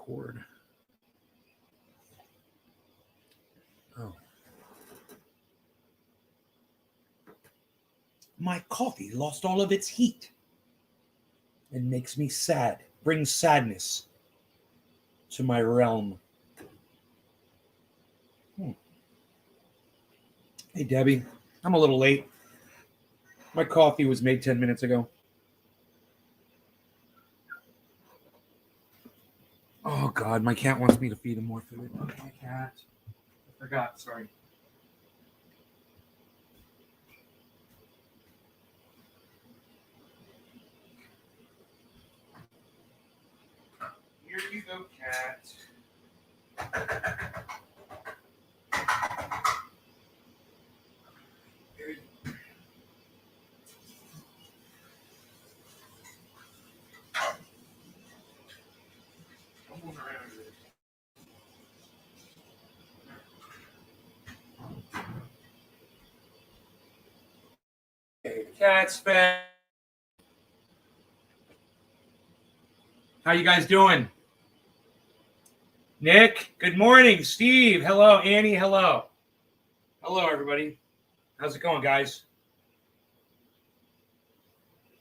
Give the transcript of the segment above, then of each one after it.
record. Oh. My coffee lost all of its heat. It makes me sad. Brings sadness to my realm. Hey, Debbie. I'm a little late. My coffee was made 10 minutes ago. Oh, God. My cat wants me to feed him more food. Okay, my cat. I forgot. Sorry. Here you go, cat. Okay, the cat's fed. How you guys doing? Nick, good morning. Steve, hello. Annie, hello. Hello, everybody. How's it going, guys?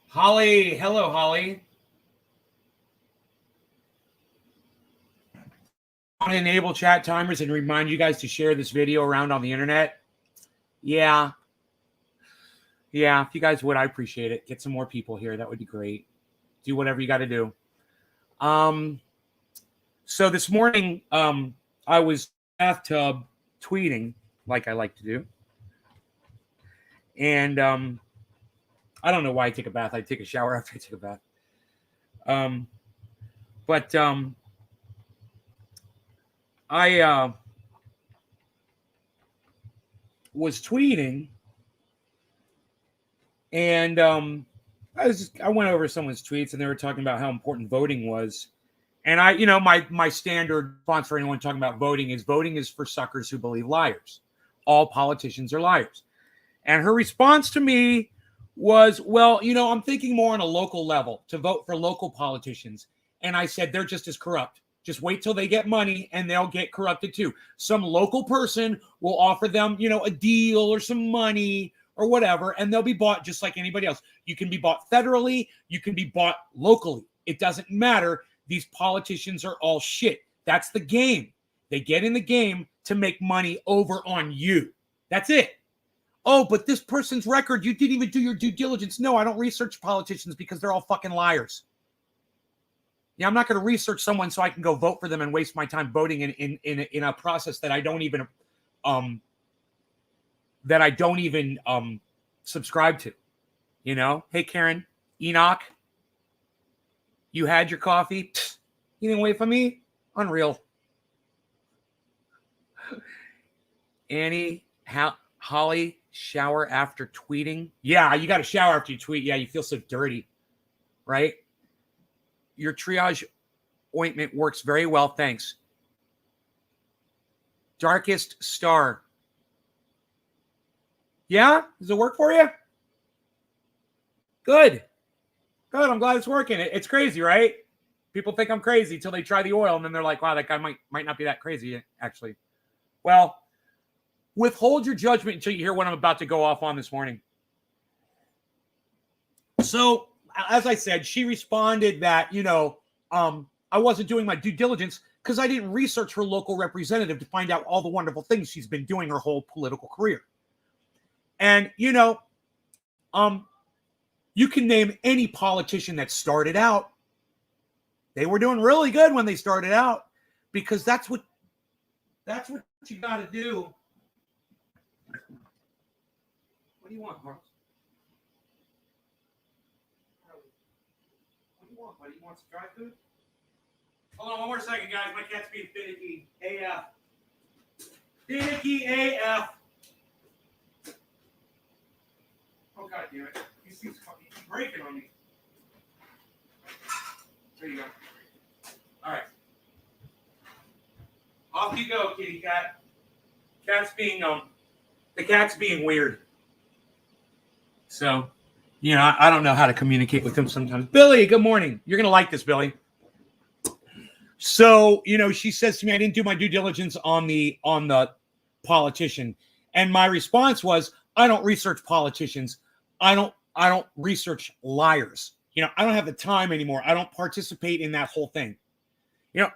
Holly, hello, Holly. I want to enable chat timers and remind you guys to share this video around on the internet. Yeah, if you guys would, I appreciate it. Get some more people here. That would be great. Do whatever you got to do. So this morning, I was bathtub tweeting like I like to do. And I don't know why I take a bath. I take a shower after I take a bath. I was tweeting, and I went over someone's tweets, and they were talking about how important voting was. And my standard response for anyone talking about voting is for suckers who believe liars. All politicians are liars. And her response to me was, well, I'm thinking more on a local level to vote for local politicians. And I said, they're just as corrupt. Just wait till they get money and they'll get corrupted too. Some local person will offer them, a deal or some money or whatever, and they'll be bought just like anybody else. You can be bought federally. You can be bought locally. It doesn't matter. These politicians are all shit. That's the game. They get in the game to make money over on you. That's it. Oh, but this person's record, you didn't even do your due diligence. No, I don't research politicians because they're all fucking liars. Yeah, I'm not going to research someone so I can go vote for them and waste my time voting in a process that I don't even subscribe to. Hey Karen, Enoch, you had your coffee. You didn't wait for me. Unreal. Annie, Holly, shower after tweeting. Yeah, you got to shower after you tweet. Yeah, you feel so dirty, right? Your triage ointment works very well. Thanks. Darkest star. Yeah? Does it work for you? Good. I'm glad it's working. It's crazy, right? People think I'm crazy until they try the oil, and then they're like, wow, that guy might not be that crazy, actually. Well, withhold your judgment until you hear what I'm about to go off on this morning. So, as I said, she responded that, I wasn't doing my due diligence because I didn't research her local representative to find out all the wonderful things she's been doing her whole political career. And, you can name any politician that started out. They were doing really good when they started out because that's what you got to do. What do you want, Carlos? What do you want, buddy? You want some dry food? Hold on one more second, guys. My cat's being finicky AF. Finicky AF. Oh, God damn it. He's breaking on me. There you go. All right. Off you go, kitty cat. The cat's being weird. So, I don't know how to communicate with him sometimes. Billy, good morning. You're going to like this, Billy. So, she says to me, I didn't do my due diligence on the politician. And my response was, I don't research politicians. I don't research liars. I don't have the time anymore. I don't participate in that whole thing.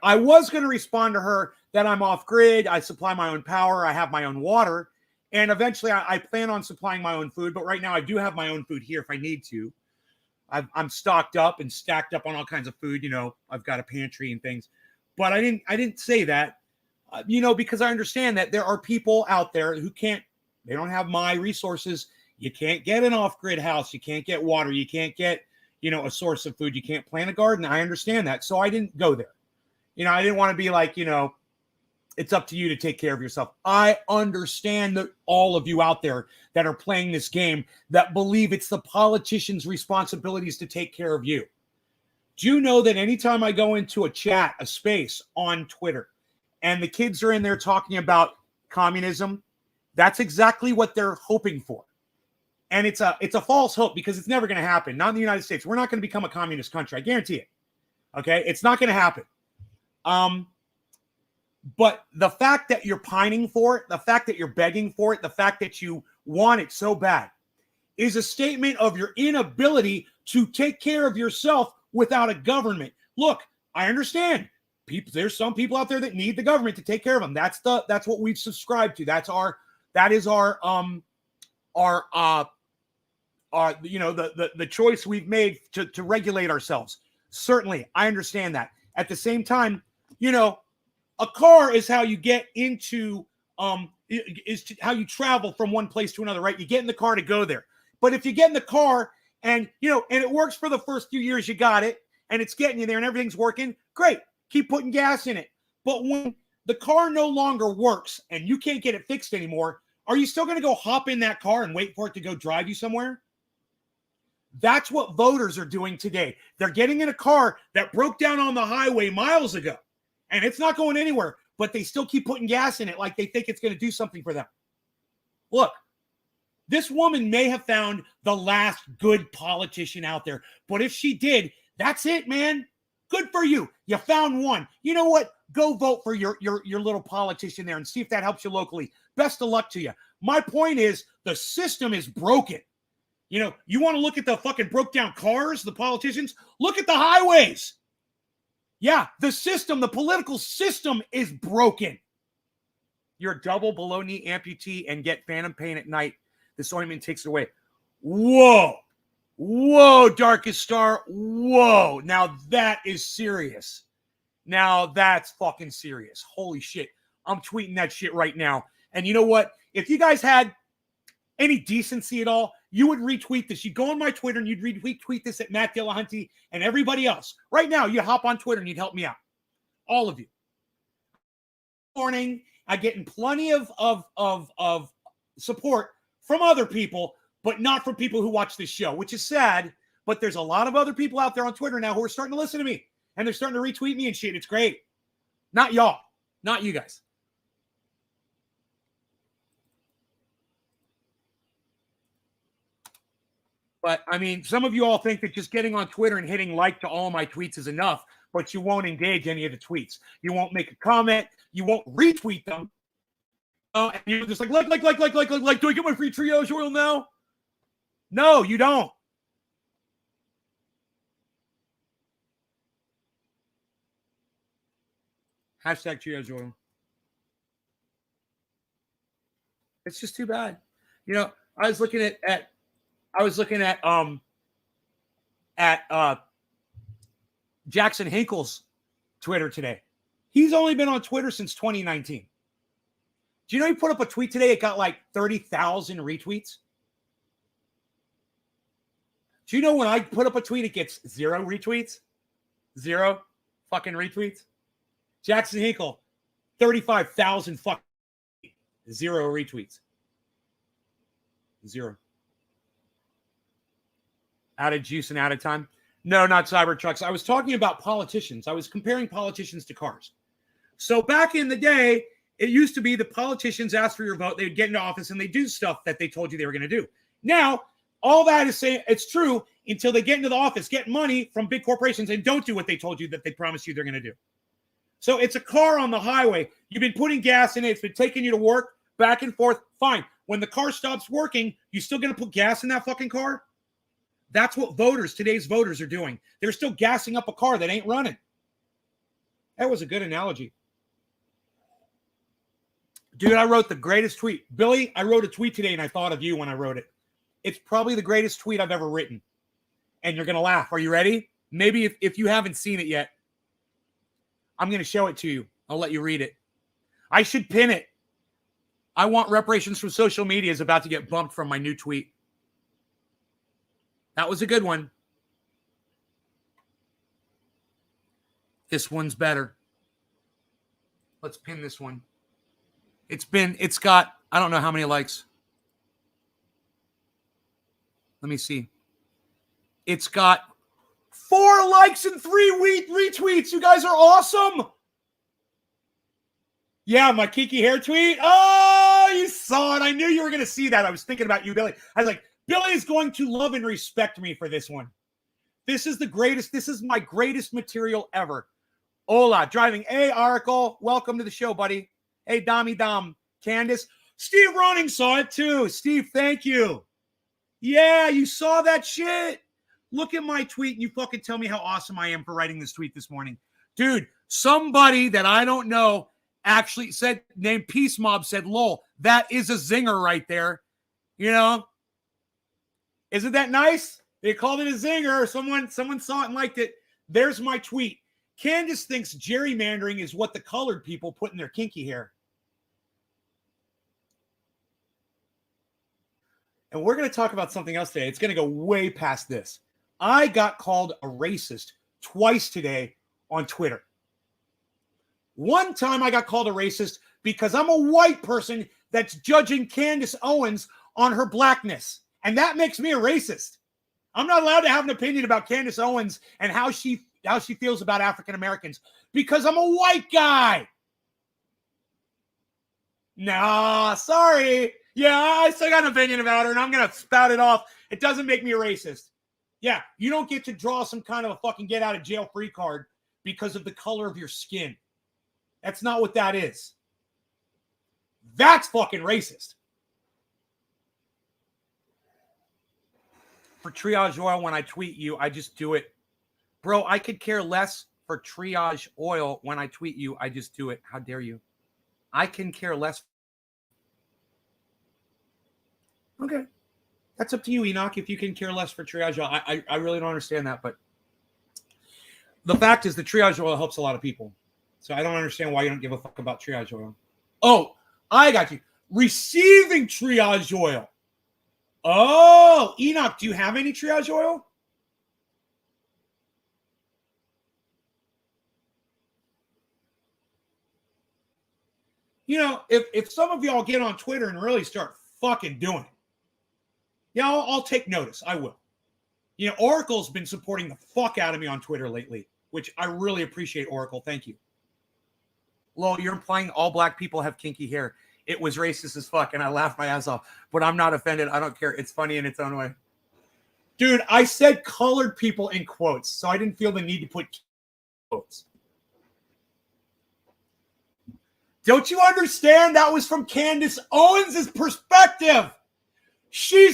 I was going to respond to her that I'm off grid. I supply my own power. I have my own water. And eventually I plan on supplying my own food. But right now I do have my own food here if I need to. I'm stocked up and stacked up on all kinds of food. I've got a pantry and things. But I didn't say that, because I understand that there are people out there who they don't have my resources. You can't get an off-grid house. You can't get water. You can't get, a source of food. You can't plant a garden. I understand that. So I didn't go there. I didn't want to be like, it's up to you to take care of yourself. I understand that all of you out there that are playing this game that believe it's the politicians' responsibilities to take care of you. Do you know that anytime I go into a chat, a space on Twitter, and the kids are in there talking about communism, that's exactly what they're hoping for. And it's a false hope because it's never going to happen. Not in the United States. We're not going to become a communist country. I guarantee it. Okay? It's not going to happen. But the fact that you're pining for it, the fact that you're begging for it, the fact that you want it so bad is a statement of your inability to take care of yourself without a government. Look, I understand. There's some people out there that need the government to take care of them. That's what we've subscribed to. That is our the choice we've made to regulate ourselves. Certainly, I understand that. At the same time, a car is how you get into how you travel from one place to another, right? You get in the car to go there. But if you get in the car and it works for the first few years, you got it, and it's getting you there and everything's working, great. Keep putting gas in it. But when the car no longer works and you can't get it fixed anymore, are you still going to go hop in that car and wait for it to go drive you somewhere? That's what voters are doing today. They're getting in a car that broke down on the highway miles ago, and it's not going anywhere, but they still keep putting gas in it like they think it's going to do something for them. Look, this woman may have found the last good politician out there, but if she did, that's it, man. Good for you. You found one. You know what? Go vote for your little politician there and see if that helps you locally. Best of luck to you. My point is the system is broken. You want to look at the fucking broke down cars, the politicians? Look at the highways. Yeah, the system, the political system is broken. You're a double below knee amputee and get phantom pain at night. This ointment takes it away. Whoa. Whoa, Darkest Star. Whoa. Now that is serious. Now that's fucking serious. Holy shit. I'm tweeting that shit right now. And you know what? If you guys had any decency at all, you would retweet this. You'd go on my Twitter and you'd retweet this at Matt Dillahunty and everybody else. Right now, you hop on Twitter and you'd help me out. All of you. Morning, I'm getting plenty of support from other people, but not from people who watch this show, which is sad. But there's a lot of other people out there on Twitter now who are starting to listen to me. And they're starting to retweet me and shit. It's great. Not y'all. Not you guys. But, I mean, some of you all think that just getting on Twitter and hitting like to all my tweets is enough, but you won't engage any of the tweets. You won't make a comment. You won't retweet them. And you're just like. Do I get my free triage oil now? No, you don't. Hashtag triage oil. It's just too bad. I was looking at Jackson Hinkle's Twitter today. He's only been on Twitter since 2019. Do you know he put up a tweet today? It got like 30,000 retweets. Do you know when I put up a tweet, it gets 0 retweets? 0 fucking retweets. Jackson Hinkle, 35,000 fucking 0 retweets. 0. Out of juice and out of time? No, not Cybertrucks. I was talking about politicians. I was comparing politicians to cars. So back in the day, it used to be the politicians asked for your vote. They would get into office and they do stuff that they told you they were going to do. Now, all that is saying it's true until they get into the office, get money from big corporations, and don't do what they told you that they promised you they're going to do. So it's a car on the highway. You've been putting gas in it. It's been taking you to work, back and forth. Fine. When the car stops working, you still going to put gas in that fucking car? That's what today's voters are doing. They're still gassing up a car that ain't running. That was a good analogy. Dude, I wrote the greatest tweet. Billy, I wrote a tweet today and I thought of you when I wrote it. It's probably the greatest tweet I've ever written. And you're going to laugh. Are you ready? Maybe if you haven't seen it yet, I'm going to show it to you. I'll let you read it. I should pin it. I want reparations from social media is about to get bumped from my new tweet. That was a good one. This one's better. Let's pin this one. It's got, I don't know how many likes. Let me see. It's got 4 likes and 3 retweets. You guys are awesome. Yeah, my kinky hair tweet. Oh, you saw it. I knew you were going to see that. I was thinking about you, Billy. I was like, Billy is going to love and respect me for this one. This is the greatest. This is my greatest material ever. Hola, driving. Hey, Oracle. Welcome to the show, buddy. Hey, Dom. Candace. Steve Roning saw it too. Steve, thank you. Yeah, you saw that shit. Look at my tweet and you fucking tell me how awesome I am for writing this tweet this morning. Dude, somebody that I don't know actually said, named Peace Mob said, lol, that is a zinger right there. You know? Isn't that nice? They called it a zinger. Someone saw it and liked it. There's my tweet. Candace thinks gerrymandering is what the colored people put in their kinky hair. And we're going to talk about something else today. It's going to go way past this. I got called a racist twice today on Twitter. One time I got called a racist because I'm a white person that's judging Candace Owens on her blackness. And that makes me a racist. I'm not allowed to have an opinion about Candace Owens and how she feels about African Americans because I'm a white guy. Nah, sorry. Yeah, I still got an opinion about her and I'm going to spout it off. It doesn't make me a racist. Yeah, you don't get to draw some kind of a fucking get out of jail free card because of the color of your skin. That's not what that is. That's fucking racist. For triage oil, when I tweet you, I just do it. Bro, I could care less for triage oil when I tweet you. I just do it. How dare you? I can care less. Okay. That's up to you, Enoch, if you can care less for triage oil. I really don't understand that, but the fact is the triage oil helps a lot of people. So I don't understand why you don't give a fuck about triage oil. Oh, I got you. Receiving triage oil. Oh, Enoch, do you have any triage oil? You know, if some of y'all get on Twitter and really start fucking doing it, yeah, I'll take notice. I will. You know, Oracle's been supporting the fuck out of me on Twitter lately, which I really appreciate, Oracle. Thank you. Lol, you're implying all black people have kinky hair. It was racist as fuck, and I laughed my ass off. But I'm not offended. I don't care. It's funny in its own way. Dude, I said colored people in quotes, so I didn't feel the need to put quotes. Don't you understand? That was from Candace Owens' perspective.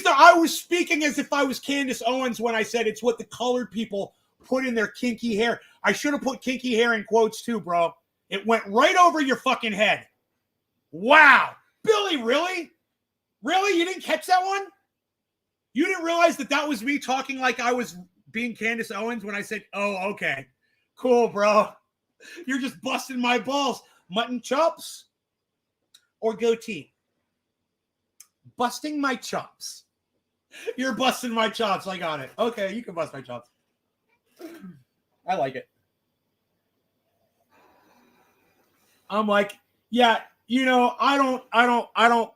I was speaking as if I was Candace Owens when I said it's what the colored people put in their kinky hair. I should have put kinky hair in quotes too, bro. It went right over your fucking head. Wow. Billy, really? Really? You didn't catch that one? You didn't realize that was me talking like I was being Candace Owens when I said, oh, okay. Cool, bro. You're just busting my balls. Mutton chops or goatee? Busting my chops. You're busting my chops. I got it. Okay, you can bust my chops. I like it. I'm like, yeah, you know, I don't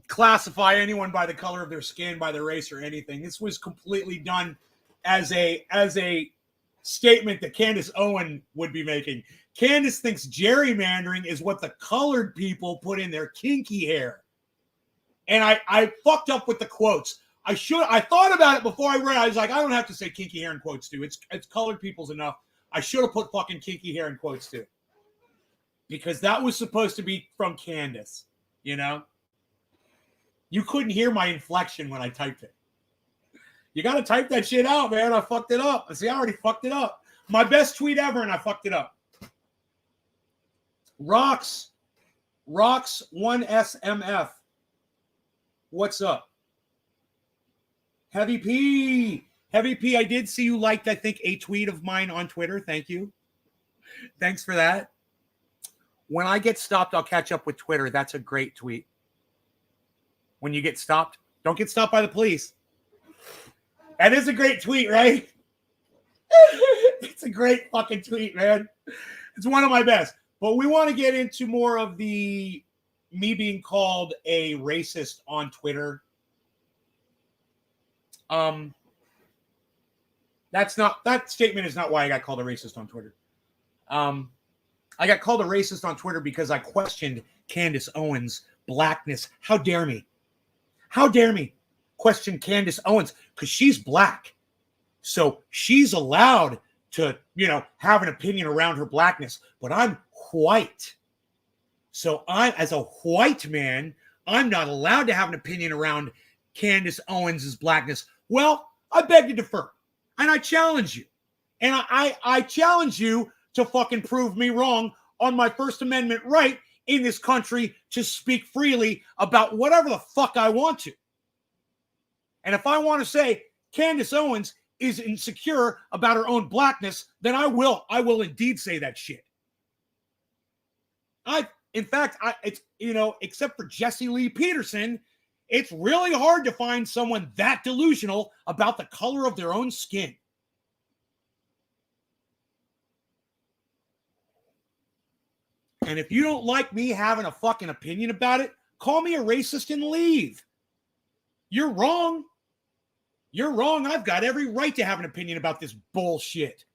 classify anyone by the color of their skin, by their race or anything. This was completely done as a statement that Candace Owen would be making. Candace thinks gerrymandering is what the colored people put in their kinky hair. And I fucked up with the quotes. I thought about it before I read. I was like, I don't have to say kinky hair in quotes too. It's colored people's enough. I should have put fucking kinky hair in quotes too. because that was supposed to be from Candace, you know? You couldn't hear my inflection when I typed it. You got to type that shit out, man. I fucked it up. See, I already fucked it up. My best tweet ever, and I fucked it up. Rocks 1SMF. What's up? Heavy P, I did see you liked, I think, a tweet of mine on Twitter. Thank you. Thanks for that. When I get stopped, I'll catch up with Twitter. That's a great tweet. When you get stopped, don't get stopped by the police. That is a great tweet, right? It's a great fucking tweet, man. It's one of my best. But we want to get into more of the me being called a racist on Twitter. That statement is not why I got called a racist on Twitter. I got called a racist on Twitter because I questioned Candace Owens' blackness. How dare me? How dare me question Candace Owens? Because she's black. So she's allowed to, have an opinion around her blackness. But I'm white. So as a white man, I'm not allowed to have an opinion around Candace Owens' blackness. Well, I beg to differ. And I challenge you. And I challenge you to fucking prove me wrong on my First Amendment right in this country to speak freely about whatever the fuck I want to. And if I want to say Candace Owens is insecure about her own blackness, then I will indeed say that shit. Except for Jesse Lee Peterson, it's really hard to find someone that delusional about the color of their own skin. And if you don't like me having a fucking opinion about it, call me a racist and leave. You're wrong. You're wrong. I've got every right to have an opinion about this bullshit.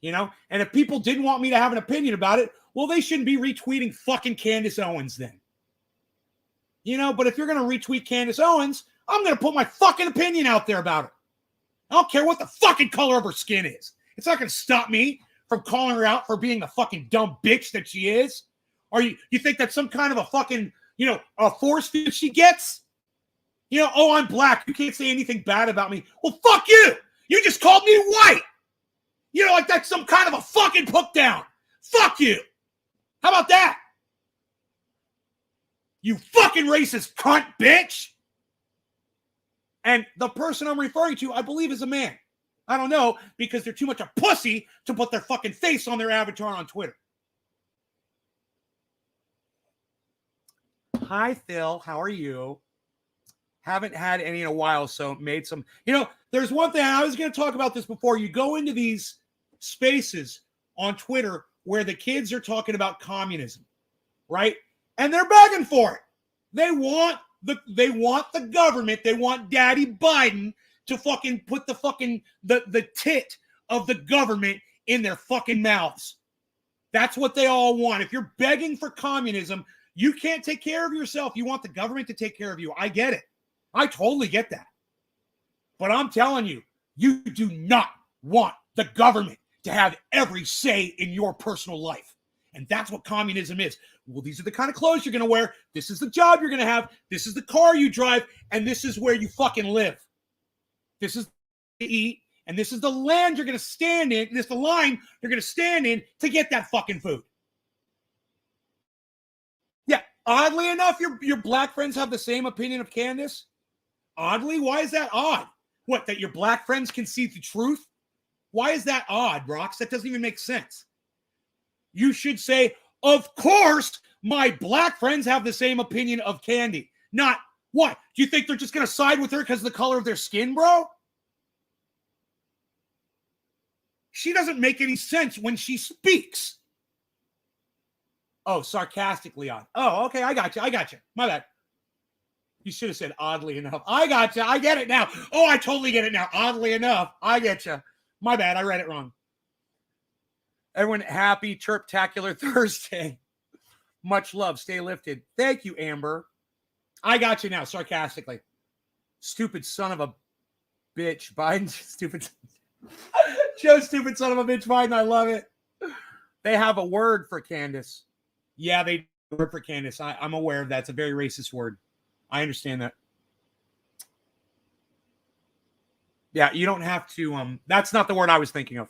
And if people didn't want me to have an opinion about it, well, they shouldn't be retweeting fucking Candace Owens then. But if you're going to retweet Candace Owens, I'm going to put my fucking opinion out there about her. I don't care what the fucking color of her skin is. It's not going to stop me from calling her out for being the fucking dumb bitch that she is. Or you think that's some kind of a fucking, a force field she gets? I'm black. You can't say anything bad about me. Well, fuck you. You just called me white. Like that's some kind of a fucking put down. Fuck you. How about that? You fucking racist cunt, bitch. And the person I'm referring to, I believe, is a man. I don't know, because they're too much a pussy to put their fucking face on their avatar on Twitter. Hi, Phil. How are you? Haven't had any in a while, so made some. There's one thing, I was going to talk about this before. You go into these spaces on Twitter where the kids are talking about communism, right? And they're begging for it. They want the government, they want Daddy Biden to fucking put the fucking the tit of the government in their fucking mouths. That's what they all want. If you're begging for communism, you can't take care of yourself. You want the government to take care of you. I get it. I totally get that. But I'm telling you, you do not want the government to have every say in your personal life. And that's what communism is. Well, these are the kind of clothes you're going to wear. This is the job you're going to have. This is the car you drive. And this is where you fucking live. This is to eat. And this is the land you're going to stand in. This is the line you're going to stand in to get that fucking food. Yeah. Oddly enough, your black friends have the same opinion of Candace. Oddly? Why is that odd? What, that your black friends can see the truth? Why is that odd, Rox? That doesn't even make sense. You should say, of course, my black friends have the same opinion of Candy. Not, what? Do you think they're just going to side with her because of the color of their skin, bro? She doesn't make any sense when she speaks. Oh, sarcastically odd. Oh, okay, I got you. My bad. You should have said oddly enough. I got you. I get it now. Oh, I totally get it now. Oddly enough. I get you. My bad. I read it wrong. Everyone, happy Chirptacular Thursday. Much love. Stay lifted. Thank you, Amber. I got you now, sarcastically. Stupid son of a bitch. Biden, stupid. Joe, stupid son of a bitch. Biden, I love it. They have a word for Candace. Yeah, they word for Candace. I'm aware of that. It's a very racist word. I understand that. Yeah, you don't have to. That's not the word I was thinking of.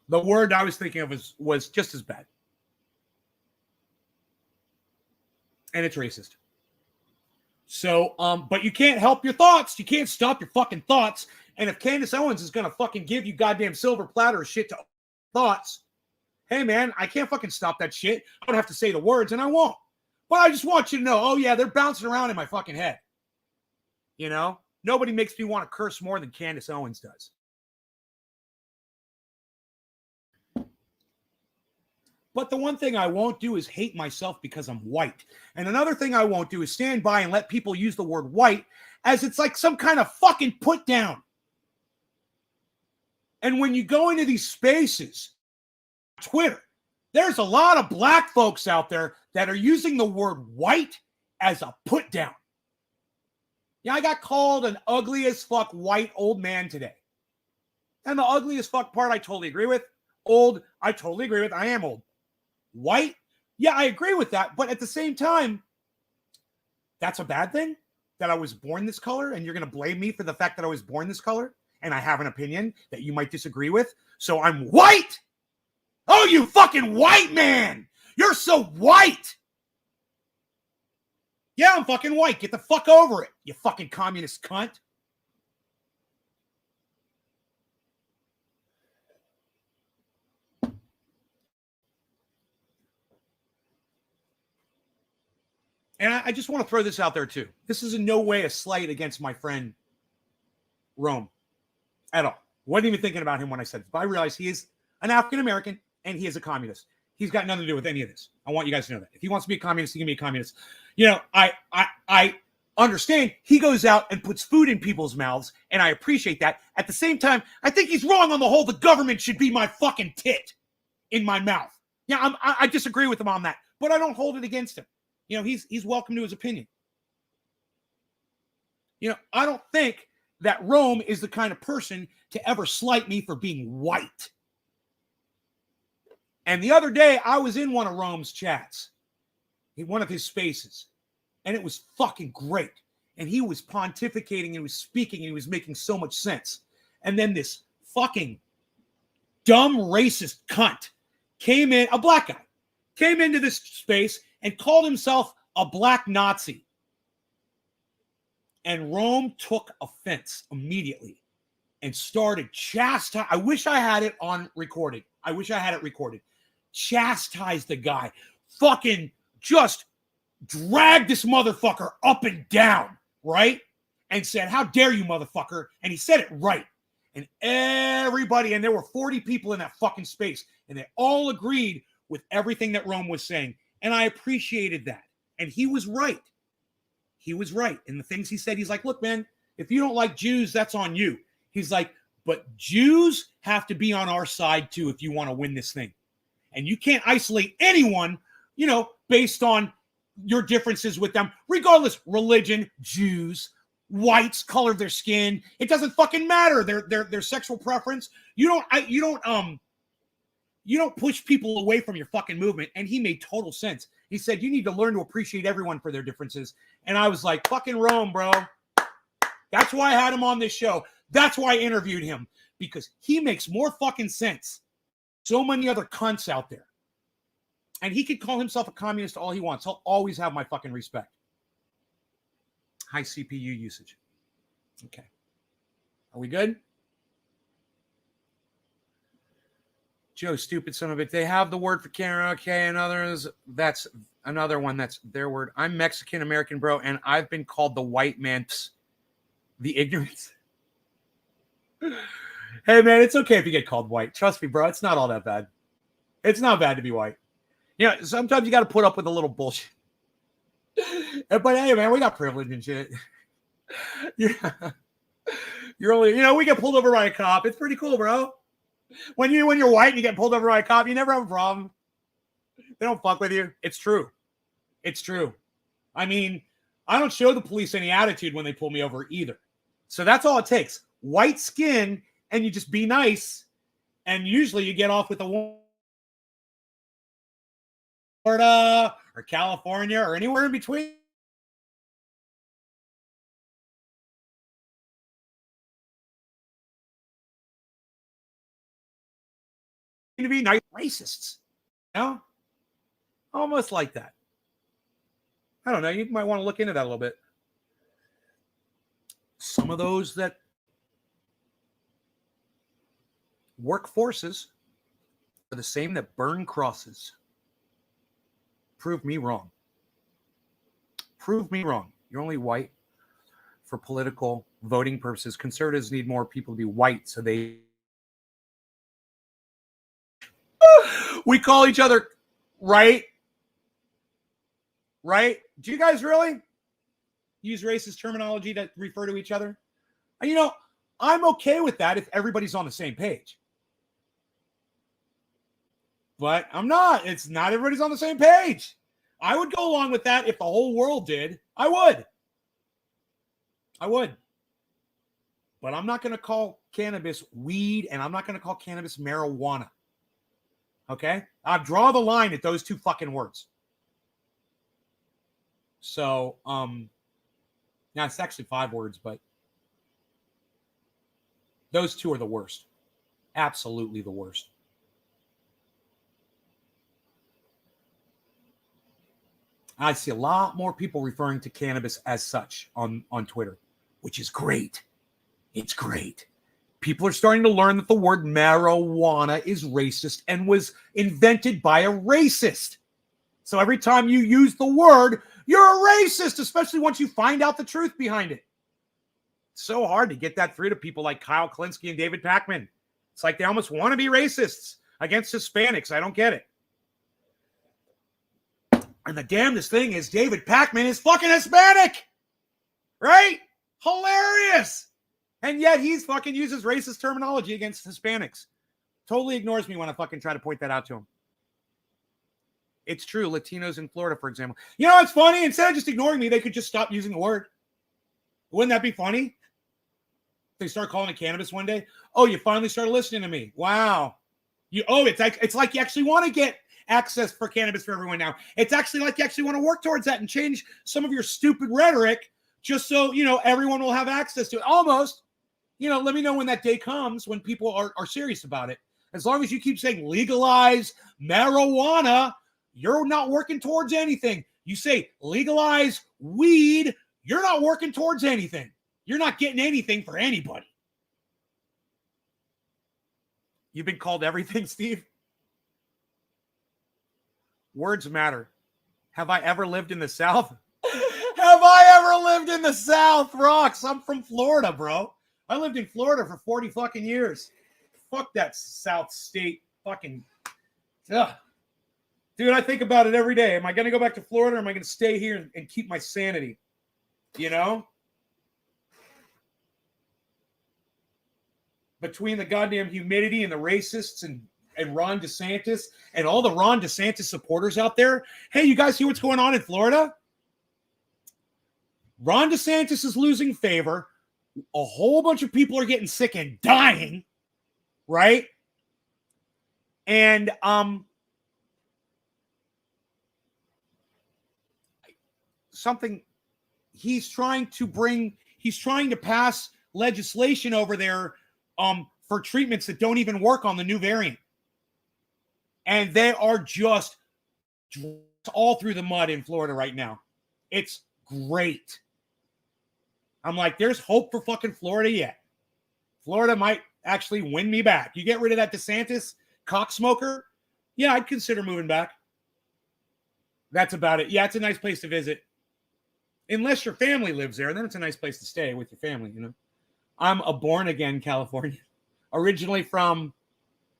The word I was thinking of was just as bad. And it's racist. So, but you can't help your thoughts. You can't stop your fucking thoughts. And if Candace Owens is gonna fucking give you goddamn silver platter of shit to thoughts, hey man, I can't fucking stop that shit. I don't have to say the words, and I won't. But I just want you to know, oh yeah, they're bouncing around in my fucking head. You know? Nobody makes me want to curse more than Candace Owens does. But the one thing I won't do is hate myself because I'm white. And another thing I won't do is stand by and let people use the word white as it's like some kind of fucking put down. And when you go into these spaces, Twitter, there's a lot of black folks out there that are using the word white as a put down. Yeah, I got called an ugly as fuck white old man today. And the ugly as fuck part I totally agree with. Old, I totally agree with. I am old. White, yeah, I agree with that. But at the same time, that's a bad thing that I was born this color, and you're going to blame me for the fact that I was born this color, and I have an opinion that you might disagree with. So I'm white. Oh, you fucking white man. You're so white. Yeah, I'm fucking white. Get the fuck over it, you fucking communist cunt. And I just want to throw this out there too. This is in no way a slight against my friend Rome at all. Wasn't even thinking about him when I said this, but I realize he is an African American and he is a communist. He's got nothing to do with any of this. I want you guys to know that. If he wants to be a communist, he can be a communist. You know, I understand he goes out and puts food in people's mouths, and I appreciate that. At the same time, I think he's wrong on the whole. The government should be my fucking tit in my mouth. Yeah, I disagree with him on that, but I don't hold it against him. You know, he's welcome to his opinion. You know, I don't think that Rome is the kind of person to ever slight me for being white. And the other day, I was in one of Rome's chats, in one of his spaces, and it was fucking great. And he was pontificating, and he was speaking, and he was making so much sense. And then this fucking dumb racist cunt came in, a black guy, came into this space and called himself a black Nazi. And Rome took offense immediately and started chastising. I wish I had it on recording. I wish I had it recorded. Chastised the guy. Fucking just dragged this motherfucker up and down, right? And said, how dare you, motherfucker? And he said it right. And everybody, and there were 40 people in that fucking space, and they all agreed with everything that Rome was saying. And I appreciated that. And he was right. He was right. And the things he said, he's like, look, man, if you don't like Jews, that's on you. He's like, but Jews have to be on our side too if you want to win this thing. And you can't isolate anyone, you know, based on your differences with them, regardless, religion, Jews, whites, color of their skin. It doesn't fucking matter. Their sexual preference. You don't push people away from your fucking movement. And he made total sense. He said, you need to learn to appreciate everyone for their differences. And I was like, fucking Rome, bro. That's why I had him on this show. That's why I interviewed him, because he makes more fucking sense. So many other cunts out there. And he could call himself a communist all he wants. He'll always have my fucking respect. High CPU usage. Okay. Are we good? Joe, stupid son of a bitch. They have the word for Karen, okay, and others. That's another one. That's their word. I'm Mexican American, bro, and I've been called the white man. The ignorance. Hey, man, it's okay if you get called white. Trust me, bro. It's not all that bad. It's not bad to be white. You know, sometimes you got to put up with a little bullshit. But hey, man, we got privilege and shit. Yeah. You're only, you know, we get pulled over by a cop. It's pretty cool, bro. When you're white and you get pulled over by a cop, you never have a problem. They don't fuck with you. It's true. It's true. I mean, I don't show the police any attitude when they pull me over either. So that's all it takes. White skin, and you just be nice, And usually you get off with a Florida or California or anywhere in between. To be nice racists, you know, almost like that. I don't know. You might want to look into that a little bit. Some of those that work forces are the same that burn crosses. Prove me wrong. Prove me wrong. You're only white for political voting purposes. Conservatives need more people to be white so they. We call each other right. Right? Do you guys really use racist terminology to refer to each other? You know, I'm okay with that if everybody's on the same page. But I'm not. It's not everybody's on the same page. I would go along with that if the whole world did. I would. But I'm not going to call cannabis weed, and I'm not going to call cannabis marijuana. Okay? I draw the line at those two fucking words. So, now it's actually 5 words, but those two are the worst. Absolutely the worst. I see a lot more people referring to cannabis as such on Twitter, which is great. It's great. People are starting to learn that the word marijuana is racist and was invented by a racist. So every time you use the word, you're a racist, especially once you find out the truth behind it. It's so hard to get that through to people like Kyle Klinsky and David Pakman. It's like they almost want to be racists against Hispanics. I don't get it. And the damnedest thing is David Pakman is fucking Hispanic. Right? Hilarious. And yet he's fucking uses racist terminology against Hispanics. Totally ignores me when I fucking try to point that out to him. It's true. Latinos in Florida, for example. You know what's funny? Instead of just ignoring me, they could just stop using the word. Wouldn't that be funny? They start calling it cannabis one day. Oh, you finally started listening to me. Wow. It's like you actually want to get access for cannabis for everyone now. It's actually like you actually want to work towards that and change some of your stupid rhetoric just so, everyone will have access to it. Almost. Let me know when that day comes when people are serious about it. As long as you keep saying legalize marijuana, you're not working towards anything. You say legalize weed, you're not working towards anything. You're not getting anything for anybody. You've been called everything, Steve? Words matter. Have I ever lived in the South? Have I ever lived in the South? Rocks. I'm from Florida, bro. I lived in Florida for 40 fucking years. Fuck that South state fucking. Ugh. Dude, I think about it every day. Am I going to go back to Florida or am I going to stay here and keep my sanity? Between the goddamn humidity and the racists and Ron DeSantis and all the Ron DeSantis supporters out there. Hey, you guys hear what's going on in Florida? Ron DeSantis is losing favor. A whole bunch of people are getting sick and dying, right? And he's trying to pass legislation over there for treatments that don't even work on the new variant. And they are just all through the mud in Florida right now. It's great. I'm like, there's hope for fucking Florida yet. Florida might actually win me back. You get rid of that DeSantis cocksmoker, yeah, I'd consider moving back. That's about it. Yeah, it's a nice place to visit. Unless your family lives there, then it's a nice place to stay with your family, I'm a born-again Californian. Originally from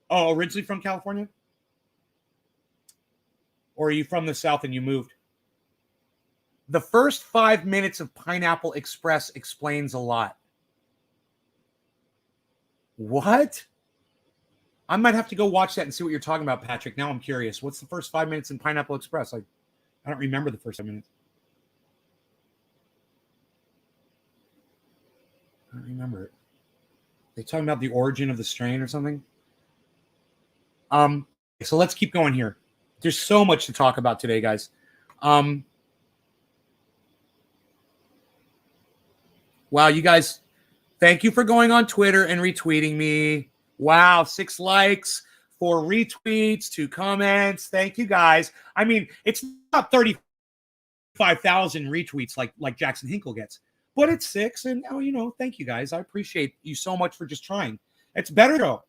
California? Or are you from the South and you moved? The first 5 minutes of Pineapple Express explains a lot. What? I might have to go watch that and see what you're talking about, Patrick. Now I'm curious. What's the first 5 minutes in Pineapple Express? I don't remember the first 5 minutes. I don't remember it. They talking about the origin of the strain or something? So let's keep going here. There's so much to talk about today, guys. Wow, you guys, thank you for going on Twitter and retweeting me. Wow, 6 likes, 4 retweets, 2 comments. Thank you, guys. I mean, it's not 35,000 retweets like Jackson Hinkle gets, but it's 6. And, oh, you know, thank you, guys. I appreciate you so much for just trying. It's better, though,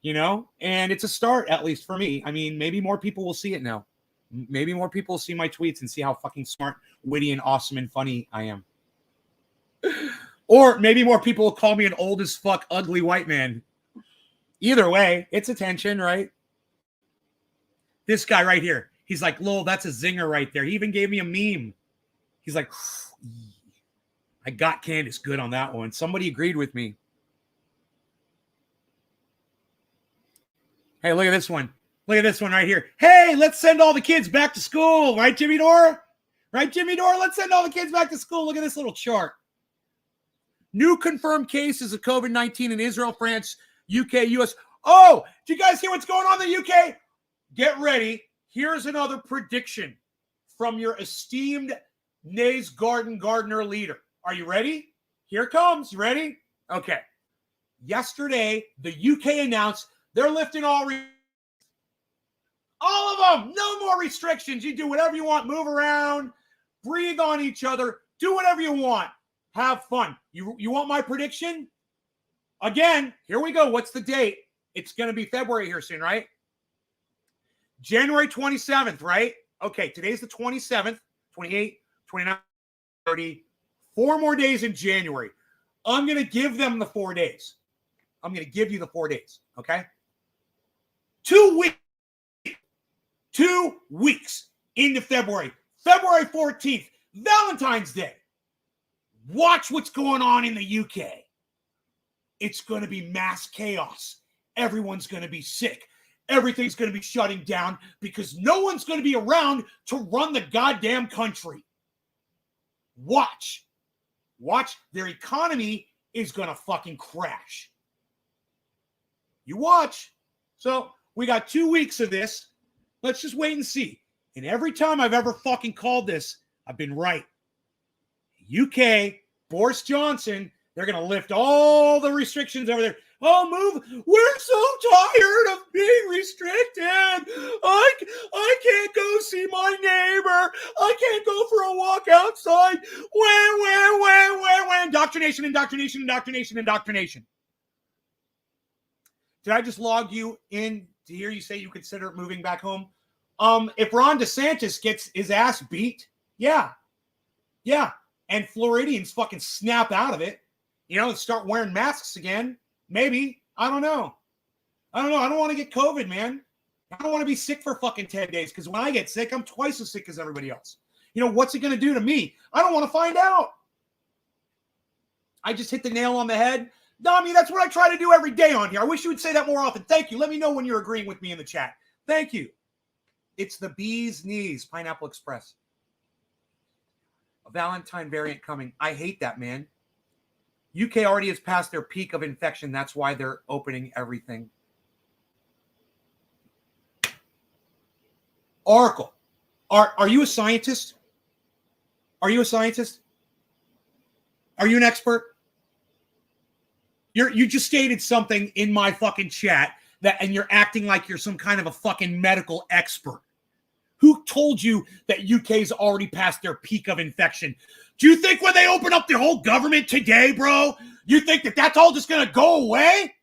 you know, and it's a start, at least for me. I mean, maybe more people will see it now. Maybe more people will see my tweets and see how fucking smart, witty, and awesome and funny I am. Or maybe more people will call me an old as fuck, ugly white man. Either way, it's attention, right? This guy right here, he's like, lol, that's a zinger right there. He even gave me a meme. He's like, I got Candace good on that one. Somebody agreed with me. Hey, look at this one. Look at this one right here. Hey, let's send all the kids back to school. Right, Jimmy Dore? Right, Jimmy Dore? Let's send all the kids back to school. Look at this little chart. New confirmed cases of COVID-19 in Israel, France, UK, US. Oh, do you guys hear what's going on in the UK? Get ready. Here's another prediction from your esteemed Nays Gardener leader. Are you ready? Here it comes. You ready? Okay. Yesterday, the UK announced they're lifting all of them. No more restrictions. You do whatever you want. Move around. Breathe on each other. Do whatever you want. Have fun. You want my prediction? Again, here we go. What's the date? It's going to be February here soon, right? January 27th, right? Okay, today's the 27th, 28, 29, 30. 4 more days in January. I'm going to give them the 4 days. I'm going to give you the 4 days, okay? 2 weeks. 2 weeks into February. February 14th, Valentine's Day. Watch what's going on in the UK. It's going to be mass chaos. Everyone's going to be sick. Everything's going to be shutting down because no one's going to be around to run the goddamn country. Watch. Their economy is going to fucking crash. You watch. So we got 2 weeks of this. Let's just wait and see. And every time I've ever fucking called this, I've been right. UK, Boris Johnson, they're going to lift all the restrictions over there. Oh, move. We're so tired of being restricted. I can't go see my neighbor. I can't go for a walk outside. When. Indoctrination. Did I just log you in to hear you say you consider moving back home? If Ron DeSantis gets his ass beat, yeah. And Floridians fucking snap out of it, you know, and start wearing masks again. Maybe. I don't know. I don't want to get COVID, man. I don't want to be sick for fucking 10 days because when I get sick, I'm twice as sick as everybody else. You know, what's it going to do to me? I don't want to find out. I just hit the nail on the head. Dami, that's what I try to do every day on here. I wish you would say that more often. Thank you. Let me know when you're agreeing with me in the chat. Thank you. It's the bee's knees, Pineapple Express. A Valentine variant coming. I hate that, man. UK already has passed their peak of infection. That's why they're opening everything. Oracle. Are you a scientist? Are you a scientist? Are you an expert? You just stated something in my fucking chat and you're acting like you're some kind of a fucking medical expert. Who told you that UK's already passed their peak of infection? Do you think when they open up the whole government today, bro, you think that that's all just going to go away?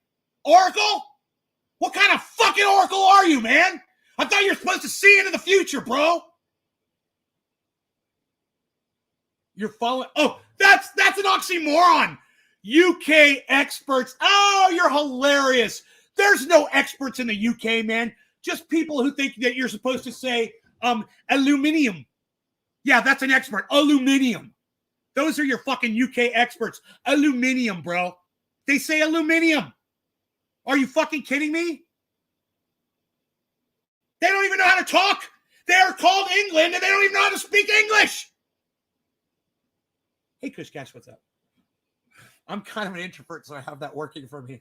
Oracle? What kind of fucking oracle are you, man? I thought you were supposed to see into the future, bro. You're following. Oh, that's an oxymoron. UK experts. Oh, you're hilarious. There's no experts in the UK, man. Just people who think that you're supposed to say aluminium. Yeah, that's an expert. Aluminium. Those are your fucking UK experts. Aluminium, bro. They say aluminium. Are you fucking kidding me? They don't even know how to talk. They're called England and they don't even know how to speak English. Hey, Kush Cash, what's up? I'm kind of an introvert, so I have that working for me.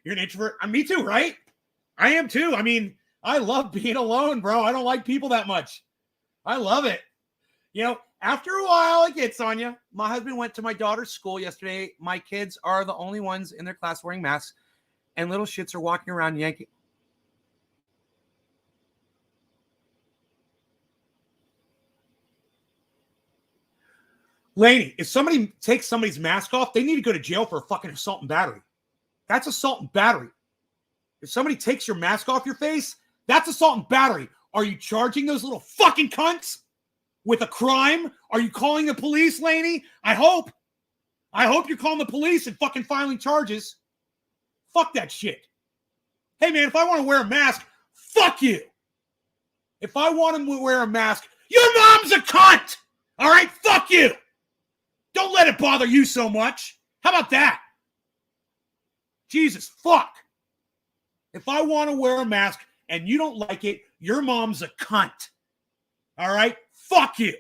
You're an introvert? Me too, right? I am too. I mean, I love being alone, bro. I don't like people that much. I love it. You know, after a while, it gets on you. My husband went to my daughter's school yesterday. My kids are the only ones in their class wearing masks, and little shits are walking around yanking. Laney, if somebody takes somebody's mask off, they need to go to jail for fucking assault and battery. That's assault and battery. If somebody takes your mask off your face, that's assault and battery. Are you charging those little fucking cunts with a crime? Are you calling the police, Laney? I hope. I hope you're calling the police and fucking filing charges. Fuck that shit. Hey, man, if I want to wear a mask, fuck you. If I want to wear a mask, your mom's a cunt. All right? Fuck you. Don't let it bother you so much. How about that? Jesus, fuck. If I want to wear a mask and you don't like it, your mom's a cunt. All right? Fuck you.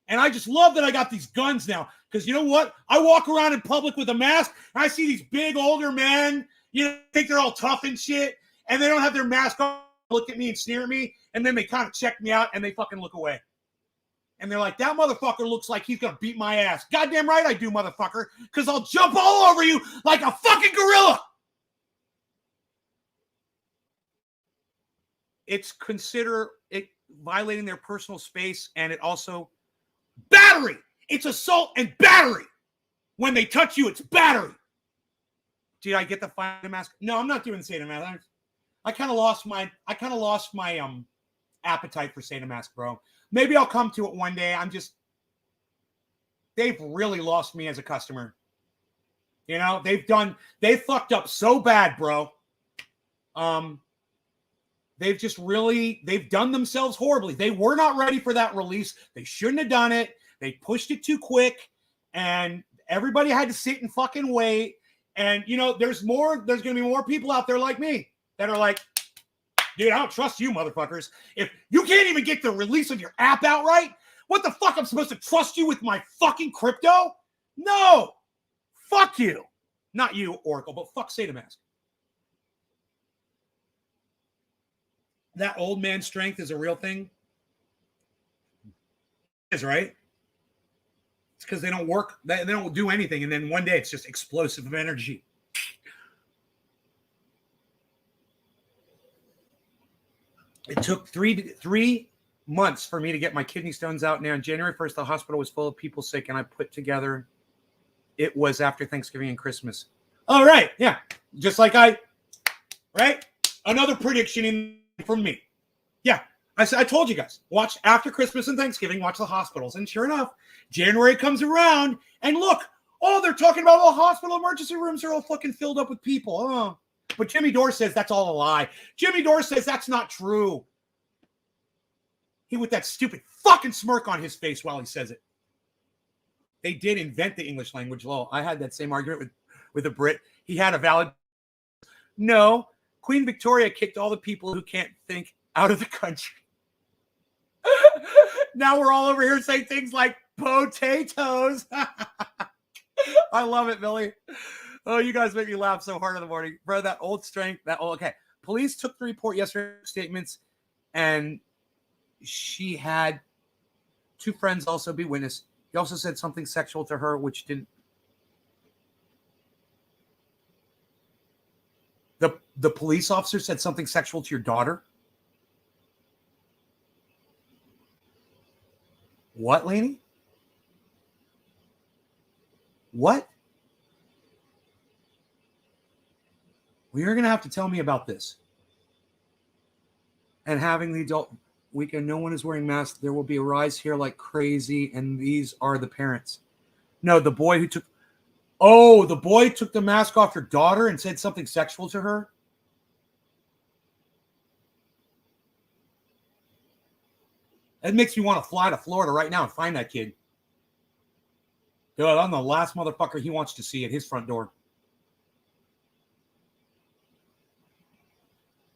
And I just love that I got these guns now. Because you know what? I walk around in public with a mask, and I see these big older men, you know, think they're all tough and shit, and they don't have their mask on, look at me and sneer at me, and then they kind of check me out, and they fucking look away. And they're like, that motherfucker looks like he's going to beat my ass. Goddamn right I do, motherfucker, because I'll jump all over you like a fucking gorilla. It's consider it violating their personal space, and it also battery. It's assault and battery. When they touch you, it's battery. Did I get the Satanist mask? No, I'm not doing Satanist mask. I kind of lost my appetite for Satanist mask, bro. Maybe I'll come to it one day. They've really lost me as a customer. You know, they fucked up so bad, bro. They've done themselves horribly. They were not ready for that release. They shouldn't have done it. They pushed it too quick, and everybody had to sit and fucking wait. And, you know, there's going to be more people out there like me that are like, dude, I don't trust you motherfuckers. If you can't even get the release of your app out right, what the fuck? I'm supposed to trust you with my fucking crypto? No. Fuck you. Not you, Oracle, but fuck Satanist. That old man strength is a real thing. It is, right? It's because they don't work. They don't do anything. And then one day it's just explosive energy. It took three months for me to get my kidney stones out. Now, on January 1st, the hospital was full of people sick, and I put together, it was after Thanksgiving and Christmas. All right. Yeah. Just like right? Another prediction from me. Yeah. I told you guys, watch after Christmas and Thanksgiving, watch the hospitals. And sure enough, January comes around, and look, they're talking about all hospital emergency rooms are all fucking filled up with people. Oh. But Jimmy Dore says that's all a lie. Jimmy Dore says that's not true. He with that stupid fucking smirk on his face while he says it. They did invent the English language. Well, I had that same argument with a Brit. He had a valid. No, Queen Victoria kicked all the people who can't think out of the country. Now we're all over here saying things like potatoes. I love it, Billy. Oh, you guys make me laugh so hard in the morning. Bro, that old strength, okay. Police took the report yesterday, statements, and she had two friends also be witness. He also said something sexual to her, which didn't. The police officer said something sexual to your daughter? What, Lainey? What? Well, you're going to have to tell me about this. And having the adult weekend, no one is wearing masks. There will be a rise here like crazy, and these are the parents. No, the boy who took the mask off your daughter and said something sexual to her? That makes me want to fly to Florida right now and find that kid. Dude, I'm the last motherfucker he wants to see at his front door.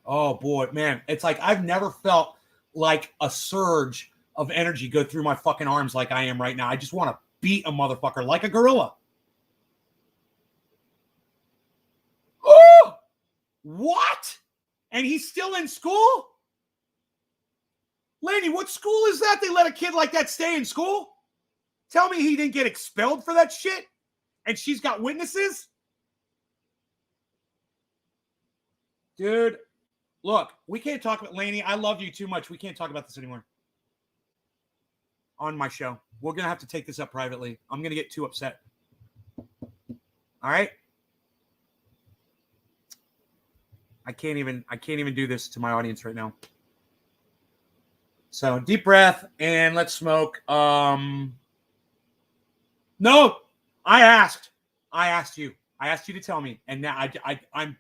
Oh, boy, man. It's like I've never felt like a surge of energy go through my fucking arms like I am right now. I just want to beat a motherfucker like a gorilla. Oh! What? And he's still in school? Laney, what school is that? They let a kid like that stay in school? Tell me he didn't get expelled for that shit? And she's got witnesses? Dude, look, we can't talk about Laney. I love you too much. We can't talk about this anymore. On my show. We're going to have to take this up privately. I'm going to get too upset. All right? I can't even do this to my audience right now. So deep breath and let's smoke. No, I asked you. I asked you to tell me, and now I'm.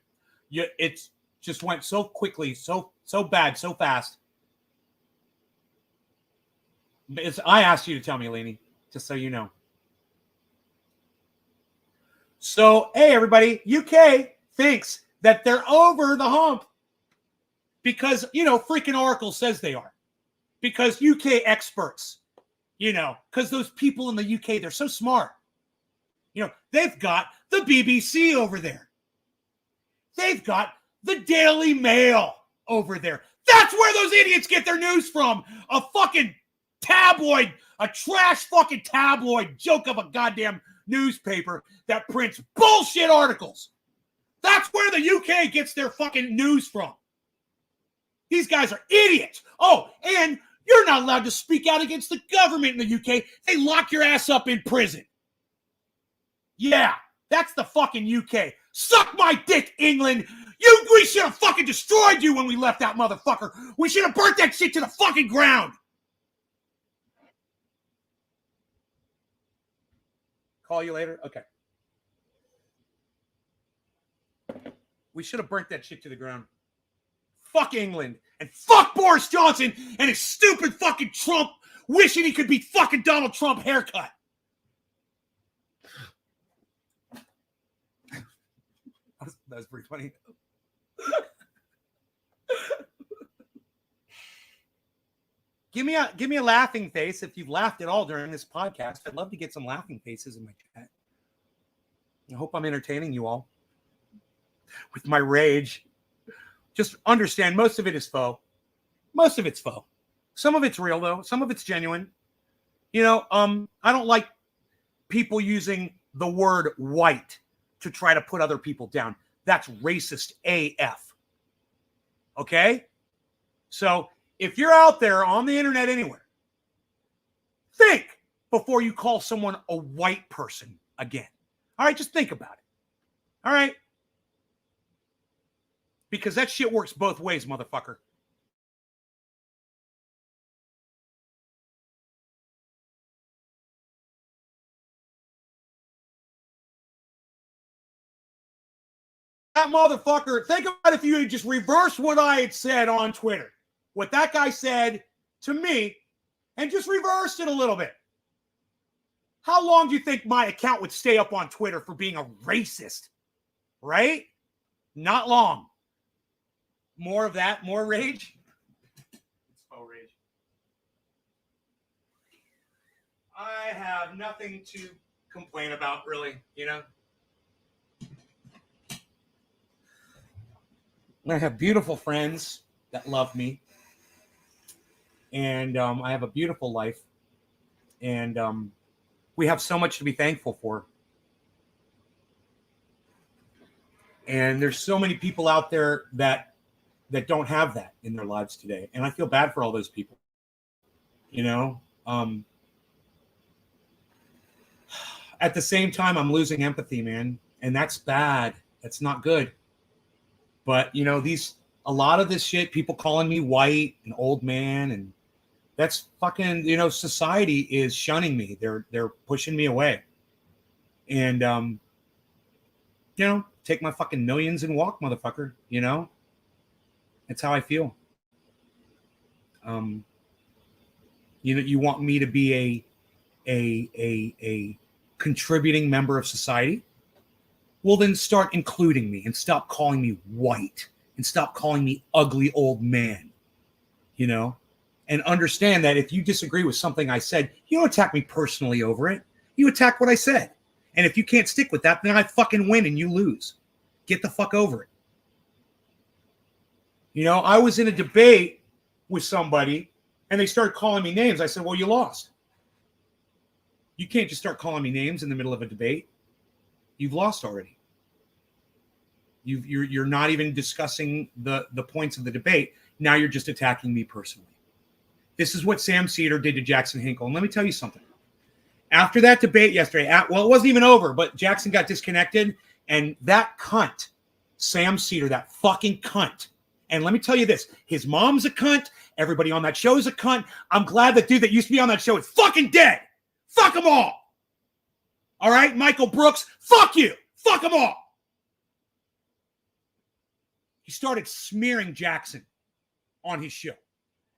It just went so quickly, so bad, so fast. I asked you to tell me, Lainey, just so you know. So hey, everybody, UK thinks that they're over the hump because, freaking Oracle says they are. Because UK experts, because those people in the UK, they're so smart. They've got the BBC over there. They've got the Daily Mail over there. That's where those idiots get their news from. A fucking tabloid, a trash fucking tabloid joke of a goddamn newspaper that prints bullshit articles. That's where the UK gets their fucking news from. These guys are idiots. Oh, and you're not allowed to speak out against the government in the UK. They lock your ass up in prison. Yeah, that's the fucking UK. Suck my dick, England. We should have fucking destroyed you when we left that motherfucker. We should have burnt that shit to the fucking ground. Call you later? Okay. We should have burnt that shit to the ground. Fuck England. And fuck Boris Johnson and his stupid fucking Trump wishing he could be fucking Donald Trump haircut. That was pretty funny. Give me a laughing face if you've laughed at all during this podcast. I'd love to get some laughing faces in my chat. I hope I'm entertaining you all with my rage. Just understand, most of it is faux. Most of it's faux. Some of it's real, though. Some of it's genuine. I don't like people using the word white to try to put other people down. That's racist AF. Okay? So if you're out there on the internet anywhere, think before you call someone a white person again. All right? Just think about it. All right? Because that shit works both ways, motherfucker. That motherfucker, think about if you had just reversed what I had said on Twitter. What that guy said to me, and just reversed it a little bit. How long do you think my account would stay up on Twitter for being a racist? Right? Not long. More of that, more rage. It's faux rage. I have nothing to complain about, really, I have beautiful friends that love me. And I have a beautiful life. And we have so much to be thankful for. And there's so many people out there that don't have that in their lives today. And I feel bad for all those people. At the same time, I'm losing empathy, man. And that's bad. That's not good. But, a lot of this shit, people calling me white and old man, and that's fucking, society is shunning me. They're pushing me away. And, take my fucking millions and walk, motherfucker, That's how I feel. You want me to be a contributing member of society? Well, then start including me and stop calling me white and stop calling me ugly old man, and understand that if you disagree with something I said, you don't attack me personally over it. You attack what I said. And if you can't stick with that, then I fucking win and you lose. Get the fuck over it. You know, I was in a debate with somebody and they started calling me names. I said, well, you lost. You can't just start calling me names in the middle of a debate. You've lost already. You're not even discussing the points of the debate. Now you're just attacking me personally. This is what Sam Cedar did to Jackson Hinkle. And let me tell you something. After that debate yesterday, well, it wasn't even over, but Jackson got disconnected. And that cunt, Sam Cedar, that fucking cunt. And let me tell you this. His mom's a cunt. Everybody on that show is a cunt. I'm glad that dude that used to be on that show is fucking dead. Fuck them all. All right? Michael Brooks, fuck you. Fuck them all. He started smearing Jackson on his show.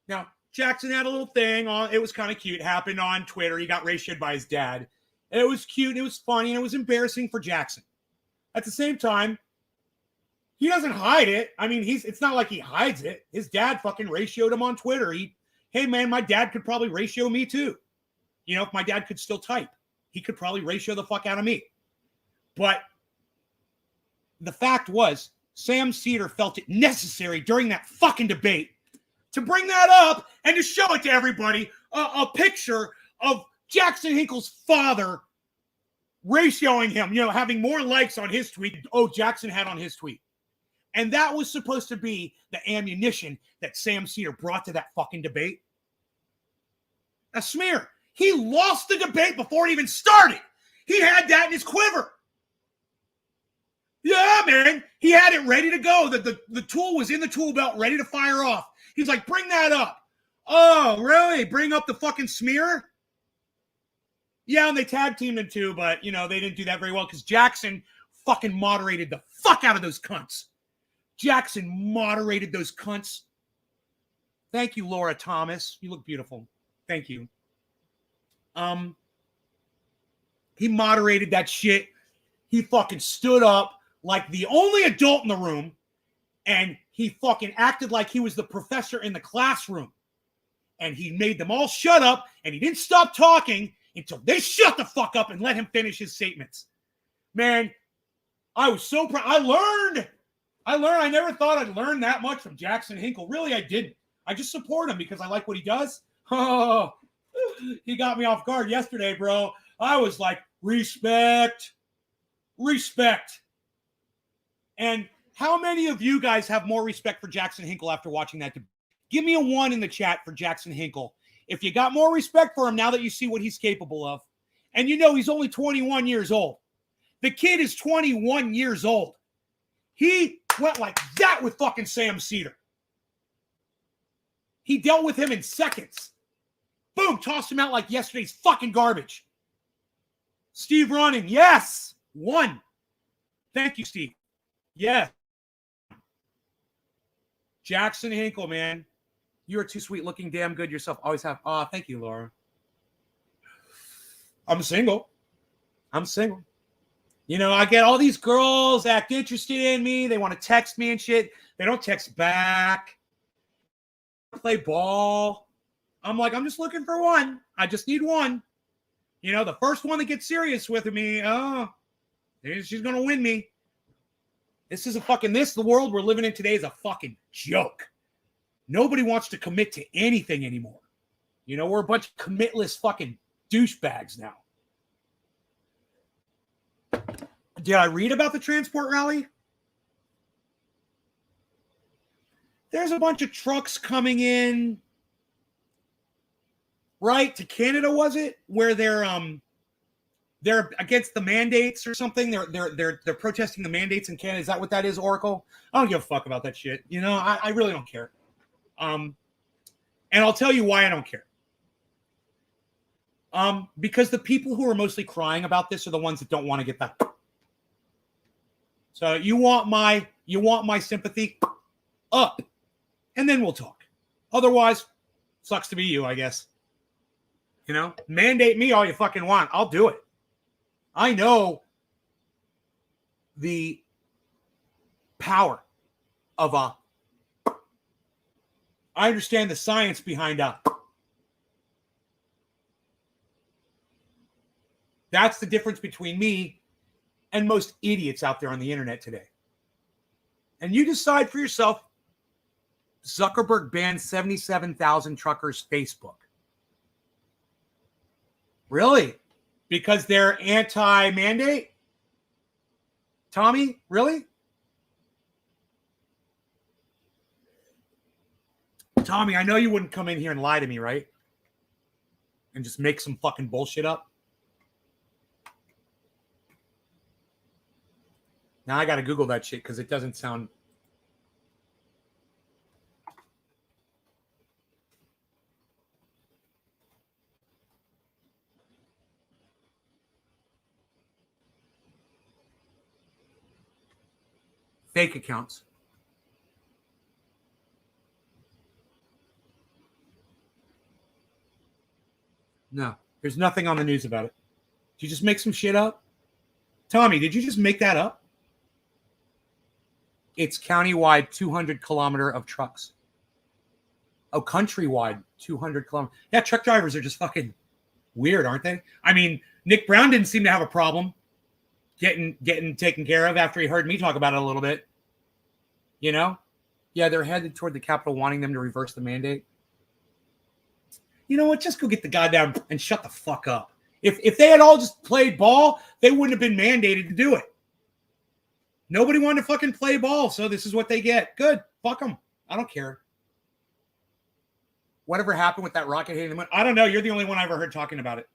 Now, Jackson had a little thing on. It was kind of cute. It happened on Twitter. He got ratioed by his dad. And it was cute. And it was funny. And it was embarrassing for Jackson. At the same time, he doesn't hide it. I mean, it's not like he hides it. His dad fucking ratioed him on Twitter. Hey, man, my dad could probably ratio me too. You know, if my dad could still type, he could probably ratio the fuck out of me. But the fact was, Sam Cedar felt it necessary during that fucking debate to bring that up and to show it to everybody, a picture of Jackson Hinkle's father ratioing him, you know, having more likes on his tweet. Oh, Jackson had on his tweet. And that was supposed to be the ammunition that Sam Cedar brought to that fucking debate. A smear. He lost the debate before it even started. He had that in his quiver. Yeah, man. He had it ready to go. The tool was in the tool belt, ready to fire off. He's like, bring that up. Oh, really? Bring up the fucking smear? Yeah, and they tag teamed him too, but, you know, they didn't do that very well because Jackson fucking moderated the fuck out of those cunts. Jackson moderated those cunts. Thank you, Laura Thomas. You look beautiful. Thank you. He moderated that shit. He fucking stood up like the only adult in the room, and he fucking acted like he was the professor in the classroom. And he made them all shut up, and he didn't stop talking until they shut the fuck up and let him finish his statements. Man, I was so proud. I learned. I never thought I'd learn that much from Jackson Hinkle. Really, I didn't. I just support him because I like what he does. Oh, he got me off guard yesterday, bro. I was like, respect. And how many of you guys have more respect for Jackson Hinkle after watching that? Give me a 1 in the chat for Jackson Hinkle. If you got more respect for him now that you see what he's capable of. And you know he's only 21 years old. The kid is 21 years old. He went like that with fucking Sam Cedar. He dealt with him in seconds. Boom, tossed him out like yesterday's fucking garbage. Steve Running, yes. 1. Thank you, Steve. Yes. Jackson Hinkle, man. You are too sweet, looking damn good yourself. Always have. Oh, thank you, Laura. I'm single. You know, I get all these girls act interested in me. They want to text me and shit. They don't text back. Play ball. I'm like, I'm just looking for one. I just need one. You know, the first one that gets serious with me, she's going to win me. The world we're living in today is a fucking joke. Nobody wants to commit to anything anymore. You know, we're a bunch of commitless fucking douchebags now. Did I read about the transport rally? There's a bunch of trucks coming in, right, to Canada, was it? Where they're against the mandates or something. They're protesting the mandates in Canada. Is that what that is, Oracle? I don't give a fuck about that shit. You know, I really don't care. And I'll tell you why I don't care. Because the people who are mostly crying about this are the ones that don't want to get that. So you want my sympathy up, and then we'll talk. Otherwise, sucks to be you, I guess. You know, mandate me all you fucking want. I'll do it. I know the power of a. I understand the science behind a. That's the difference between me and most idiots out there on the internet today. And you decide for yourself Zuckerberg banned 77,000 truckers' Facebook. Really? Because they're anti-mandate? Tommy, really? Tommy, I know you wouldn't come in here and lie to me, right? And just make some fucking bullshit up. Now I got to Google that shit because it doesn't sound... Fake accounts. No, there's nothing on the news about it. Did you just make some shit up? Tommy, did you just make that up? It's countywide 200-kilometer of trucks. Oh, countrywide 200 kilometers. Yeah, truck drivers are just fucking weird, aren't they? I mean, Nick Brown didn't seem to have a problem getting taken care of after he heard me talk about it a little bit. You know? Yeah, they're headed toward the Capitol wanting them to reverse the mandate. You know what? Just go get the goddamn and shut the fuck up. If they had all just played ball, they wouldn't have been mandated to do it. Nobody wanted to fucking play ball, so this is what they get. Good. Fuck them. I don't care. Whatever happened with that rocket hitting the moon? I don't know. You're the only one I ever heard talking about it.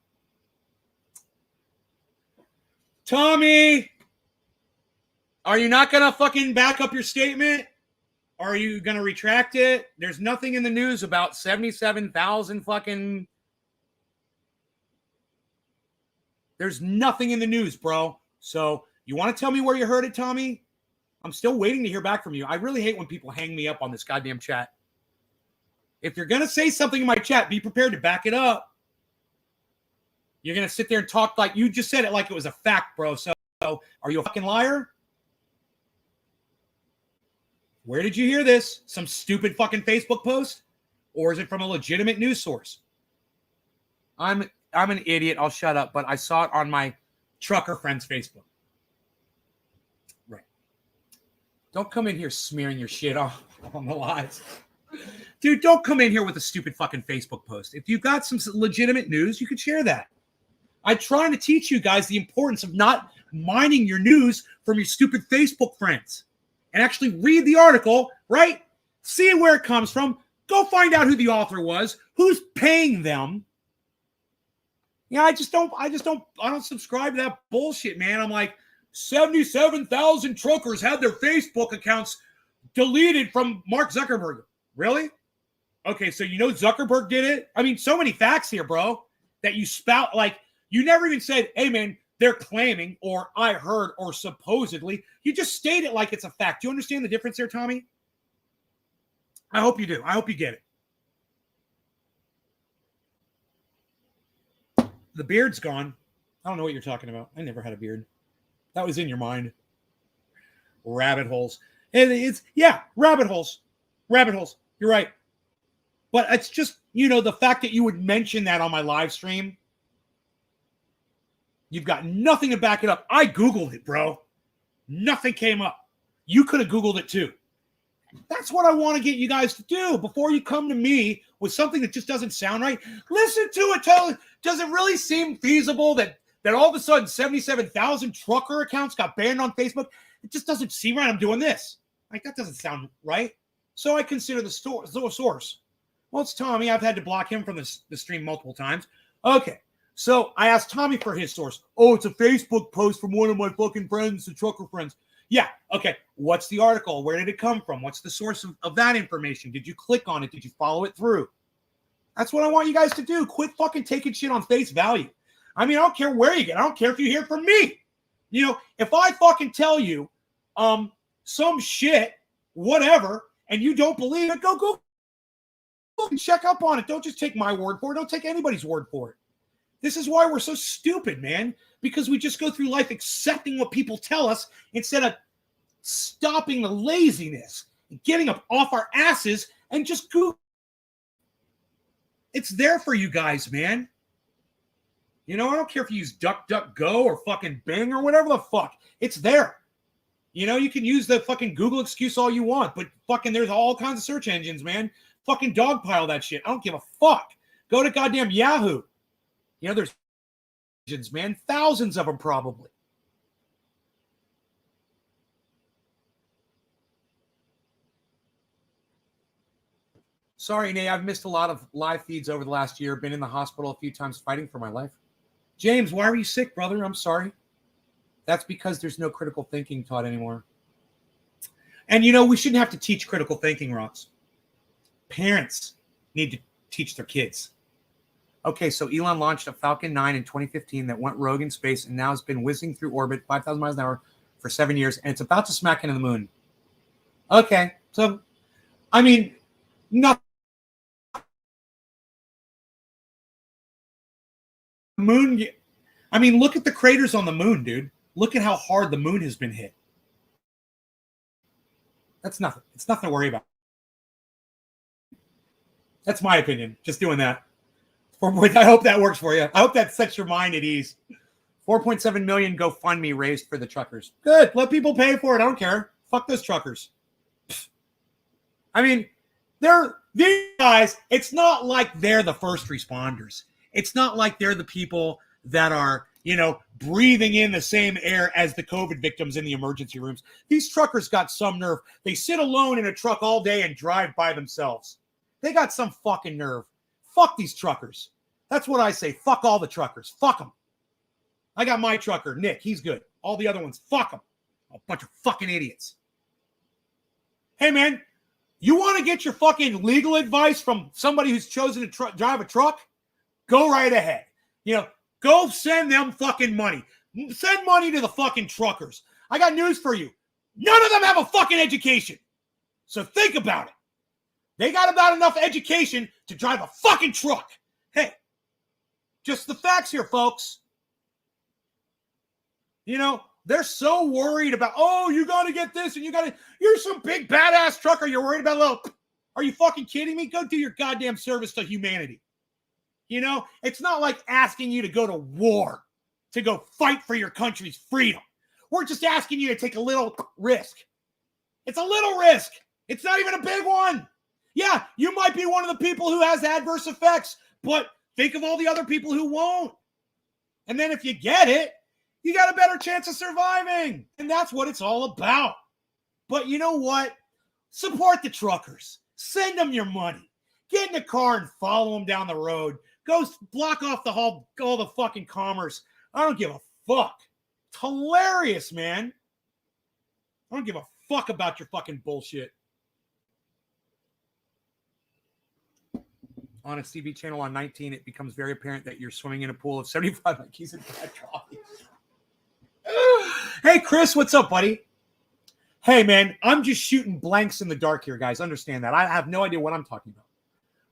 Tommy, are you not going to fucking back up your statement? Are you going to retract it? There's nothing in the news about 77,000 fucking... There's nothing in the news, bro. So you want to tell me where you heard it, Tommy? I'm still waiting to hear back from you. I really hate when people hang me up on this goddamn chat. If you're going to say something in my chat, be prepared to back it up. You're going to sit there and talk like you just said it like it was a fact, bro. So are you a fucking liar? Where did you hear this? Some stupid fucking Facebook post? Or is it from a legitimate news source? I'm an idiot. I'll shut up. But I saw it on my trucker friend's Facebook. Right. Don't come in here smearing your shit on the lies. Dude, don't come in here with a stupid fucking Facebook post. If you've got some legitimate news, you could share that. I'm trying to teach you guys the importance of not mining your news from your stupid Facebook friends. And actually read the article, right? See where it comes from. Go find out who the author was, who's paying them. Yeah, I don't subscribe to that bullshit, man. I'm like, 77,000 truckers had their Facebook accounts deleted from Mark Zuckerberg. Really? Okay, so you know Zuckerberg did it? I mean, so many facts here, bro, that you spout. Like, you never even said, hey, man, they're claiming, or I heard, or supposedly. You just state it like it's a fact. Do you understand the difference there, Tommy? I hope you do. I hope you get it. The beard's gone. I don't know what you're talking about. I never had a beard. That was in your mind. Rabbit holes. And rabbit holes. Rabbit holes. You're right. But it's just, the fact that you would mention that on my live stream. You've got nothing to back it up. I Googled it, bro. Nothing came up. You could have Googled it too. That's what I want to get you guys to do before you come to me with something that just doesn't sound right. Listen to it. Does it really seem feasible that all of a sudden 77,000 trucker accounts got banned on Facebook? It just doesn't seem right. I'm doing this. Like, that doesn't sound right. So I consider the source. Well, it's Tommy. I've had to block him from the stream multiple times. Okay. So I asked Tommy for his source. Oh, it's a Facebook post from one of my fucking friends, the trucker friends. Yeah, okay. What's the article? Where did it come from? What's the source of that information? Did you click on it? Did you follow it through? That's what I want you guys to do. Quit fucking taking shit on face value. I mean, I don't care where you get. I don't care if you hear from me. If I fucking tell you some shit, whatever, and you don't believe it, go and check up on it. Don't just take my word for it. Don't take anybody's word for it. This is why we're so stupid, man, because we just go through life accepting what people tell us instead of stopping the laziness and getting up off our asses and just Google. It's there for you guys, man. I don't care if you use DuckDuckGo or fucking Bing or whatever the fuck. It's there. You know, you can use the fucking Google excuse all you want, but fucking there's all kinds of search engines, man. Fucking dogpile that shit. I don't give a fuck. Go to goddamn Yahoo. You know, there's engines, man. Thousands of them probably. Sorry, Nate, I've missed a lot of live feeds over the last year. Been in the hospital a few times fighting for my life. James, why were you sick, brother? I'm sorry. That's because there's no critical thinking taught anymore. And, you know, we shouldn't have to teach critical thinking, Rox. Parents need to teach their kids. Okay, so Elon launched a Falcon 9 in 2015 that went rogue in space and now has been whizzing through orbit 5,000 miles an hour for 7 years, and it's about to smack into the moon. Okay, so, I mean, nothing. Moon, I mean, look at the craters on the moon, dude. Look at how hard the moon has been hit. That's nothing. It's nothing to worry about. That's my opinion. Just doing that. I hope that works for you. I hope that sets your mind at ease. 4.7 million GoFundMe raised for the truckers. Good. Let people pay for it. I don't care. Fuck those truckers. I mean, these guys, it's not like they're the first responders. It's not like they're the people that are, you know, breathing in the same air as the COVID victims in the emergency rooms. These truckers got some nerve. They sit alone in a truck all day and drive by themselves. They got some fucking nerve. Fuck these truckers. That's what I say. Fuck all the truckers. Fuck them. I got my trucker, Nick. He's good. All the other ones, fuck them. A bunch of fucking idiots. Hey, man, you want to get your fucking legal advice from somebody who's chosen to drive a truck? Go right ahead. You know, go send them fucking money. Send money to the fucking truckers. I got news for you. None of them have a fucking education. So think about it. They got about enough education to drive a fucking truck. Hey, just the facts here, folks. You know, they're so worried about, oh, you got to get this and you're some big badass trucker. You're worried about a little, are you fucking kidding me? Go do your goddamn service to humanity. You know, it's not like asking you to go to war, to go fight for your country's freedom. We're just asking you to take a little risk. It's a little risk. It's not even a big one. Yeah, you might be one of the people who has adverse effects, but think of all the other people who won't. And then if you get it, you got a better chance of surviving. And that's what it's all about. But you know what? Support the truckers. Send them your money. Get in the car and follow them down the road. Go block off all the fucking commerce. I don't give a fuck. It's hilarious, man. I don't give a fuck about your fucking bullshit. On a CB channel on 19, it becomes very apparent that you're swimming in a pool of 75 monkeys and bad coffee. Hey, Chris, what's up, buddy? Hey, man, I'm just shooting blanks in the dark here, guys. Understand that. I have no idea what I'm talking about.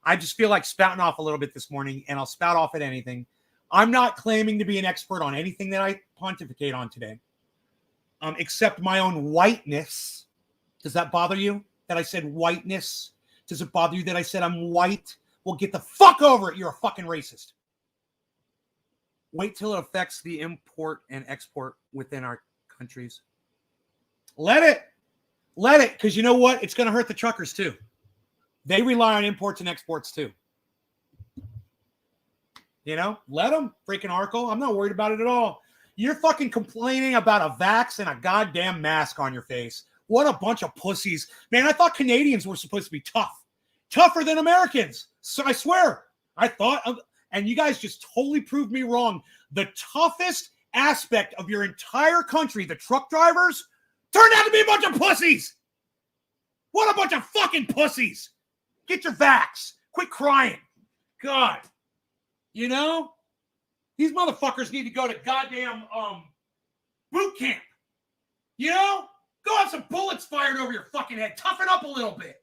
I just feel like spouting off a little bit this morning, and I'll spout off at anything. I'm not claiming to be an expert on anything that I pontificate on today, except my own whiteness. Does that bother you that I said whiteness? Does it bother you that I said I'm white? Well, get the fuck over it. You're a fucking racist. Wait till it affects the import and export within our countries. Let it, because you know what? It's going to hurt the truckers too. They rely on imports and exports too. You know, let them, freaking Arkle. I'm not worried about it at all. You're fucking complaining about a vax and a goddamn mask on your face. What a bunch of pussies. Man, I thought Canadians were supposed to be tough. Tougher than Americans. So I swear. I thought, and you guys just totally proved me wrong. The toughest aspect of your entire country, the truck drivers, turned out to be a bunch of pussies. What a bunch of fucking pussies. Get your vax. Quit crying. God. You know? These motherfuckers need to go to goddamn boot camp. You know? Go have some bullets fired over your fucking head. Toughen up a little bit.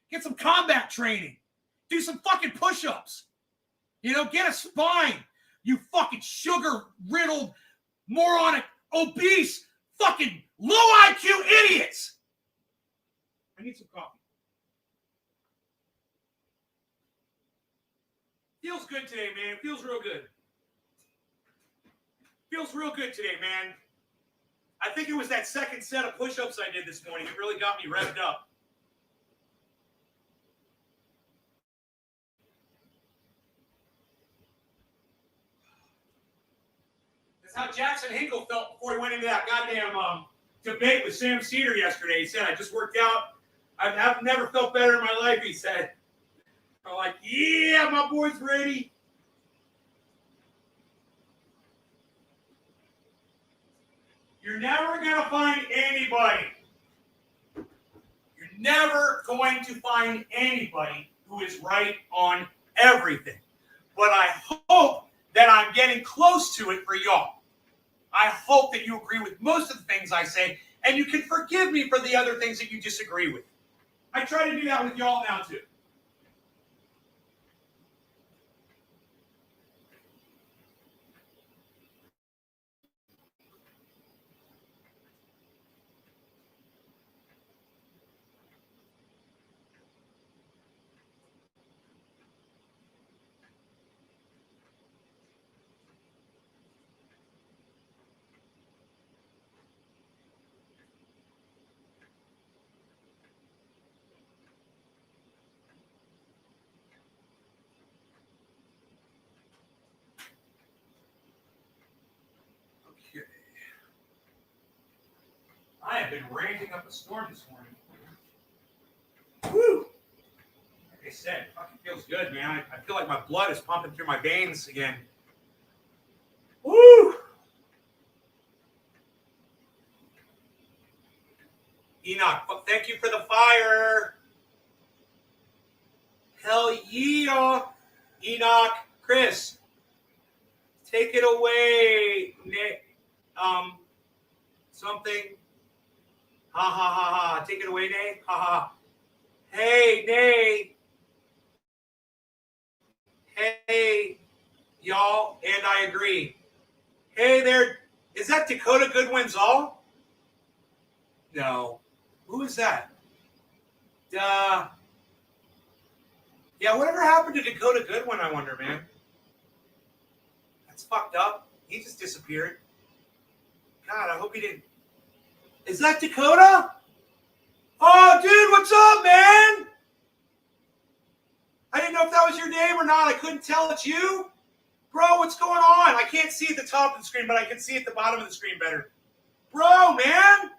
Get some combat training. Do some fucking push-ups. You know, get a spine. You fucking sugar-riddled, moronic, obese, fucking low IQ idiots. I need some coffee. Feels good today, man. Feels real good. Feels real good today, man. I think it was that second set of push-ups I did this morning. It really got me revved up. That's how Jackson Hinkle felt before he went into that goddamn debate with Sam Cedar yesterday. He said, I just worked out. I've never felt better in my life, he said. I'm like, yeah, my boy's ready. You're never going to find anybody. You're never going to find anybody who is right on everything. But I hope that I'm getting close to it for y'all. I hope that you agree with most of the things I say, and you can forgive me for the other things that you disagree with. I try to do that with y'all now, too. I have been ranting up a storm this morning. Woo! Like I said, it fucking feels good, man. I feel like my blood is pumping through my veins again. Woo! Enoch, thank you for the fire. Hell yeah. Enoch, Chris, take it away. Nick, something. Ha ha ha ha. Take it away, Nay. Ha ha. Hey, Nay. Hey, y'all, and I agree. Hey there. Is that Dakota Goodwin's all? No. Who is that? Yeah, whatever happened to Dakota Goodwin, I wonder, man. That's fucked up. He just disappeared. God, I hope he didn't. Is that Dakota? Oh, dude, what's up, man? I didn't know if that was your name or not. I couldn't tell it's you. Bro, what's going on? I can't see at the top of the screen, but I can see at the bottom of the screen better. Bro, man,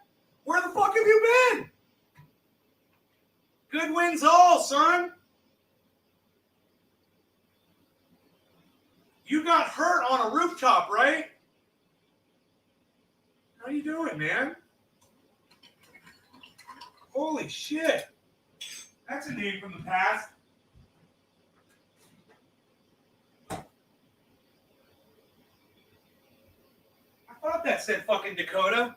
where the fuck have you been? Good wins all, son. You got hurt on a rooftop, right? How you doing, man? Holy shit. That's a name from the past. I thought that said fucking Dakota.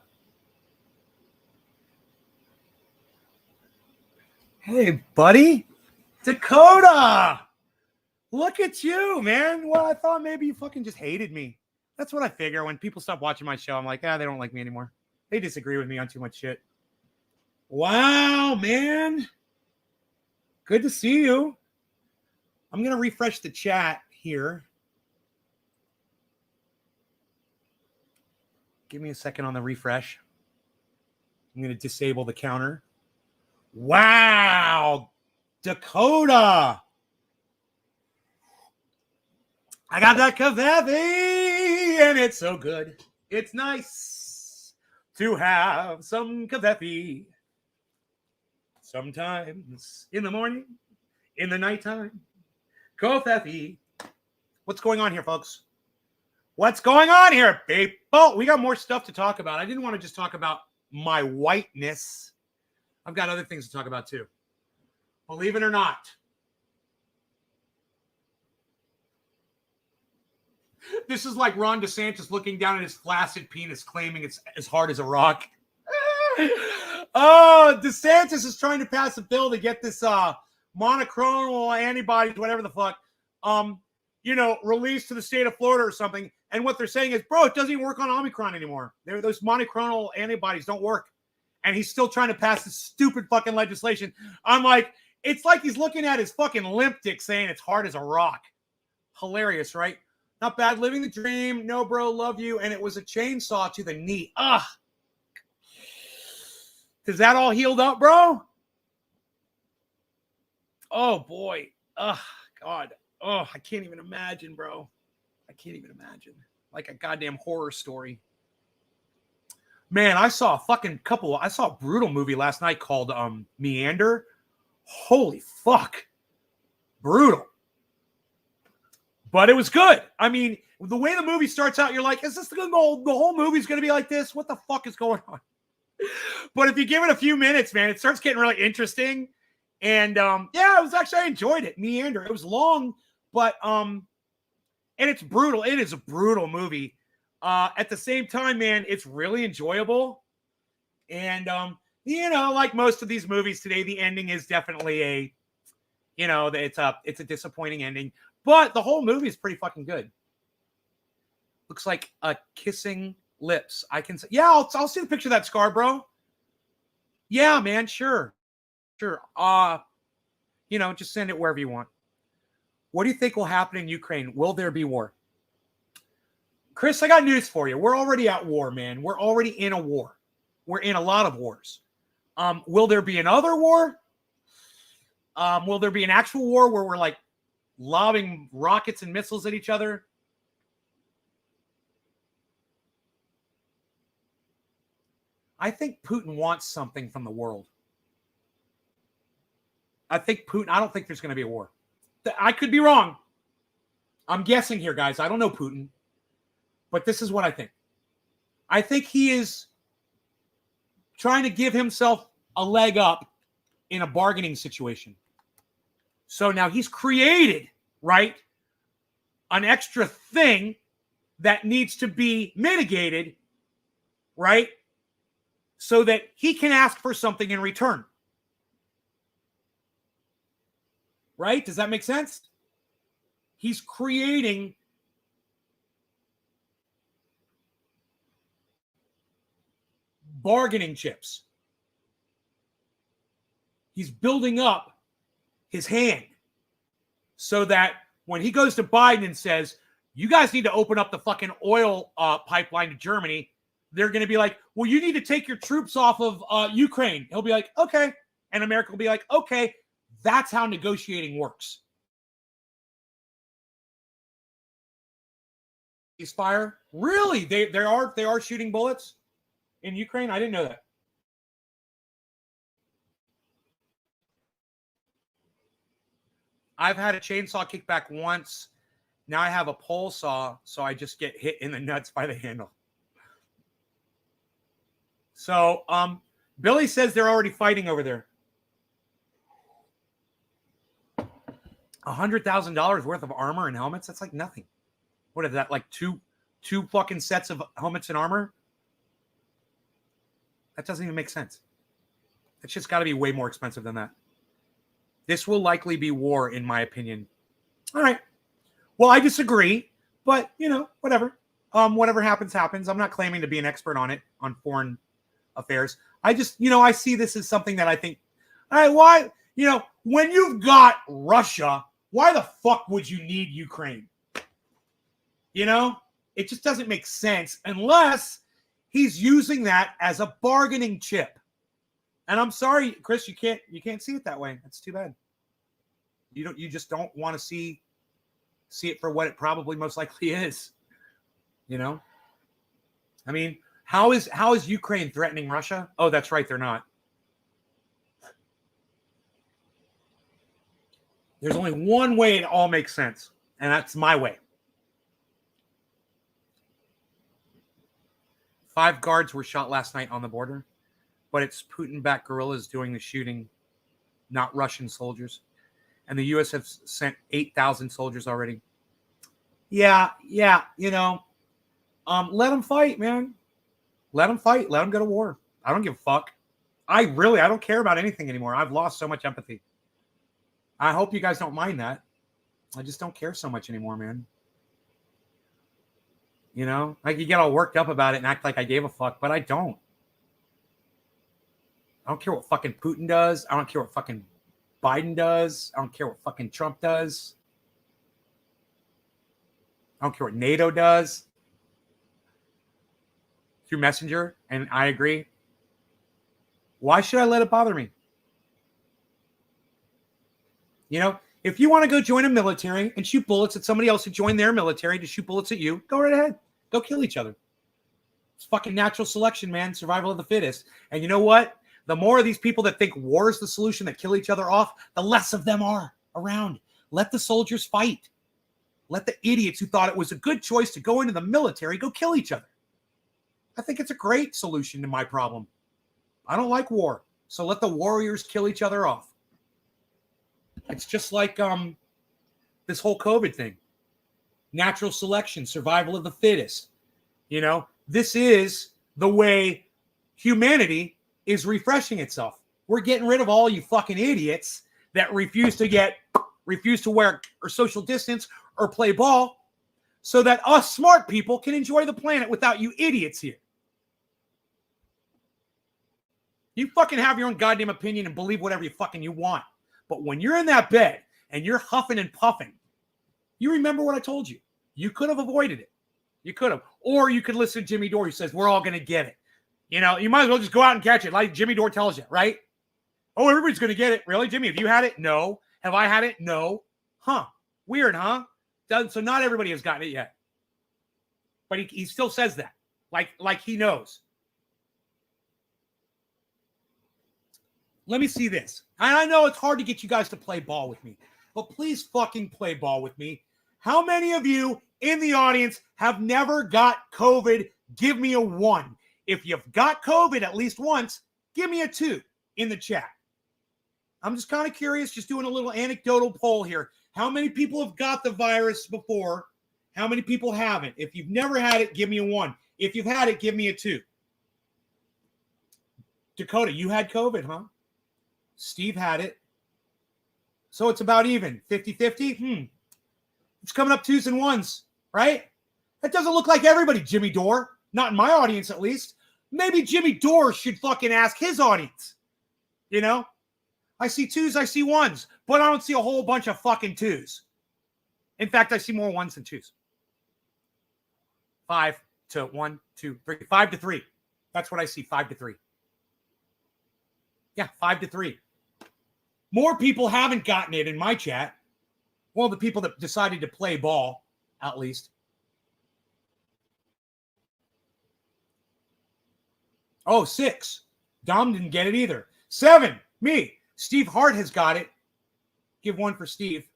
Hey, buddy. Dakota! Look at you, man. Well, I thought maybe you fucking just hated me. That's what I figure. When people stop watching my show, I'm like, they don't like me anymore. They disagree with me on too much shit. Wow, man. Good to see you. I'm going to refresh the chat here. Give me a second on the refresh. I'm going to disable the counter. Wow. Dakota. I got that kafefe, and it's so good. It's nice to have some kafefe. Sometimes in the morning, in the nighttime. Kafefe. What's going on here, folks? What's going on here, people? We got more stuff to talk about. I didn't want to just talk about my whiteness. I've got other things to talk about, too. Believe it or not. This is like Ron DeSantis looking down at his flaccid penis, claiming it's as hard as a rock. Oh, DeSantis is trying to pass a bill to get this monoclonal antibodies, whatever the fuck, released to the state of Florida or something. And what they're saying is, bro, it doesn't even work on Omicron anymore. Those monoclonal antibodies don't work. And he's still trying to pass this stupid fucking legislation. I'm like, it's like he's looking at his fucking limp dick saying it's hard as a rock. Hilarious, right? Not bad. Living the dream. No, bro, love you. And it was a chainsaw to the knee. Ugh. Is that all healed up, bro? Oh, boy. Oh, God. Oh, I can't even imagine, bro. I can't even imagine. Like a goddamn horror story. Man, I saw a brutal movie last night called Meander. Holy fuck. Brutal. But it was good. I mean, the way the movie starts out, you're like, is this the whole movie's going to be like this? What the fuck is going on? But if you give it a few minutes, man, it starts getting really interesting. And yeah, I enjoyed it. Meander. It was long, but and it's brutal. It is a brutal movie. At the same time, man, it's really enjoyable. And like most of these movies today, the ending is definitely it's a disappointing ending. But the whole movie is pretty fucking good. Looks like a kissing lips. I can say, yeah, I'll see the picture of that scar, bro. Yeah, man, sure. Just send it wherever you want. What do you think will happen in Ukraine? Will there be war? Chris, I got news for you. We're already at war, man. We're already in a war. We're in a lot of wars. Will there be another war? Will there be an actual war where we're like lobbing rockets and missiles at each other? I think Putin wants something from the world. I don't think there's going to be a war. I could be wrong. I'm guessing here, guys. I don't know Putin. But this is what I think. I think he is trying to give himself a leg up in a bargaining situation. So now he's created, right, an extra thing that needs to be mitigated, right, so that he can ask for something in return. Right? Does that make sense? He's creating bargaining chips. He's building up his hand so that when he goes to Biden and says, you guys need to open up the fucking oil pipeline to Germany, they're going to be like, well, you need to take your troops off of Ukraine. He'll be like, okay. And America will be like, okay. That's how negotiating works. Ceasefire? Really? They are shooting bullets in Ukraine? I didn't know that. I've had a chainsaw kickback once. Now I have a pole saw, so I just get hit in the nuts by the handle. So, Billy says they're already fighting over there. $100,000 worth of armor and helmets? That's like nothing. What is that? Like two fucking sets of helmets and armor? That doesn't even make sense. It's just got to be way more expensive than that. This will likely be war, in my opinion. All right. Well, I disagree, but whatever. Whatever happens, happens. I'm not claiming to be an expert on it, on foreign affairs. I just, I see this as something that I think, all right, why, when you've got Russia, why the fuck would you need Ukraine? It just doesn't make sense unless he's using that as a bargaining chip. And I'm sorry, Chris, you can't see it that way. That's too bad. You just don't want to see it for what it probably most likely is. I mean, how is Ukraine threatening Russia? Oh, that's right, they're not. There's only one way it all makes sense, and that's my way. 5 guards were shot last night on the border, but it's Putin-backed guerrillas doing the shooting, not Russian soldiers. And the U.S. have sent 8,000 soldiers already. Yeah, let them fight, man. Let them fight. Let them go to war. I don't give a fuck. I don't care about anything anymore. I've lost so much empathy. I hope you guys don't mind that. I just don't care so much anymore, man. I could get all worked up about it and act like I gave a fuck, but I don't. I don't care what fucking Putin does. I don't care what fucking Biden does. I don't care what fucking Trump does. I don't care what NATO does. Through Messenger, and I agree. Why should I let it bother me? You know, if you want to go join a military and shoot bullets at somebody else who joined their military to shoot bullets at you, go right ahead. Go kill each other. It's fucking natural selection, man. Survival of the fittest. And you know what? The more of these people that think war is the solution that kill each other off, the less of them are around. Let the soldiers fight. Let the idiots who thought it was a good choice to go into the military go kill each other. I think it's a great solution to my problem. I don't like war, so let the warriors kill each other off. It's just like this whole COVID thing. Natural selection, survival of the fittest. You know, this is the way humanity is refreshing itself. We're getting rid of all you fucking idiots that refuse to wear or social distance or play ball so that us smart people can enjoy the planet without you idiots here. You fucking have your own goddamn opinion and believe whatever you want. But when you're in that bed and you're huffing and puffing, you remember what I told you. You could have avoided it. You could have. Or you could listen to Jimmy Dore who says, we're all going to get it. You know, you might as well just go out and catch it like Jimmy Dore tells you, right? Oh, everybody's going to get it. Really, Jimmy? Have you had it? No. Have I had it? No. Huh. Weird, huh? So not everybody has gotten it yet. But he still says that. Like he knows. Let me see this. And I know it's hard to get you guys to play ball with me, but please fucking play ball with me. How many of you in the audience have never got COVID? Give me a 1. If you've got COVID at least once, give me a 2 in the chat. I'm just kind of curious, just doing a little anecdotal poll here. How many people have got the virus before? How many people haven't? If you've never had it, give me a 1. If you've had it, give me a 2. Dakota, you had COVID, huh? Steve had it. So it's about even. 50-50? It's coming up 2s and 1s, right? That doesn't look like everybody, Jimmy Dore. Not in my audience, at least. Maybe Jimmy Dore should fucking ask his audience. You know? I see 2s, I see 1s. But I don't see a whole bunch of fucking 2s. In fact, I see more 1s than 2s. 5 to 1, 2, 3. 5 to 3. That's what I see, 5 to 3. Yeah, 5 to 3. More people haven't gotten it in my chat. Well, the people that decided to play ball, at least. Oh, 6. Dom didn't get it either. 7. Me. Steve Hart has got it. Give 1 for Steve.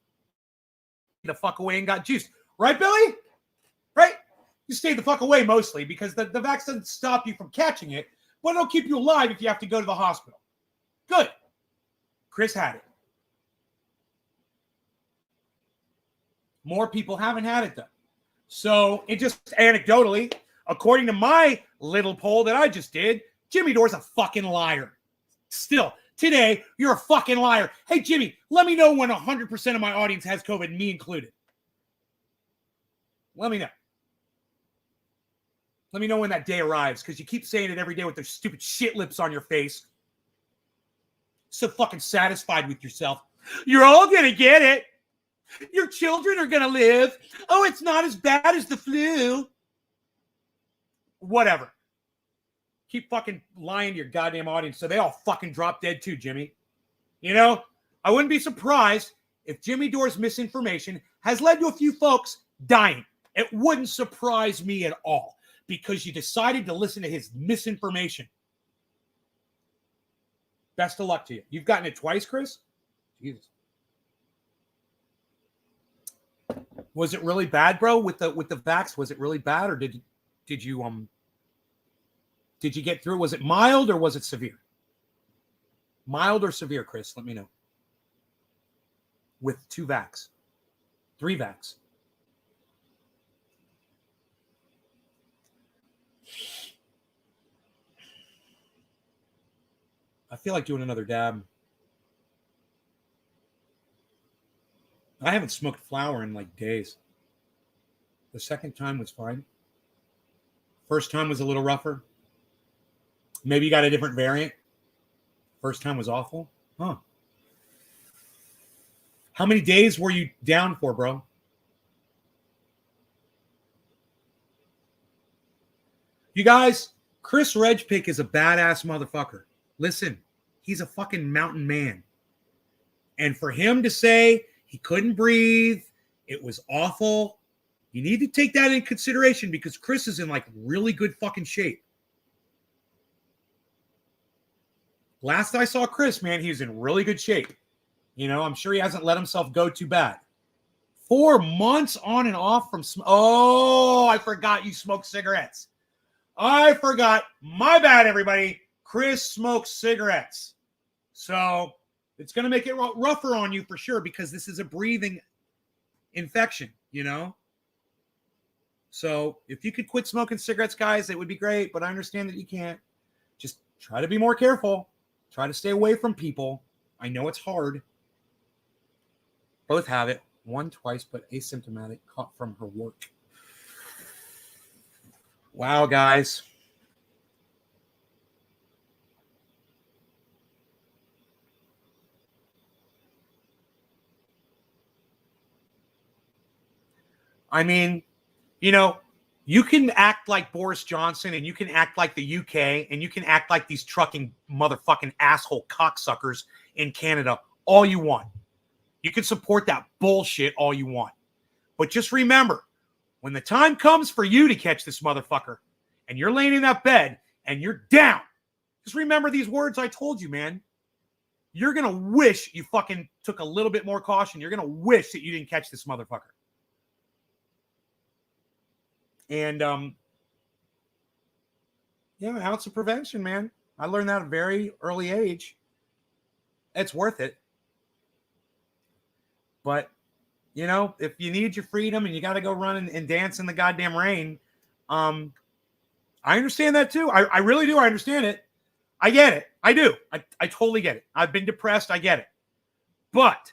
The fuck away and got juiced. Right, Billy? Right? You stay the fuck away mostly because the vax doesn't stop you from catching it, but it'll keep you alive if you have to go to the hospital. Good. Chris had it. More people haven't had it, though. So it just anecdotally, according to my little poll that I just did, Jimmy Dore's a fucking liar. Still, today, you're a fucking liar. Hey, Jimmy, let me know when 100% of my audience has COVID, me included. Let me know. Let me know when that day arrives, because you keep saying it every day with those stupid shit lips on your face. So fucking satisfied with yourself. You're all going to get it. Your children are going to live. Oh, it's not as bad as the flu. Whatever. Keep fucking lying to your goddamn audience so they all fucking drop dead too, Jimmy. You know, I wouldn't be surprised if Jimmy Dore's misinformation has led to a few folks dying. It wouldn't surprise me at all because you decided to listen to his misinformation. Best of luck to you. You've gotten it twice, Chris? Jesus. Was it really bad, bro, with the vax? Was it really bad, or did you get through? Was it mild or was it severe? Mild or severe, Chris? Let me know. With 2 vax. 3 vax. I feel like doing another dab. I haven't smoked flower in like days. The second time was fine. First time was a little rougher. Maybe you got a different variant. First time was awful. Huh. How many days were you down for, bro? You guys, Chris Redgepick is a badass motherfucker. Listen, he's a fucking mountain man. And for him to say he couldn't breathe, it was awful. You need to take that in consideration because Chris is in like really good fucking shape. Last I saw Chris, man, he was in really good shape. You know, I'm sure he hasn't let himself go too bad. 4 months on and off from oh, I forgot you smoke cigarettes. I forgot. My bad, everybody. Chris smokes cigarettes. So it's going to make it rougher on you for sure because this is a breathing infection, you know? So if you could quit smoking cigarettes, guys, it would be great, but I understand that you can't. Just try to be more careful. Try to stay away from people. I know it's hard. Both have it. One twice, but asymptomatic, caught from her work. Wow, guys. I mean, you know, you can act like Boris Johnson and you can act like the UK and you can act like these trucking motherfucking asshole cocksuckers in Canada all you want. You can support that bullshit all you want. But just remember, when the time comes for you to catch this motherfucker and you're laying in that bed and you're down, just remember these words I told you, man. You're going to wish you fucking took a little bit more caution. You're going to wish that you didn't catch this motherfucker. And, yeah, an ounce of prevention, man. I learned that at a very early age. It's worth it. But, you know, if you need your freedom and you got to go run and dance in the goddamn rain, I understand that too. I really do. I understand it. I get it. I do. I totally get it. I've been depressed. I get it. But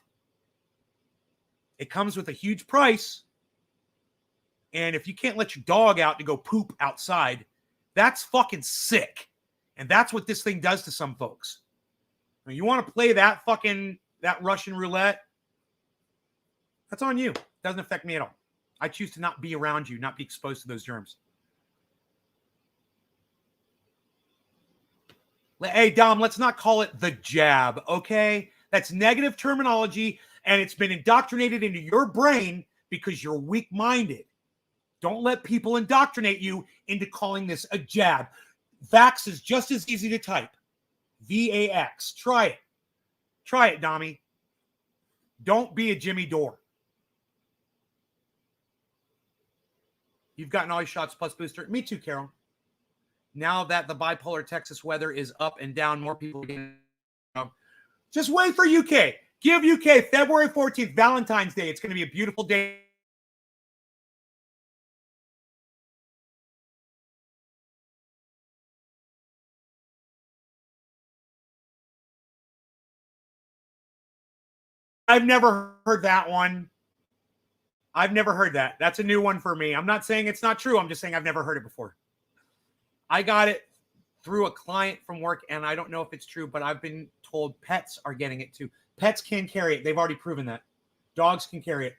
it comes with a huge price. And if you can't let your dog out to go poop outside, that's fucking sick. And that's what this thing does to some folks. Now, you want to play that Russian roulette? That's on you. Doesn't affect me at all. I choose to not be around you, not be exposed to those germs. Hey, Dom, let's not call it the jab, okay? That's negative terminology, and it's been indoctrinated into your brain because you're weak-minded. Don't let people indoctrinate you into calling this a jab. Vax is just as easy to type. V-A-X. Try it. Try it, Dommy. Don't be a Jimmy Dore. You've gotten all your shots plus booster. Me too, Carol. Now that the bipolar Texas weather is up and down, more people are getting. Just wait for UK. Give UK February 14th, Valentine's Day. It's going to be a beautiful day. I've never heard that one. I've never heard that. That's a new one for me. I'm not saying it's not true. I'm just saying I've never heard it before. I got it through a client from work, and I don't know if it's true, but I've been told pets are getting it too. Pets can carry it. They've already proven that. Dogs can carry it.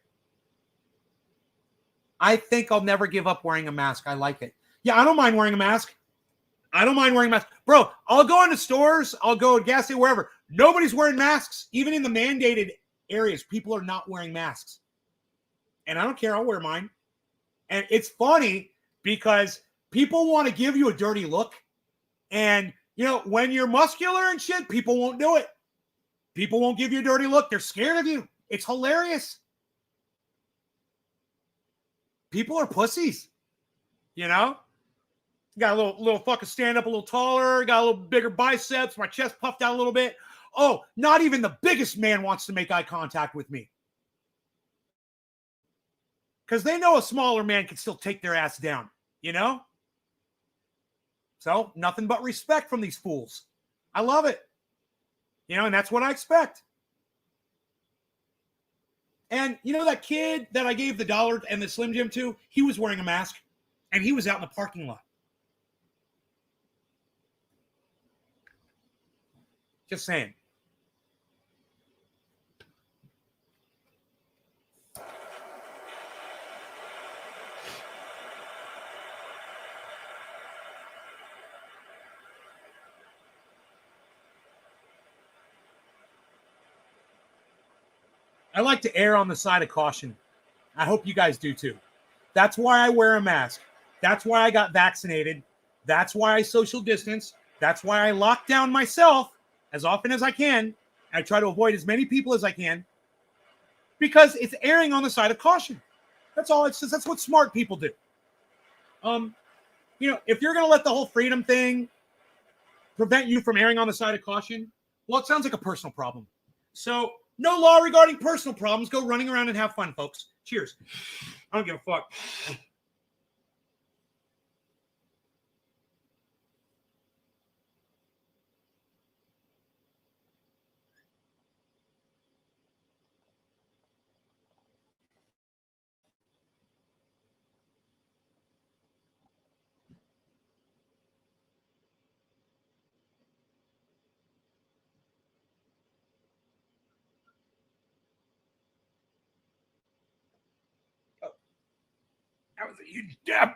I think I'll never give up wearing a mask. I like it. Yeah, I don't mind wearing a mask. I don't mind wearing a mask. Bro, I'll go into stores. I'll go to gas station, wherever. Nobody's wearing masks. Even in the mandated areas, people are not wearing masks. And I don't care. I'll wear mine. And it's funny because people want to give you a dirty look. And, you know, when you're muscular and shit, people won't do it. People won't give you a dirty look. They're scared of you. It's hilarious. People are pussies, you know? Got a little fucking stand up a little taller, got a little bigger biceps, my chest puffed out a little bit. Oh, not even the biggest man wants to make eye contact with me. Because they know a smaller man can still take their ass down, you know? So, nothing but respect from these fools. I love it. You know, and that's what I expect. And you know that kid that I gave the $1 and the Slim Jim to? He was wearing a mask, and he was out in the parking lot. Just saying. I like to err on the side of caution. I hope you guys do too. That's why I wear a mask. That's why I got vaccinated. That's why I social distance. That's why I lock down myself as often as I can. I try to avoid as many people as I can because it's erring on the side of caution. That's all it says. That's what smart people do. If you're going to let the whole freedom thing prevent you from erring on the side of caution, well, it sounds like a personal problem. So no law regarding personal problems. Go running around and have fun, folks. Cheers. I don't give a fuck. That was a huge dab.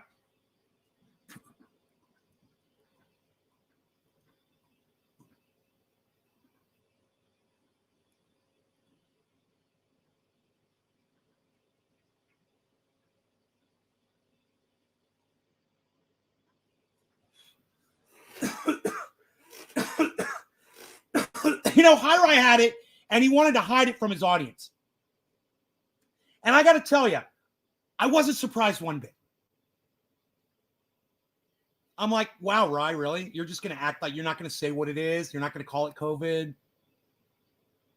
Hirai had it, and he wanted to hide it from his audience. And I got to tell you, I wasn't surprised one bit. I'm like, wow, Rye, really? You're just going to act like you're not going to say what it is? You're not going to call it COVID?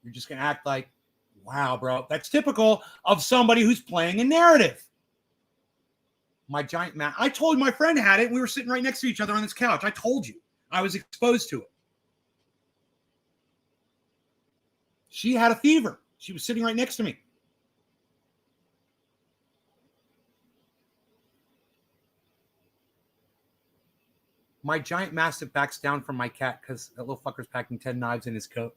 You're just going to act like, wow, bro. That's typical of somebody who's playing a narrative. My giant man. I told my friend had it. We were sitting right next to each other on this couch. I told you. I was exposed to it. She had a fever. She was sitting right next to me. My giant mastiff backs down from my cat because that little fucker's packing 10 knives in his coat.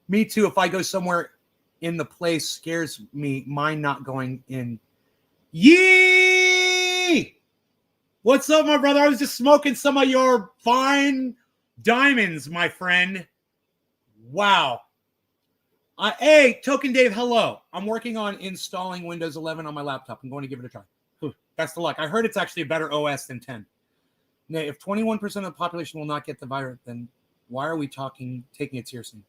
Me too. If I go somewhere in the place scares me, mine not going in. Yee! What's up, my brother? I was just smoking some of your fine diamonds, my friend. Wow. Hey, Token Dave, hello. I'm working on installing Windows 11 on my laptop. I'm going to give it a try. Best of luck. I heard it's actually a better OS than 10. Now, if 21% of the population will not get the virus, then why are we taking it seriously?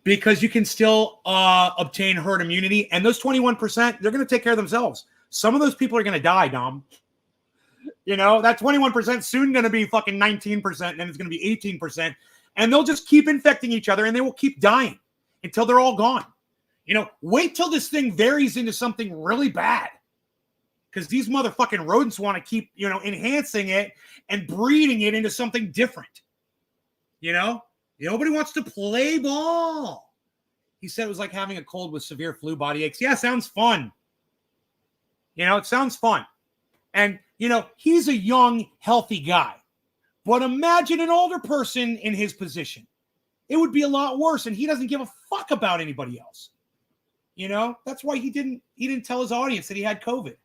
Because you can still obtain herd immunity. And those 21%, they're going to take care of themselves. Some of those people are going to die, Dom. That 21% soon going to be fucking 19%. And then it's going to be 18%. And they'll just keep infecting each other. And they will keep dying until they're all gone. Wait till this thing varies into something really bad. Because these motherfucking rodents want to keep, enhancing it and breeding it into something different. Nobody wants to play ball. He said it was like having a cold with severe flu body aches. Yeah, sounds fun. It sounds fun. And, he's a young, healthy guy. But imagine an older person in his position. It would be a lot worse. And he doesn't give a fuck about anybody else. That's why he didn't tell his audience that he had COVID.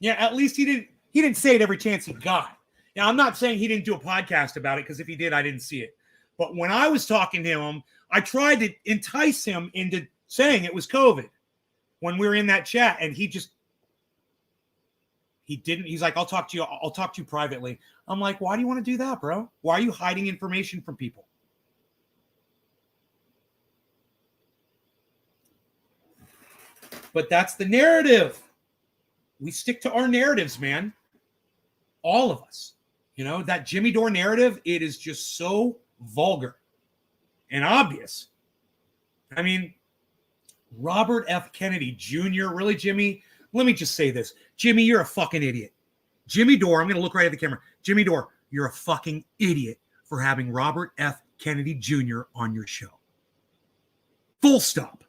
Yeah, at least he didn't say it every chance he got. Now, I'm not saying he didn't do a podcast about it, because if he did, I didn't see it. But when I was talking to him, I tried to entice him into saying it was COVID when we were in that chat, and he didn't. He's like, I'll talk to you privately. I'm like, why do you want to do that, bro? Why are you hiding information from people? But that's the narrative. We stick to our narratives, man. All of us. That Jimmy Dore narrative, it is just so vulgar and obvious. I mean, Robert F. Kennedy Jr., really, Jimmy? Let me just say this. Jimmy, you're a fucking idiot. Jimmy Dore, I'm going to look right at the camera. Jimmy Dore, you're a fucking idiot for having Robert F. Kennedy Jr. on your show. Full stop.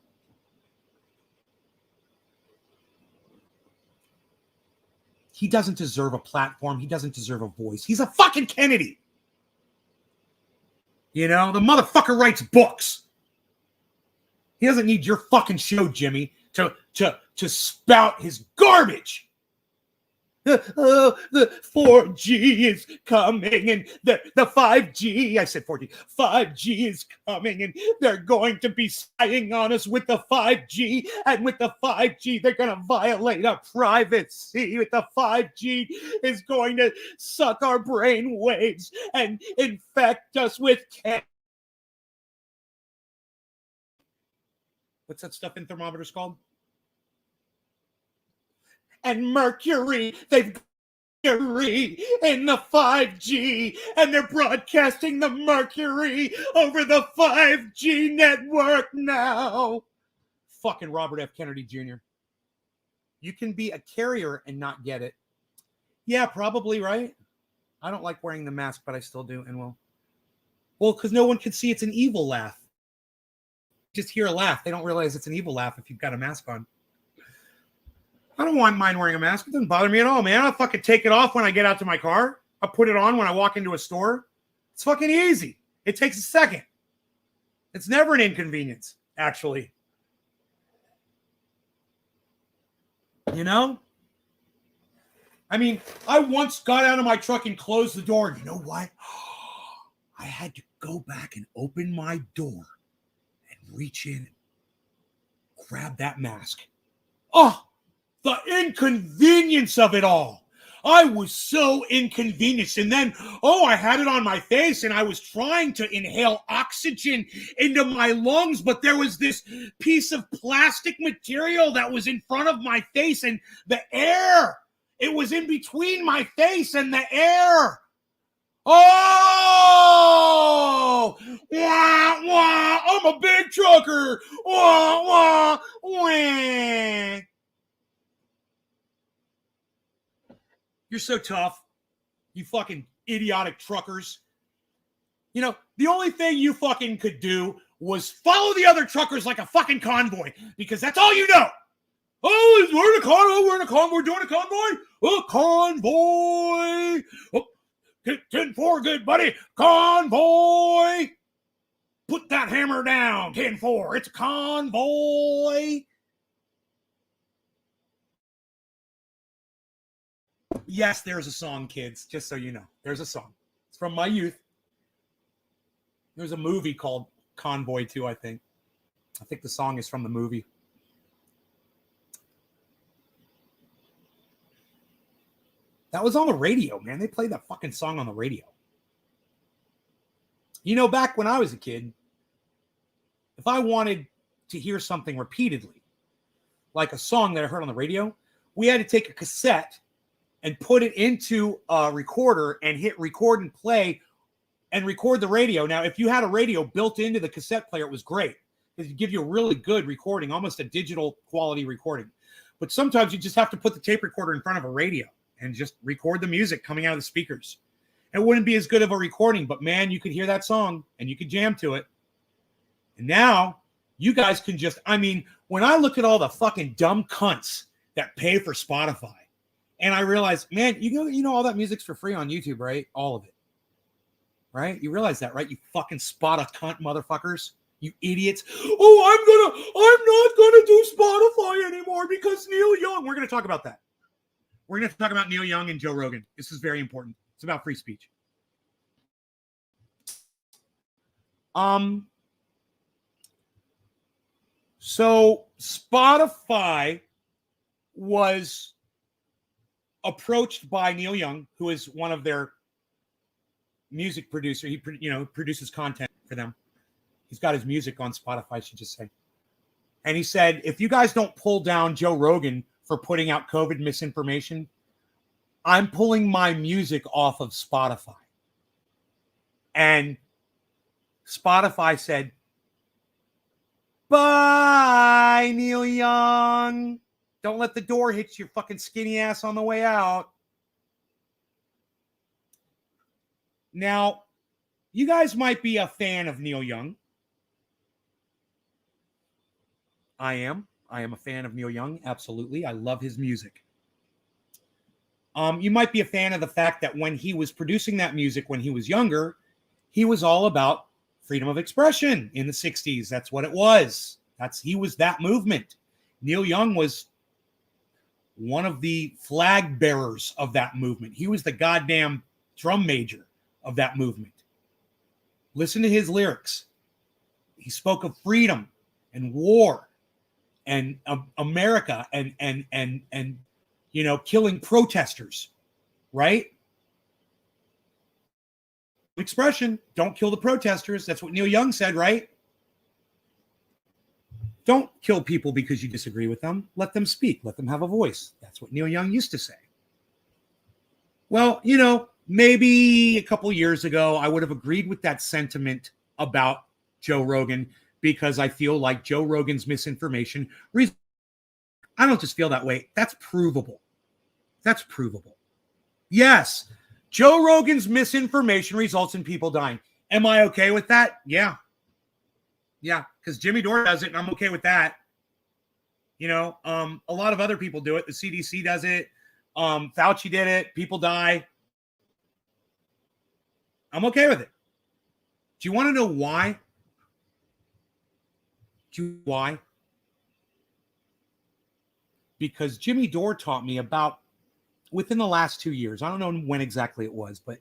He doesn't deserve a platform. He doesn't deserve a voice. He's a fucking Kennedy. The motherfucker writes books. He doesn't need your fucking show, Jimmy, to spout his garbage. The 4G is coming and the 5G, I said 4G, 5G is coming and they're going to be spying on us with the 5G. And with the 5G, they're going to violate our privacy. With the 5G is going to suck our brain waves and infect us with cancer. What's that stuff in thermometers called? And mercury. They've got mercury in the 5G, and they're broadcasting the mercury over the 5G network now. Fucking Robert F. Kennedy Jr. You can be a carrier and not get it. Yeah, probably, right? I don't like wearing the mask, but I still do and will. Well, because no one can see it's an evil laugh. Just hear a laugh. They don't realize it's an evil laugh if you've got a mask on. I don't mind wearing a mask. It doesn't bother me at all, man. I'll fucking take it off when I get out to my car. I'll put it on when I walk into a store. It's fucking easy. It takes a second. It's never an inconvenience, actually. You know? I mean, I once got out of my truck and closed the door. And you know what? I had to go back and open my door and reach in and grab that mask. Oh! The inconvenience of it all. I was so inconvenienced. And then, I had it on my face and I was trying to inhale oxygen into my lungs, but there was this piece of plastic material that was in front of my face and the air, it was in between my face and the air. Oh, wah, wah, I'm a big trucker. Wah, wah, wah. You're so tough, you fucking idiotic truckers. You know, the only thing you fucking could do was follow the other truckers like a fucking convoy, because that's all you know. Oh, we're in a convoy, we're doing a convoy. A convoy. Oh, 10-4, good buddy. Convoy. Put that hammer down, 10-4. It's a convoy. Yes, there's a song, kids, just so you know. There's a song. It's from my youth. There's a movie called Convoy, too, I think. I think the song is from the movie. That was on the radio, man. They played that fucking song on the radio. You know, back when I was a kid, if I wanted to hear something repeatedly, like a song that I heard on the radio, we had to take a cassette and put it into a recorder and hit record and play and record the radio. Now, if you had a radio built into the cassette player, it was great because it'd give you a really good recording, almost a digital quality recording. But sometimes you just have to put the tape recorder in front of a radio and just record the music coming out of the speakers. It wouldn't be as good of a recording, but man, you could hear that song and you could jam to it. And now you guys can just, I mean, when I look at all the fucking dumb cunts that pay for Spotify, and I realized, man, you know all that music's for free on YouTube, right? All of it. Right? You realize that, right? You fucking spot a cunt motherfuckers. You idiots. Oh, I'm not gonna do Spotify anymore because Neil Young. We're gonna talk about that. We're gonna talk about Neil Young and Joe Rogan. This is very important. It's about free speech. So Spotify was approached by Neil Young, who is one of their music producer. He produces content for them. He's got his music on Spotify, I should just say. And he said, if you guys don't pull down Joe Rogan for putting out COVID misinformation, I'm pulling my music off of Spotify. And Spotify said, bye, Neil Young. Don't let the door hit your fucking skinny ass on the way out. Now, you guys might be a fan of Neil Young. I am. I am a fan of Neil Young. Absolutely. I love his music. You might be a fan of the fact that when he was producing that music when he was younger, he was all about freedom of expression in the 60s. That's what it was. He was that movement. Neil Young was one of the flag bearers of that movement. He was the goddamn drum major of that movement. Listen to his lyrics. He spoke of freedom and war and America and killing protesters, right? Expression, don't kill the protesters. That's what Neil Young said, right? Don't kill people because you disagree with them. Let them speak. Let them have a voice. That's what Neil Young used to say. Well, maybe a couple years ago, I would have agreed with that sentiment about Joe Rogan because I feel like Joe Rogan's misinformation. I don't just feel that way. That's provable. That's provable. Yes, Joe Rogan's misinformation results in people dying. Am I okay with that? Yeah. Yeah, because Jimmy Dore does it, and I'm okay with that. A lot of other people do it. The CDC does it. Fauci did it. People die. I'm okay with it. Do you want to know why? Why? Because Jimmy Dore taught me about, within the last 2 years, I don't know when exactly it was, but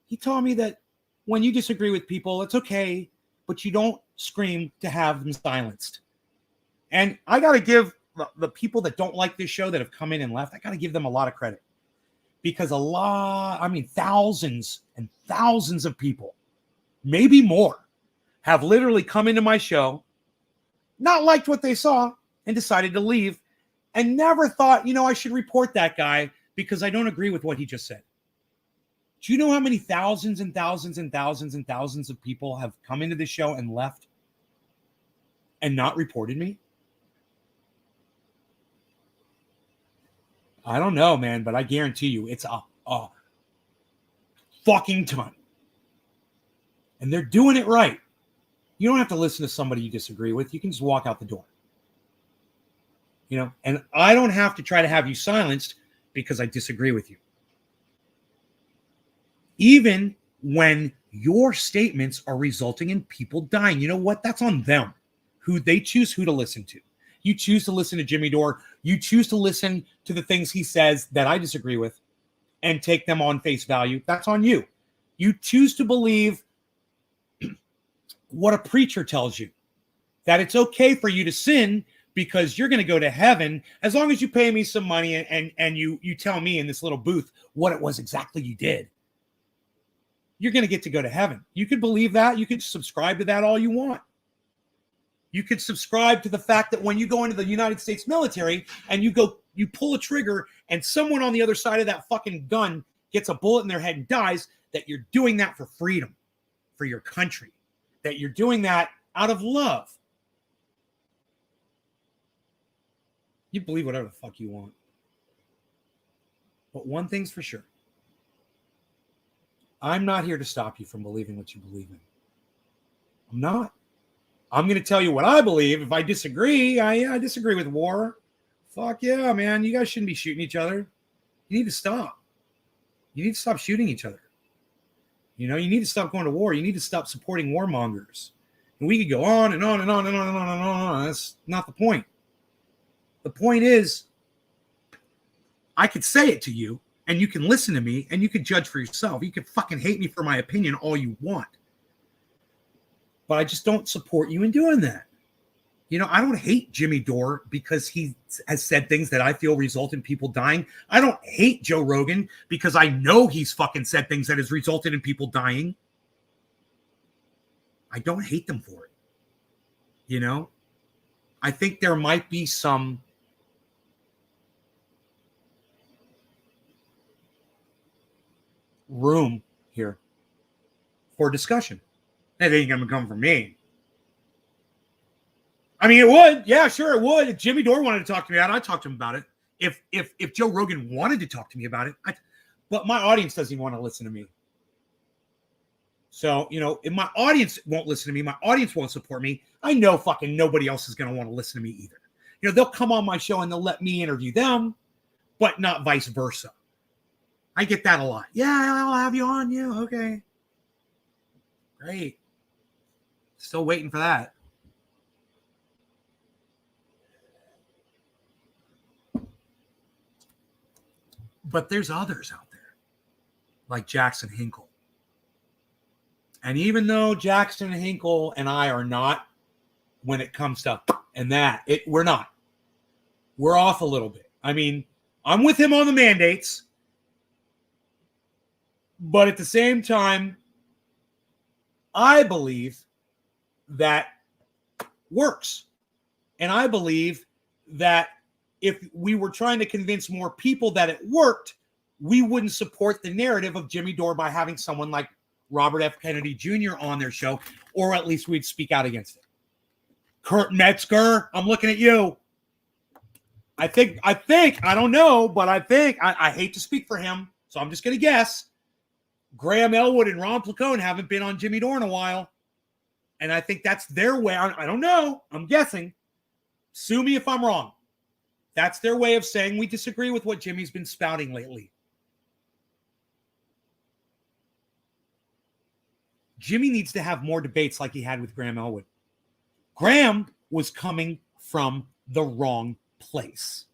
he taught me that when you disagree with people, it's okay, but you don't scream to have them silenced. And I got to give the people that don't like this show that have come in and left, I got to give them a lot of credit. Because thousands and thousands of people, maybe more, have literally come into my show, not liked what they saw, and decided to leave, and never thought, I should report that guy because I don't agree with what he just said. Do you know how many thousands and thousands and thousands and thousands of people have come into the show and left and not reported me? I don't know, man, but I guarantee you it's a fucking ton. And they're doing it right. You don't have to listen to somebody you disagree with. You can just walk out the door. And I don't have to try to have you silenced because I disagree with you. Even when your statements are resulting in people dying, you know what? That's on them. They choose who to listen to. You choose to listen to Jimmy Dore. You choose to listen to the things he says that I disagree with and take them on face value. That's on you. You choose to believe what a preacher tells you, that it's okay for you to sin because you're going to go to heaven as long as you pay me some money and you tell me in this little booth what it was exactly you did. You're going to get to go to heaven. You could believe that. You could subscribe to that all you want. You could subscribe to the fact that when you go into the United States military and you pull a trigger and someone on the other side of that fucking gun gets a bullet in their head and dies, that you're doing that for freedom, for your country, that you're doing that out of love. You believe whatever the fuck you want. But one thing's for sure. I'm not here to stop you from believing what you believe in. I'm not. I'm going to tell you what I believe. If I disagree, I disagree with war. Fuck yeah, man. You guys shouldn't be shooting each other. You need to stop. You need to stop shooting each other. You need to stop going to war. You need to stop supporting warmongers. And we could go on and on and on and on and on and on. That's not the point. The point is, I could say it to you, and you can listen to me, and you can judge for yourself. You can fucking hate me for my opinion all you want. But I just don't support you in doing that. I don't hate Jimmy Dore because he has said things that I feel result in people dying. I don't hate Joe Rogan because I know he's fucking said things that has resulted in people dying. I don't hate them for it. I think there might be some room here for discussion. That ain't going to come from me. I mean, it would. Yeah, sure, it would. If Jimmy Dore wanted to talk to me about it, I'd talk to him about it. If Joe Rogan wanted to talk to me about it, but my audience doesn't even want to listen to me. So, if my audience won't listen to me, my audience won't support me, I know fucking nobody else is going to want to listen to me either. They'll come on my show and they'll let me interview them, but not vice versa. I get that a lot. Yeah, I'll have you on. Yeah, okay. Great. Still waiting for that. But there's others out there, like Jackson Hinkle. And even though Jackson Hinkle and I are not, when it comes to we're not. We're off a little bit. I mean, I'm with him on the mandates. But at the same time, I believe that works. And I believe that if we were trying to convince more people that it worked, we wouldn't support the narrative of Jimmy Dore by having someone like Robert F. Kennedy Jr. on their show, or at least we'd speak out against it. Kurt Metzger, I'm looking at you. I think, I don't know, but I hate to speak for him, so I'm just going to guess. Graham Elwood and Ron Placone haven't been on Jimmy Dore in a while. And I think that's their way. I don't know. I'm guessing. Sue me if I'm wrong. That's their way of saying we disagree with what Jimmy's been spouting lately. Jimmy needs to have more debates like he had with Graham Elwood. Graham was coming from the wrong place.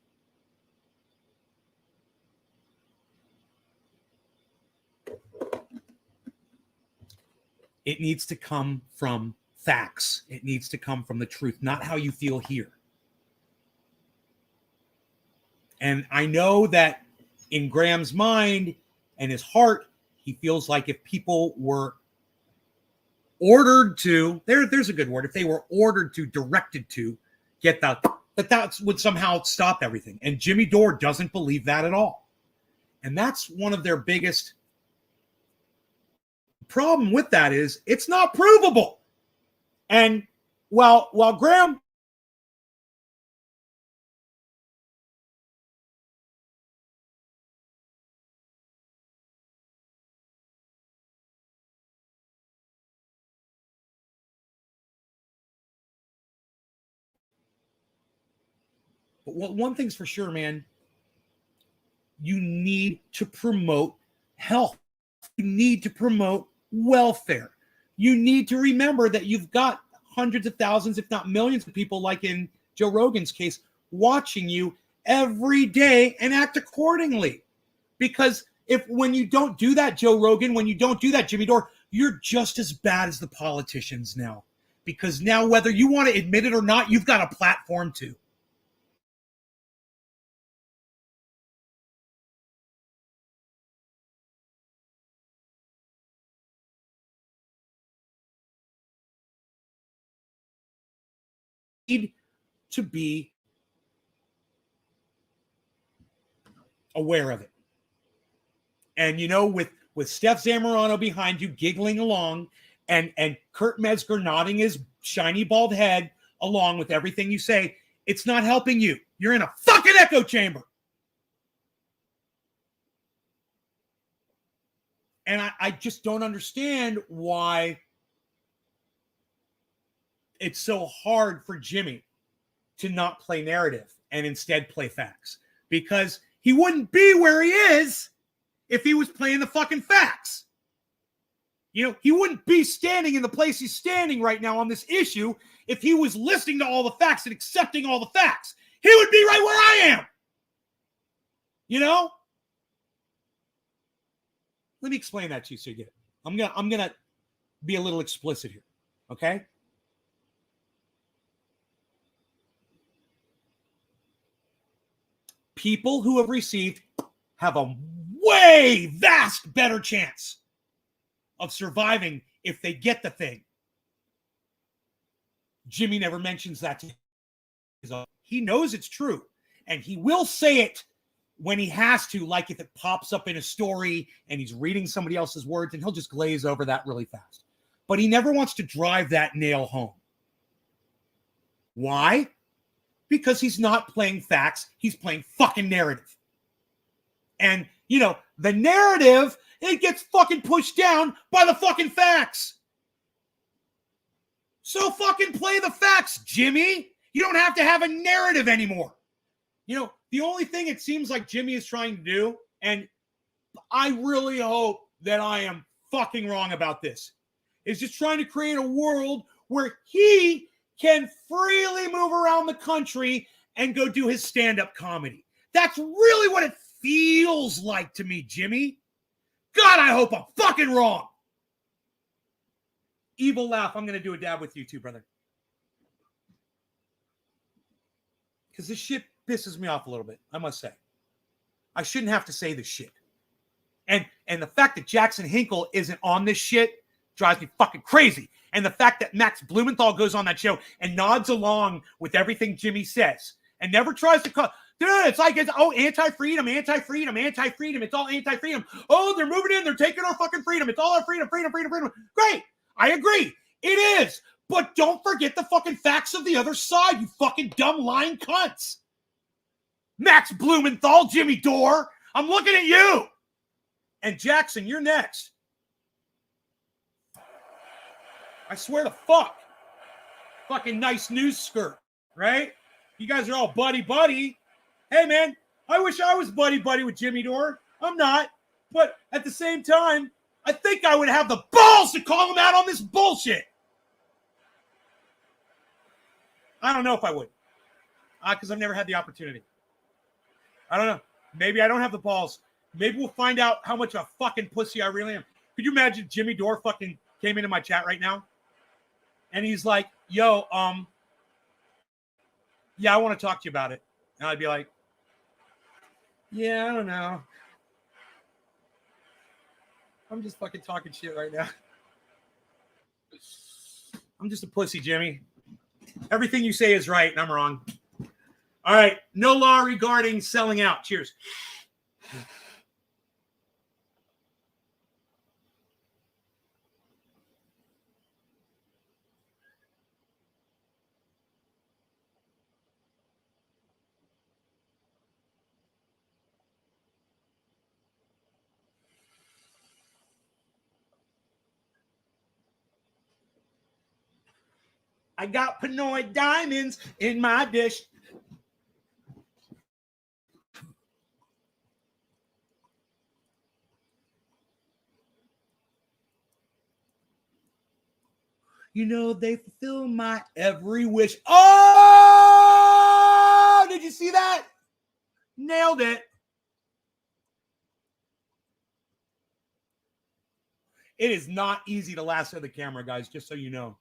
It needs to come from facts. It needs to come from the truth, not how you feel here. And I know that in Graham's mind and his heart, he feels like if people were ordered to, there's a good word, if they were ordered to, directed to get that would somehow stop everything. And Jimmy Dore doesn't believe that at all. And that's one of their biggest problem with that is it's not provable. And while Graham but one thing's for sure, man, you need to promote health. You need to promote welfare. You need to remember that you've got hundreds of thousands, if not millions of people, like in Joe Rogan's case, watching you every day and act accordingly. Because when you don't do that, Joe Rogan, when you don't do that, Jimmy Dore, you're just as bad as the politicians now. Because now, whether you want to admit it or not, you've got a platform too. Need to be aware of it. And with Steph Zamorano behind you giggling along and Kurt Metzger nodding his shiny bald head along with everything you say, it's not helping you. You're in a fucking echo chamber. And I just don't understand why it's so hard for Jimmy to not play narrative and instead play facts. Because he wouldn't be where he is if he was playing the fucking facts. He wouldn't be standing in the place he's standing right now on this issue if he was listening to all the facts and accepting all the facts. He would be right where I am. Let me explain that to you so you get it. I'm gonna be a little explicit here, okay? People who have received have a way vast better chance of surviving if they get the thing. Jimmy never mentions that to him. He knows it's true, and he will say it when he has to, like if it pops up in a story and he's reading somebody else's words, and he'll just glaze over that really fast. But he never wants to drive that nail home. Why? Because he's not playing facts. He's playing fucking narrative. And, the narrative, it gets fucking pushed down by the fucking facts. So fucking play the facts, Jimmy. You don't have to have a narrative anymore. The only thing it seems like Jimmy is trying to do, and I really hope that I am fucking wrong about this, is just trying to create a world where he can freely move around the country and go do his stand-up comedy. That's really what it feels like to me, Jimmy. God, I hope I'm fucking wrong. Evil laugh. I'm going to do a dab with you too, brother. Because this shit pisses me off a little bit, I must say. I shouldn't have to say this shit. And the fact that Jackson Hinkle isn't on this shit drives me fucking crazy. And the fact that Max Blumenthal goes on that show and nods along with everything Jimmy says and never tries to call. Dude, it's like, anti-freedom, anti-freedom, anti-freedom. It's all anti-freedom. Oh, they're moving in. They're taking our fucking freedom. It's all our freedom, freedom, freedom, freedom. Great. I agree. It is. But don't forget the fucking facts of the other side, you fucking dumb lying cunts. Max Blumenthal, Jimmy Dore, I'm looking at you. And Jackson, you're next. I swear to fuck. Fucking nice news skirt, right? You guys are all buddy-buddy. Hey, man, I wish I was buddy-buddy with Jimmy Dore. I'm not. But at the same time, I think I would have the balls to call him out on this bullshit. I don't know if I would. Because I've never had the opportunity. I don't know. Maybe I don't have the balls. Maybe we'll find out how much of a fucking pussy I really am. Could you imagine Jimmy Dore fucking came into my chat right now? And he's like, yo, yeah, I want to talk to you about it. And I'd be like, yeah, I don't know. I'm just fucking talking shit right now. I'm just a pussy, Jimmy. Everything you say is right, and I'm wrong. All right. No law regarding selling out. Cheers. I got Pinoy diamonds in my dish. You know, they fulfill my every wish. Oh, did you see that? Nailed it. It is not easy to lasso the camera, guys, just so you know.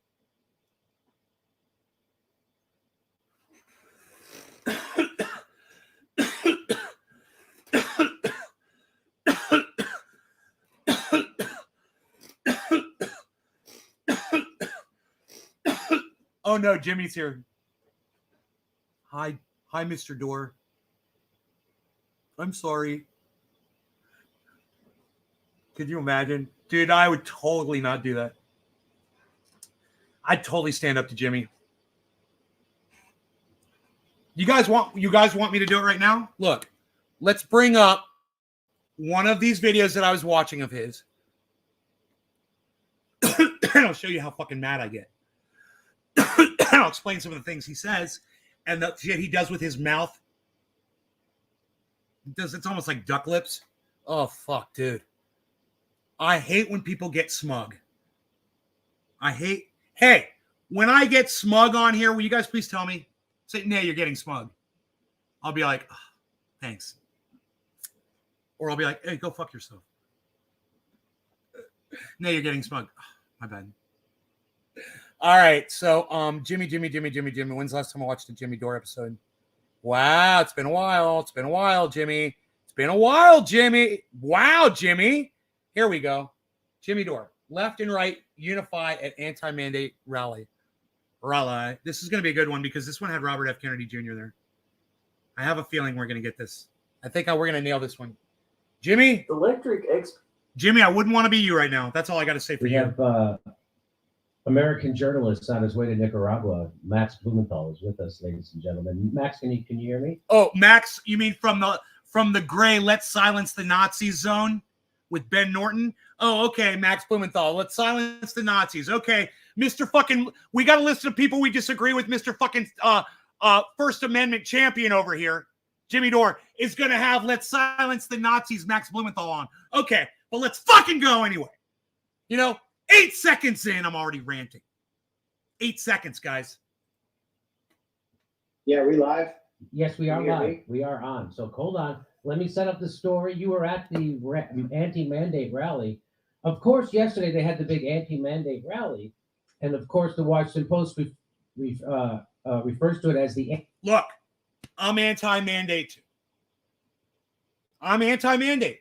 Oh no, Jimmy's here. Hi, Mr. Dore. I'm sorry. Could you imagine? Dude, I would totally not do that. I'd totally stand up to Jimmy. You guys want me to do it right now? Look, let's bring up one of these videos that I was watching of his. And I'll show you how fucking mad I get. I'll explain some of the things he says and the shit he does with his mouth. It's almost like duck lips. Oh, fuck, dude. I hate when people get smug. Hey, when I get smug on here, will you guys please tell me? Say, nah, you're getting smug. I'll be like, oh, thanks. Or I'll be like, hey, go fuck yourself. Nah, you're getting smug. Oh, my bad. All right, so Jimmy. When's the last time I watched a Jimmy Dore episode? Wow, it's been a while. It's been a while, Jimmy. It's been a while, Jimmy. Wow, Jimmy. Here we go. Jimmy Dore, left and right, unify at anti-mandate rally. This is going to be a good one because this one had Robert F. Kennedy Jr. there. I have a feeling we're going to get this. I think we're going to nail this one. Jimmy? Jimmy, I wouldn't want to be you right now. That's all I got to say for you. We have American journalist on his way to Nicaragua. Max Blumenthal is with us, ladies and gentlemen. Max, can you hear me? Oh, Max, you mean from the gray Let's Silence the Nazis zone with Ben Norton? Oh, okay, Max Blumenthal. Let's silence the Nazis. Okay, Mr. fucking, we got a list of people we disagree with. Mr. fucking First Amendment champion over here, Jimmy Dore, is going to have Let's Silence the Nazis Max Blumenthal on. Okay, but let's fucking go anyway. You know, 8 seconds in, I'm already ranting. 8 seconds, guys. Yeah, are we live? Yes, we are live. We are on. So hold on. let me set up the story. You were at the anti-mandate rally. Of course, yesterday they had the big anti-mandate rally, and of course, the Washington Post refers to it as the. Look, I'm anti-mandate too. I'm anti-mandate.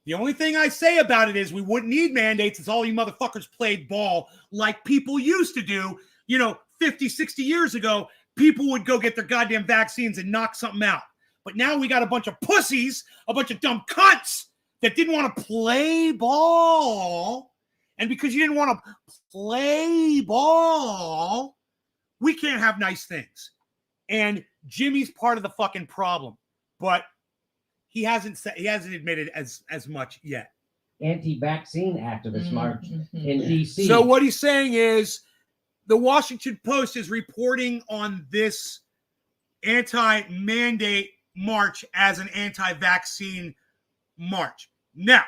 The only thing I say about it is we wouldn't need mandates if all you motherfuckers played ball like people used to do. 50, 60 years ago, people would go get their goddamn vaccines and knock something out. But now we got a bunch of pussies, a bunch of dumb cunts that didn't want to play ball. And because you didn't want to play ball, we can't have nice things. And Jimmy's part of the fucking problem. But he hasn't admitted as much yet. Anti-vaccine activist march in D.C. So what he's saying is the Washington Post is reporting on this anti-mandate march as an anti-vaccine march. Now,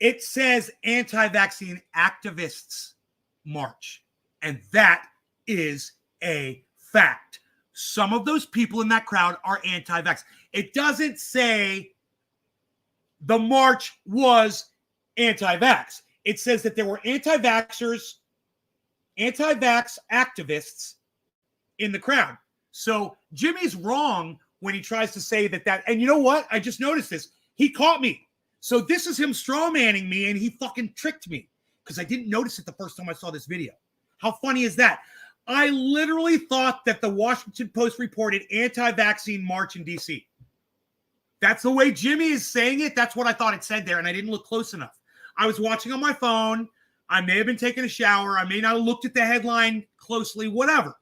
it says anti-vaccine activists march, and that is a fact. Some of those people in that crowd are anti-vax. It doesn't say the march was anti-vax. It says that there were anti-vaxxers, anti-vax activists in the crowd. So Jimmy's wrong when he tries to say that. And you know what? I just noticed this. He caught me. So this is him straw-manning me, and he fucking tricked me because I didn't notice it the first time I saw this video. How funny is that? I literally thought that the Washington Post reported anti-vaccine march in D.C. That's the way Jimmy is saying it. That's what I thought it said there, and I didn't look close enough. I was watching on my phone. I may have been taking a shower. I may not have looked at the headline closely, whatever.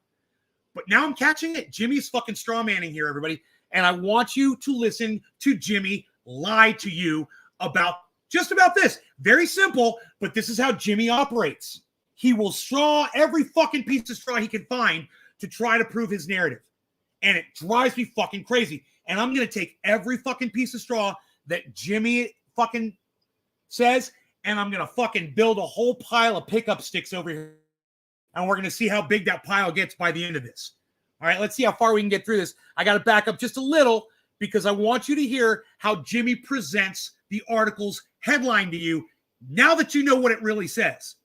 But now I'm catching it. Jimmy's fucking strawmanning here, everybody. And I want you to listen to Jimmy lie to you about this. Very simple, but this is how Jimmy operates. He will straw every fucking piece of straw he can find to try to prove his narrative. And it drives me fucking crazy. And I'm going to take every fucking piece of straw that Jimmy fucking says, and I'm going to fucking build a whole pile of pickup sticks over here. And we're going to see how big that pile gets by the end of this. All right, let's see how far we can get through this. I got to back up just a little because I want you to hear how Jimmy presents the article's headline to you now that you know what it really says.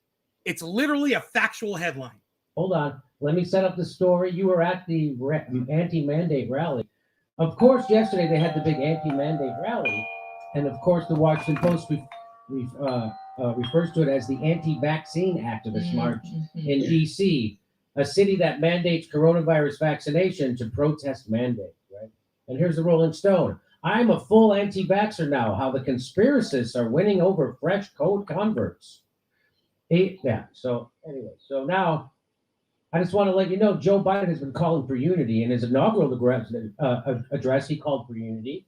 It's literally a factual headline. Hold on. Let me set up the story. You were at the anti-mandate rally. Of course, yesterday they had the big anti-mandate rally. And of course, the Washington Post refers to it as the anti-vaccine activist march in D.C., a city that mandates coronavirus vaccination to protest mandate, right? And here's the Rolling Stone. I'm a full anti-vaxxer now. How the conspiracists are winning over fresh code converts. So anyway, so now I just want to let you know Joe Biden has been calling for unity. In his inaugural address, he called for unity.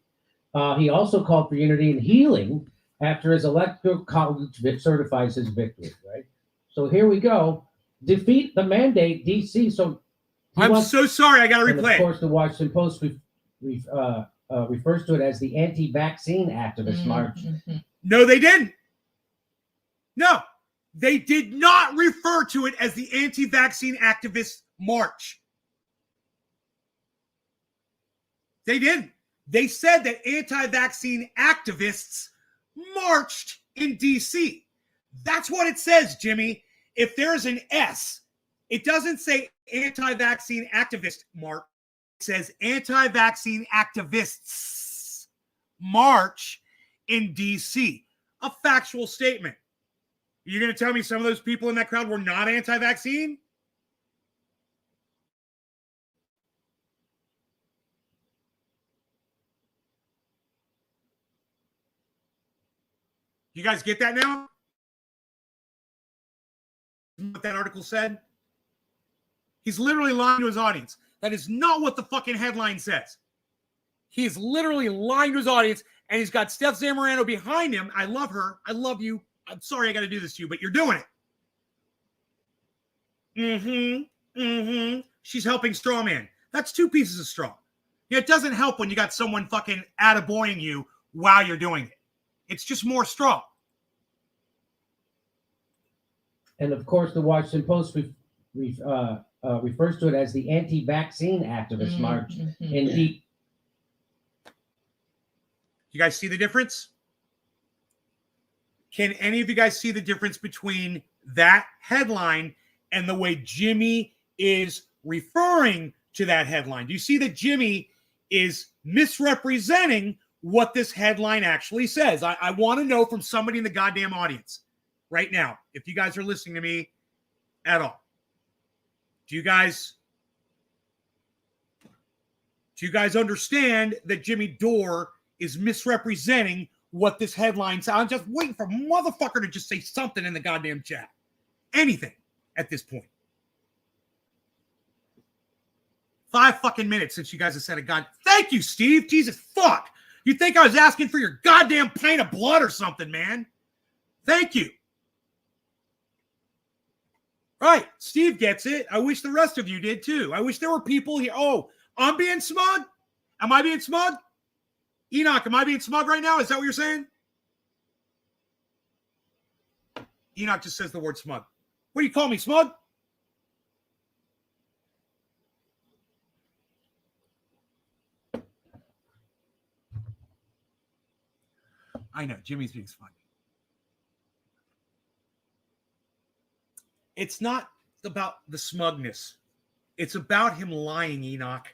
He also called for unity and healing after his electoral college certifies his victory, right? So here we go. Defeat the mandate, D.C. So I'm so sorry. I got to replay. Of course, the Washington Post refers to it as the anti-vaccine activist march. No, they didn't. No, they did not refer to it as the anti-vaccine activist march. They didn't. They said that anti-vaccine activists marched in D.C. That's what it says, Jimmy. If there's an S, it doesn't say anti-vaccine activist march. It says anti-vaccine activists march in D.C. A factual statement. You're going to tell me some of those people in that crowd were not anti-vaccine? You guys get that now? What that article said? He's literally lying to his audience. That is not what the fucking headline says. He is literally lying to his audience, and he's got Steph Zamorano behind him. I love her. I love you. I'm sorry I got to do this to you, but you're doing it. She's helping strawman. That's two pieces of straw. It doesn't help when you got someone fucking attaboying you while you're doing it. It's just more straw. And of course, the Washington Post refers to it as the anti-vaccine activist march in D.C. You guys see the difference? Can any of you guys see the difference between that headline and the way Jimmy is referring to that headline? Do you see that Jimmy is misrepresenting what this headline actually says? I want to know from somebody in the goddamn audience right now, if you guys are listening to me at all. Do you guys understand that Jimmy Dore is misrepresenting what this headline says? I'm just waiting for a motherfucker to just say something in the goddamn chat. Anything at this point. 5 fucking minutes since you guys have said a god. Thank you, Steve. Jesus fuck. You think I was asking for your goddamn pint of blood or something, man? Thank you. Right. Steve gets it. I wish the rest of you did too. I wish there were people here. Oh, I'm being smug? Am I being smug? Enoch, am I being smug right now? Is that what you're saying? Enoch just says the word smug. What do you call me, smug? I know, Jimmy's being smug. It's not about the smugness. It's about him lying, Enoch.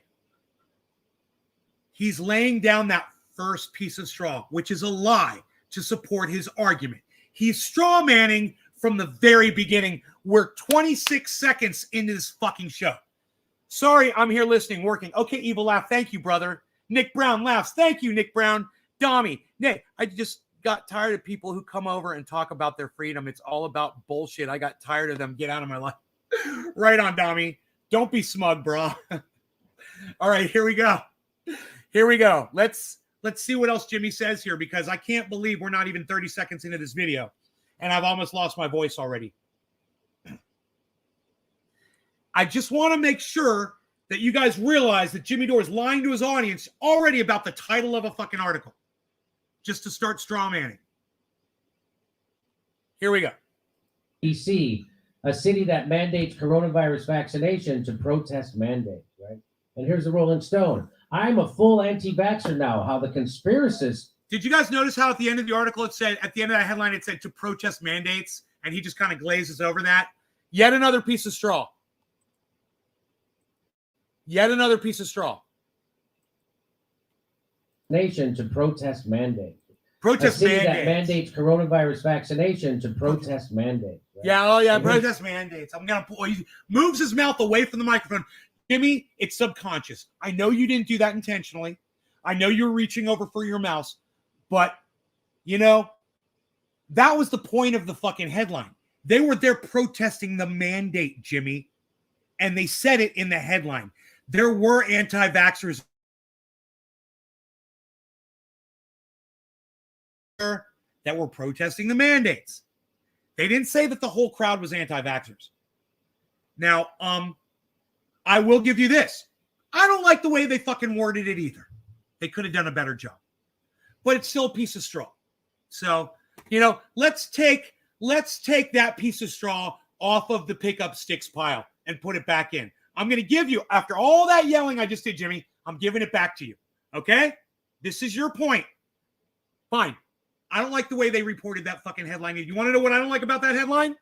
He's laying down that first piece of straw, which is a lie, to support his argument. He's straw manning from the very beginning. We're 26 seconds into this fucking show. Sorry, I'm here listening, working. Okay, Evil Laugh. Thank you, brother. Nick Brown laughs. Thank you, Nick Brown. Dommy. Nick, I just got tired of people who come over and talk about their freedom. It's all about bullshit. I got tired of them. Get out of my life. Right on, Dommy. Don't be smug, bro. All right, here we go. Here we go. Let's see what else Jimmy says here, because I can't believe we're not even 30 seconds into this video and I've almost lost my voice already. I just want to make sure that you guys realize that Jimmy Dore is lying to his audience already about the title of a fucking article just to start straw manning. Here we go. DC, a city that mandates coronavirus vaccination to protest mandates, right? And here's the Rolling Stone. I'm a full anti-vaxxer now. How the conspiracists. Did you guys notice how at the end of the article it said, at the end of that headline, it said to protest mandates, and he just kind of glazes over that? Yet another piece of straw. Yet another piece of straw. Nation to protest mandates. Protest a city mandates. That mandates coronavirus vaccination to protest mandates. Right? Yeah, oh yeah, protest mandates. I'm gonna pull. He moves his mouth away from the microphone. Jimmy, it's subconscious. I know you didn't do that intentionally. I know you're reaching over for your mouse, but you know, that was the point of the fucking headline. They were there protesting the mandate, Jimmy, and they said it in the headline. There were anti-vaxxers that were protesting the mandates. They didn't say that the whole crowd was anti-vaxxers. Now, I will give you this. I don't like the way they fucking worded it either. They could have done a better job. But it's still a piece of straw. So, you know, let's take that piece of straw off of the pickup sticks pile and put it back in. I'm going to give you, after all that yelling I just did, Jimmy, I'm giving it back to you. Okay? This is your point. Fine. I don't like the way they reported that fucking headline. You want to know what I don't like about that headline?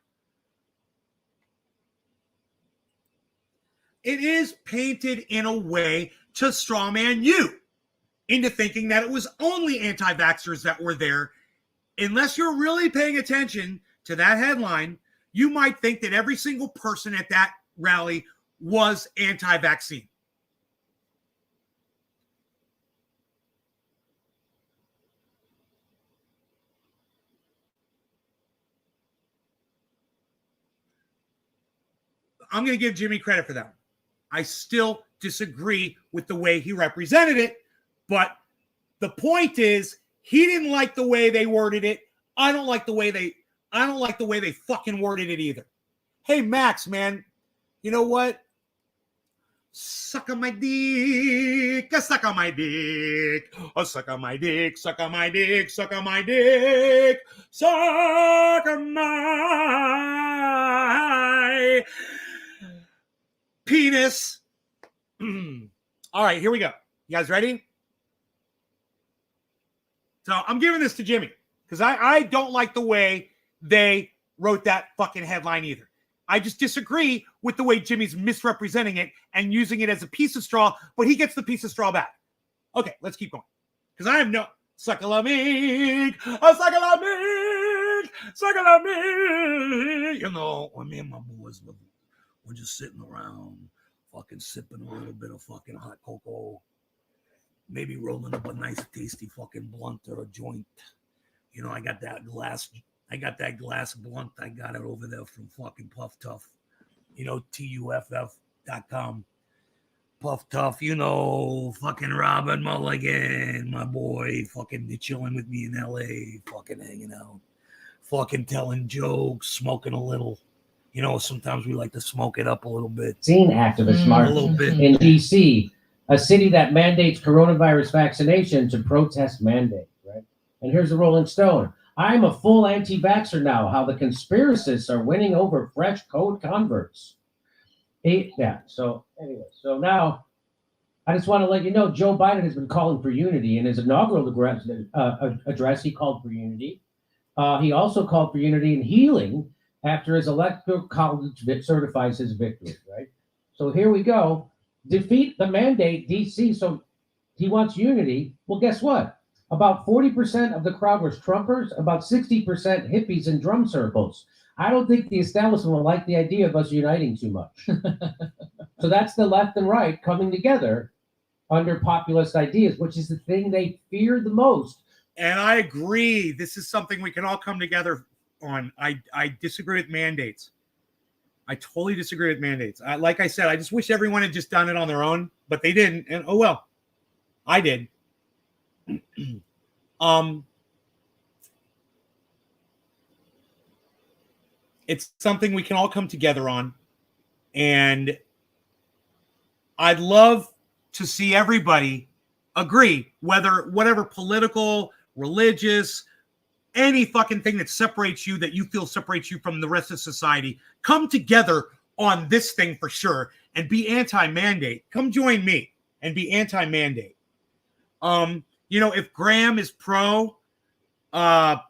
It is painted in a way to strawman you into thinking that it was only anti-vaxxers that were there. Unless you're really paying attention to that headline, you might think that every single person at that rally was anti-vaccine. I'm going to give Jimmy credit for that. I still disagree with the way he represented it, but the point is he didn't like the way they worded it. I don't like the way they fucking worded it either. Hey, Max, man, you know what? Suck on my dick, suck on my dick, oh, suck on my dick, suck on my dick, suck on my dick, suck on my penis. All right, here we go. You guys ready? So I'm giving this to Jimmy because I don't like the way they wrote that fucking headline either. I just disagree with the way Jimmy's misrepresenting it and using it as a piece of straw, but he gets the piece of straw back. Okay, let's keep going. Because I have no suck-a-la-meek, suck-a-la-meek, suck-a-la-meek. You know, when me and my boys we're just sitting around, fucking sipping a little bit of fucking hot cocoa, maybe rolling up a nice tasty fucking blunt or a joint. You know, I got that glass blunt. I got it over there from fucking Puff Tough. You know, TUFF.com. Puff Tough, you know, fucking Robin Mulligan, my boy, fucking chilling with me in LA, fucking hanging out, fucking telling jokes, smoking a little. You know, sometimes we like to smoke it up a little bit. Vaccine activist march a little bit. in D.C., a city that mandates coronavirus vaccination to protest mandate, right? And here's the Rolling Stone. I'm a full anti-vaxxer now, how the conspiracists are winning over fresh code converts. So now I just want to let you know, Joe Biden has been calling for unity. In his inaugural address, he called for unity. He also called for unity and healing after his electoral college certifies his victory, right? So here we go. Defeat the mandate, D.C. So he wants unity. Well, guess what? About 40% of the crowd was Trumpers, about 60% hippies in drum circles. I don't think the establishment will like the idea of us uniting too much. So that's the left and right coming together under populist ideas, which is the thing they fear the most. And I agree. This is something we can all come together on. I disagree with mandates. I totally disagree with mandates. Like I said, I just wish everyone had just done it on their own, but they didn't. And oh well, I did. It's something we can all come together on, and I'd love to see everybody agree, whatever political, religious, any fucking thing that separates you, that you feel separates you from the rest of society, come together on this thing for sure and be anti-mandate. Come join me and be anti-mandate. You know, if Graham is pro, I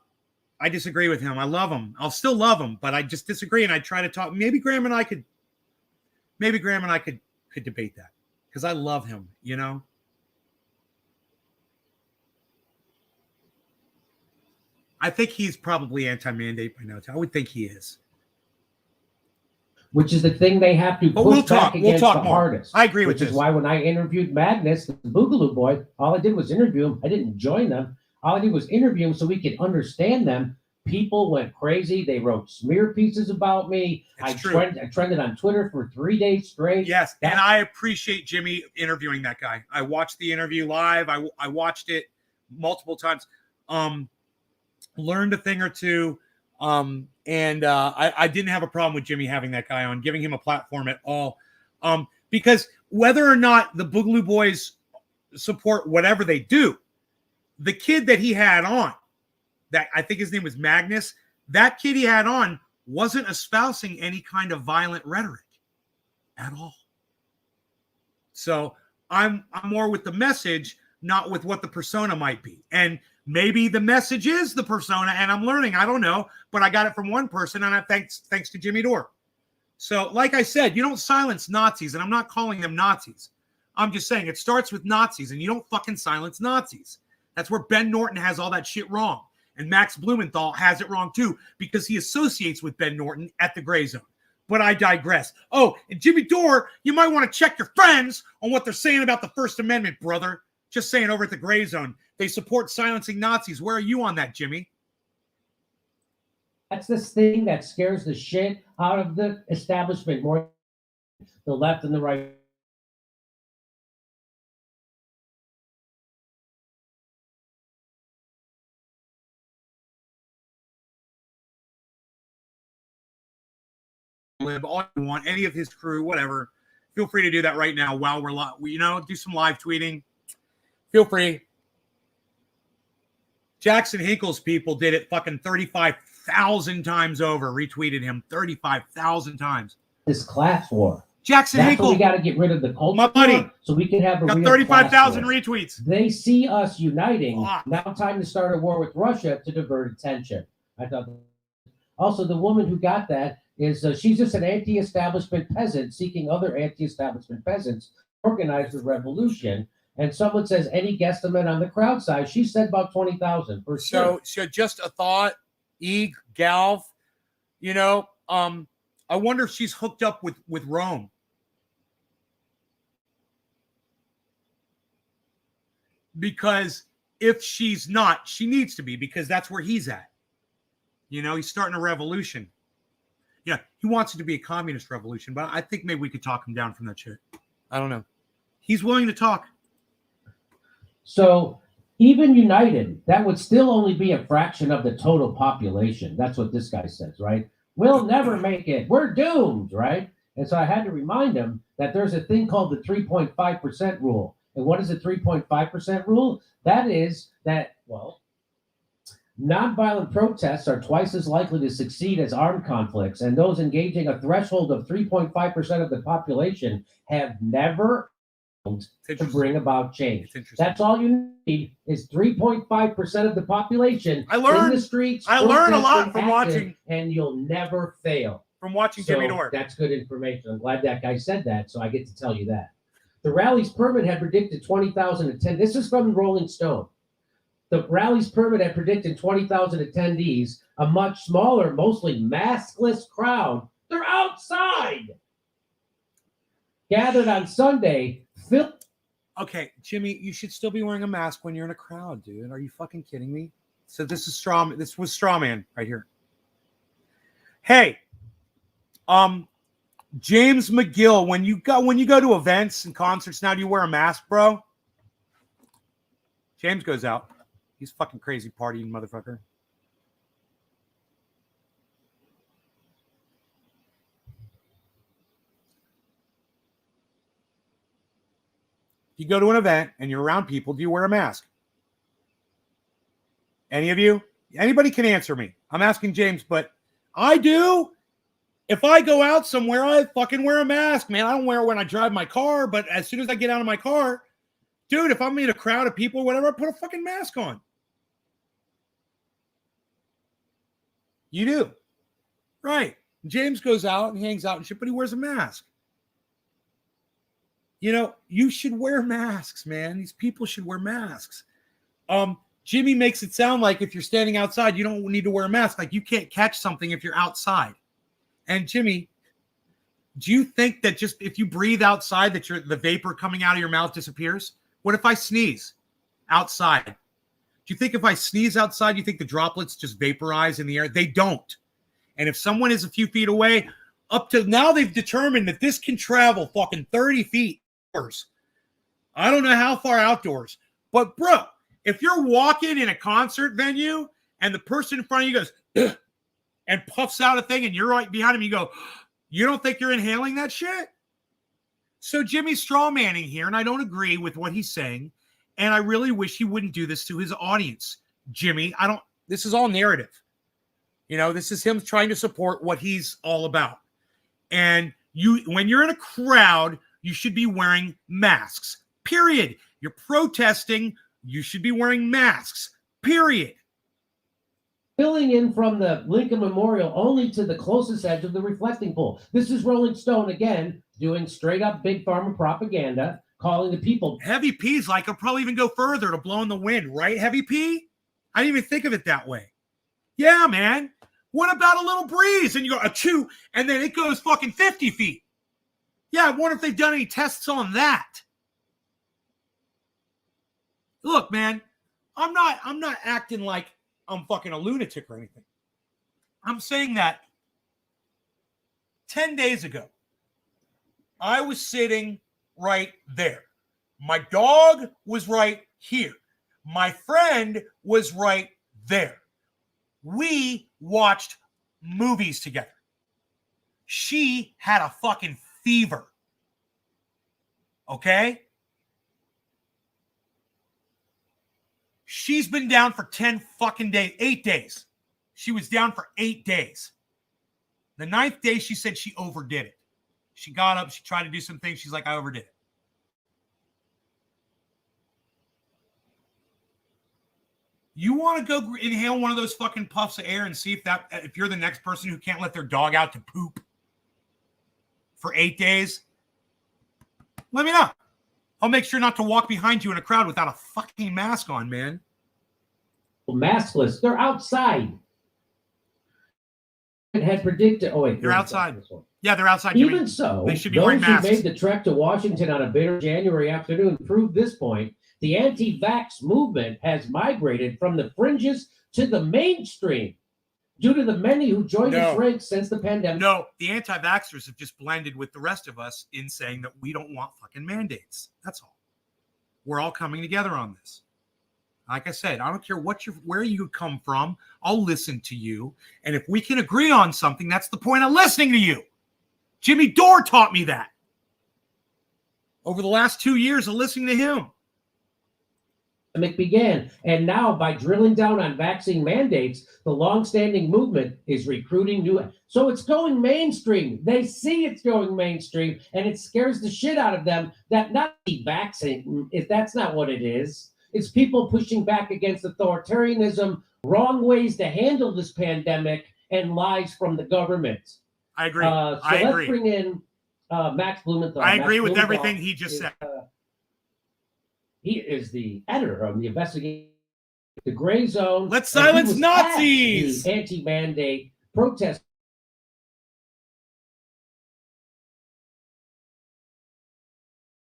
disagree with him. I love him. I'll still love him, but I just disagree. And I try to talk. Maybe Graham and I could debate that because I love him, you know? I think he's probably anti-mandate by now. I would think he is. Which is the thing they have to push back against the hardest. I agree with this. Which is why when I interviewed Magnus, the Boogaloo Boy, all I did was interview him. I didn't join them. All I did was interview him so we could understand them. People went crazy. They wrote smear pieces about me. I trended on Twitter for 3 days straight. Yes, and I appreciate Jimmy interviewing that guy. I watched the interview live. I watched it multiple times. Learned a thing or two. And I didn't have a problem with Jimmy having that guy on, giving him a platform at all. Because whether or not the Boogaloo Boys support whatever they do, the kid that he had on, that I think his name was Magnus, that kid he had on wasn't espousing any kind of violent rhetoric at all. So I'm more with the message, not with what the persona might be. And maybe the message is the persona, and I'm learning. I don't know, but I got it from one person, and thanks to Jimmy Dore. So, like I said, you don't silence Nazis, and I'm not calling them Nazis. I'm just saying it starts with Nazis, and you don't fucking silence Nazis. That's where Ben Norton has all that shit wrong. And Max Blumenthal has it wrong, too, because he associates with Ben Norton at the gray zone. But I digress. Oh, and Jimmy Dore, you might want to check your friends on what they're saying about the First Amendment, brother. Just saying, over at the gray zone, they support silencing Nazis. Where are you on that, Jimmy? That's this thing that scares the shit out of the establishment, more the left and the right. Live all you want, any of his crew, whatever. Feel free to do that right now while we're live. Do some live tweeting. Feel free. Jackson Hinkle's people did it fucking 35,000 times over. Retweeted him 35,000 times. This class war. Jackson That's what we Hinkle, got to get rid of the culture, my buddy, so we can have a got real 35,000 class war. retweets. They see us uniting. Fuck. Now time to start a war with Russia to divert attention. I thought. Also, the woman who got that is she's just an anti-establishment peasant seeking other anti-establishment peasants to organize the revolution. And someone says any guesstimate on the crowd size. She said about 20,000 for sure. So just a thought, Galv, you know, I wonder if she's hooked up with Rome. Because if she's not, she needs to be, because that's where he's at. You know, he's starting a revolution. Yeah, he wants it to be a communist revolution, but I think maybe we could talk him down from that shit. I don't know. He's willing to talk. So even united, that would still only be a fraction of the total population. That's what this guy says, right? We'll never make it. We're doomed, right? And so I had to remind him that there's a thing called the 3.5% rule. And what is the 3.5% rule? That is that, well, nonviolent protests are twice as likely to succeed as armed conflicts, and those engaging a threshold of 3.5% of the population have never to bring about change. That's all you need is 3.5% of the population in the streets. I learned a lot from watching, and you'll never fail. From watching Jimmy Dore. That's good information. I'm glad that guy said that, so I get to tell you that. The rally's permit had predicted 20,000 attendees. This is from Rolling Stone. The rally's permit had predicted 20,000 attendees, a much smaller, mostly maskless crowd. They're outside. Gathered on Sunday. Okay, Jimmy, you should still be wearing a mask when you're in a crowd, dude. Are you fucking kidding me? So this was Strawman right here. Hey, James McGill, when you go to events and concerts now, do you wear a mask, bro? James goes out. He's fucking crazy partying motherfucker. If you go to an event and you're around people, do you wear a mask? Any of you? Anybody can answer me. I'm asking James, but I do. If I go out somewhere, I fucking wear a mask, man. I don't wear it when I drive my car, but as soon as I get out of my car, dude, if I'm in a crowd of people or whatever, I put a fucking mask on. You do. Right. James goes out and hangs out and shit, but he wears a mask. You know, you should wear masks, man. These people should wear masks. Jimmy makes it sound like if you're standing outside, you don't need to wear a mask. Like you can't catch something if you're outside. And Jimmy, do you think that just if you breathe outside that the vapor coming out of your mouth disappears? What if I sneeze outside? Do you think if I sneeze outside, you think the droplets just vaporize in the air? They don't. And if someone is a few feet away, up to now they've determined that this can travel fucking 30 feet. I don't know how far outdoors. But bro, if you're walking in a concert venue and the person in front of you goes, ugh, and puffs out a thing and you're right behind him, you go, you don't think you're inhaling that shit? So Jimmy's strawmanning here, and I don't agree with what he's saying. And I really wish he wouldn't do this to his audience. Jimmy, this is all narrative. You know, this is him trying to support what he's all about. And when you're in a crowd, you should be wearing masks, period. You're protesting, you should be wearing masks, period. Filling in from the Lincoln Memorial only to the closest edge of the reflecting pool. This is Rolling Stone again, doing straight up big pharma propaganda, calling the people. Heavy P's like, I'll probably even go further to blow in the wind, right, Heavy P? I didn't even think of it that way. Yeah, man. What about a little breeze? And you go, achoo, and then it goes fucking 50 feet. Yeah, I wonder if they've done any tests on that. Look, man, I'm not acting like I'm fucking a lunatic or anything. I'm saying that 10 days ago, I was sitting right there. My dog was right here. My friend was right there. We watched movies together. She had a fucking fever. Okay? She's been down for 10 fucking days, 8 days. She was down for 8 days. The 9th day, she said she overdid it. She got up. She tried to do some things. She's like, I overdid it. You want to go inhale one of those fucking puffs of air and see if you're the next person who can't let their dog out to poop for 8 days? Let me know. I'll make sure not to walk behind you in a crowd without a fucking mask on, man. Maskless. They're outside. It had predicted. Oh wait, they're outside. Yeah, they're outside. Jimmy. Even so, they should be wearing masks. Who made the trek to Washington on a bitter January afternoon proved this point. The anti-vax movement has migrated from the fringes to the mainstream due to the many who joined its ranks since the pandemic. No, the anti-vaxxers have just blended with the rest of us in saying that we don't want fucking mandates. That's all. We're all coming together on this. Like I said, I don't care where you come from. I'll listen to you. And if we can agree on something, that's the point of listening to you. Jimmy Dore taught me that over the last 2 years of listening to him. Began, and now by drilling down on vaccine mandates, the long-standing movement is recruiting new. So it's going mainstream. They see it's going mainstream, and it scares the shit out of them that not the vaccine. If that's not what it is, it's people pushing back against authoritarianism, wrong ways to handle this pandemic, and lies from the government. I agree. Let's bring in Max Blumenthal. I agree with everything he just said. He is the editor of the investigation, The Gray Zone. Let's silence Nazis. The anti-mandate protest.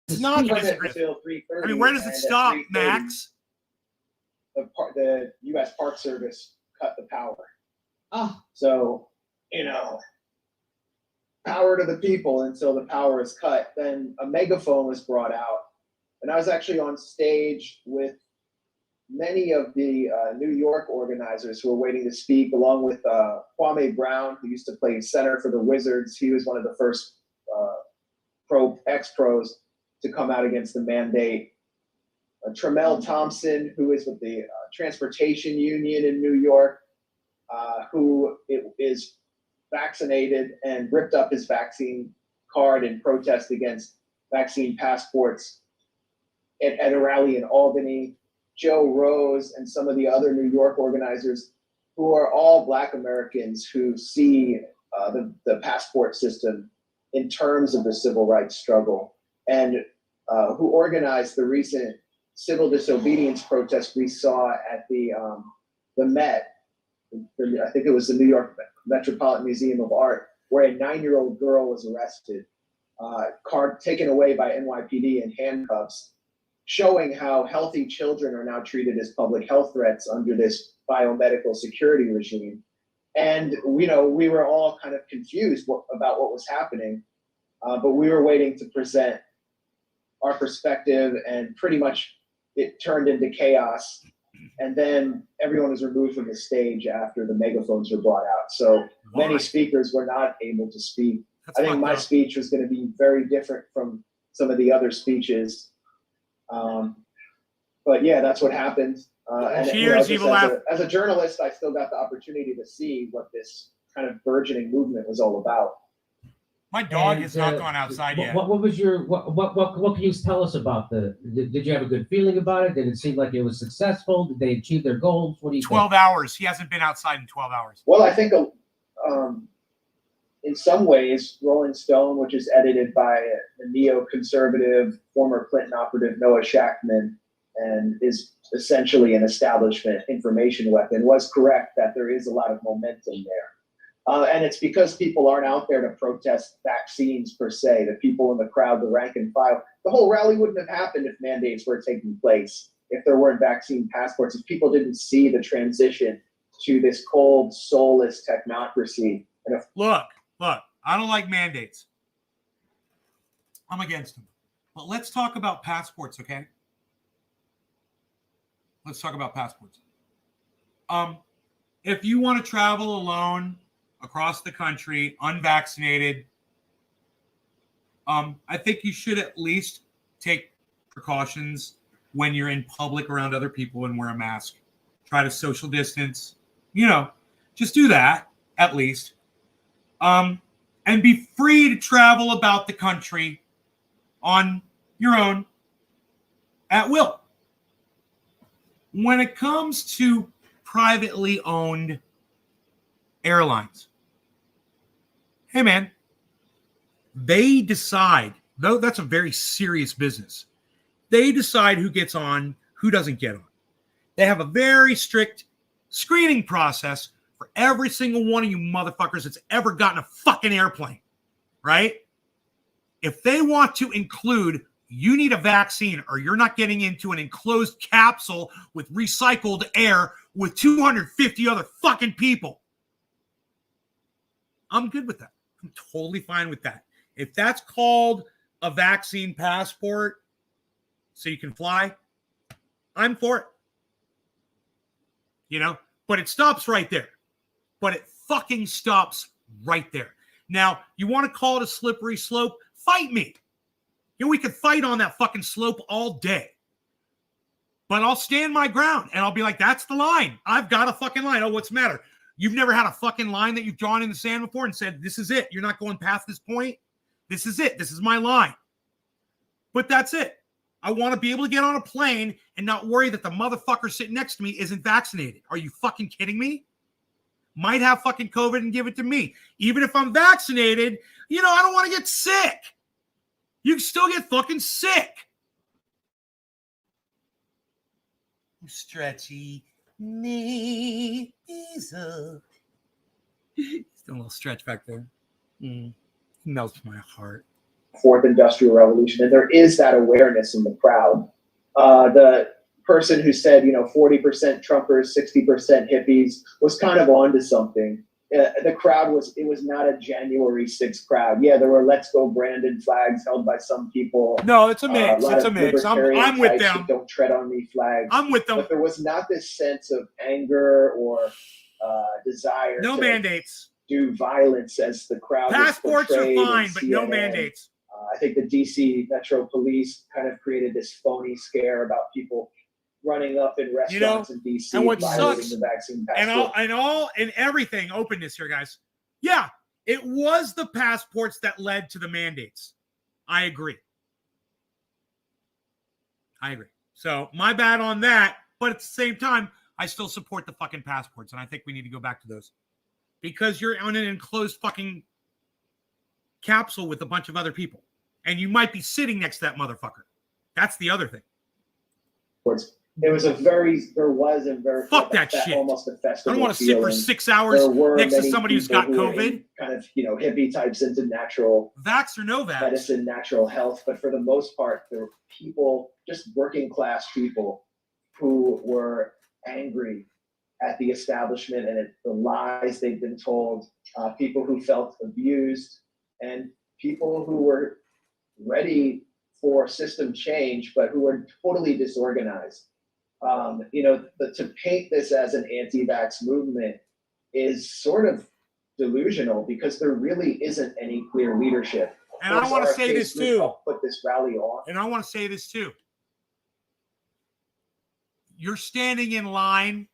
It's not until 3:30. I mean, where does it stop, Max? The U.S. Park Service cut the power. Oh. So, power to the people until the power is cut. Then a megaphone was brought out. And I was actually on stage with many of the New York organizers who were waiting to speak, along with Kwame Brown, who used to play center for the Wizards. He was one of the first ex-pros to come out against the mandate. Tremel Thompson, who is with the Transportation Union in New York, who is vaccinated and ripped up his vaccine card in protest against vaccine passports. At a rally in Albany, Joe Rose and some of the other New York organizers who are all Black Americans who see the passport system in terms of the civil rights struggle, and who organized the recent civil disobedience protest we saw at the Met. I think it was the New York Metropolitan Museum of Art, where a 9-year-old girl was arrested, card taken away by NYPD in handcuffs, showing how healthy children are now treated as public health threats under this biomedical security regime. And, we were all kind of confused about what was happening, but we were waiting to present our perspective, and pretty much it turned into chaos. And then everyone was removed from the stage after the megaphones were brought out. So many speakers were not able to speak. I think my speech was going to be very different from some of the other speeches. But yeah, that's what happened. And Cheers, as a journalist, I still got the opportunity to see what this kind of burgeoning movement was all about. My dog has not gone outside yet. What was your what can you tell us about did you have a good feeling about it? Did it seem like it was successful? Did they achieve their goals? What do you 12 think? hours. He hasn't been outside in 12 hours. Well, I think in some ways, Rolling Stone, which is edited by a neoconservative former Clinton operative, Noah Shachtman, and is essentially an establishment information weapon, was correct that there is a lot of momentum there. And it's because people aren't out there to protest vaccines per se, the people in the crowd, the rank and file. The whole rally wouldn't have happened if mandates were taking place, if there weren't vaccine passports, if people didn't see the transition to this cold, soulless technocracy. And Look, I don't like mandates. I'm against them. But let's talk about passports, okay? Let's talk about passports. If you want to travel alone across the country, unvaccinated, I think you should at least take precautions when you're in public around other people and wear a mask. Try to social distance. Just do that at least. and be free to travel about the country on your own at will. When it comes to privately owned airlines, hey man, they decide, though that's a very serious business. They decide who gets on, who doesn't get on. They have a very strict screening process for every single one of you motherfuckers that's ever gotten a fucking airplane, right? If they want to include you need a vaccine or you're not getting into an enclosed capsule with recycled air with 250 other fucking people, I'm good with that. I'm totally fine with that. If that's called a vaccine passport so you can fly, I'm for it. You know, but it stops right there. But it fucking stops right there. Now, you want to call it a slippery slope? Fight me. You know, we could fight on that fucking slope all day. But I'll stand my ground and I'll be like, that's the line. I've got a fucking line. Oh, what's the matter? You've never had a fucking line that you've drawn in the sand before and said, this is it. You're not going past this point. This is it. This is my line. But that's it. I want to be able to get on a plane and not worry that the motherfucker sitting next to me isn't vaccinated. Are you fucking kidding me? Might have fucking COVID and give it to me. Even if I'm vaccinated, you know, I don't want to get sick. You can still get fucking sick. Stretchy knees up. Still a little stretch back there. Melts my heart. Fourth Industrial Revolution, and there is that awareness in the crowd. The person who said, 40% Trumpers, 60% hippies was kind of onto something. The crowd was not a January 6th crowd. Yeah, there were Let's Go Brandon flags held by some people. No, it's a mix. It's a mix. I'm with them. Don't tread on me flags. I'm with them. But there was not this sense of anger or desire. No mandates. Do violence as the crowd. Passports are fine, but no mandates. I think the DC Metro Police kind of created this phony scare about people running up in restaurants in DC and what violating sucks, the vaccine passport. and everything, openness here, guys. Yeah, it was the passports that led to the mandates. I agree. So my bad on that, but at the same time, I still support the fucking passports, and I think we need to go back to those. Because you're on an enclosed fucking capsule with a bunch of other people. And you might be sitting next to that motherfucker. That's the other thing. There was a very fuck that shit. Almost a festival. I don't want to sit for 6 hours next to somebody who's got COVID. Kind of, hippie types into natural vax or no vax medicine, natural health. But for the most part, there were people, just working class people, who were angry at the establishment and at the lies they've been told. People who felt abused and people who were ready for system change, but who were totally disorganized. To paint this as an anti-vax movement is sort of delusional because there really isn't any clear leadership. And I want to say this too. Put this rally on. And I want to say this too. You're standing in line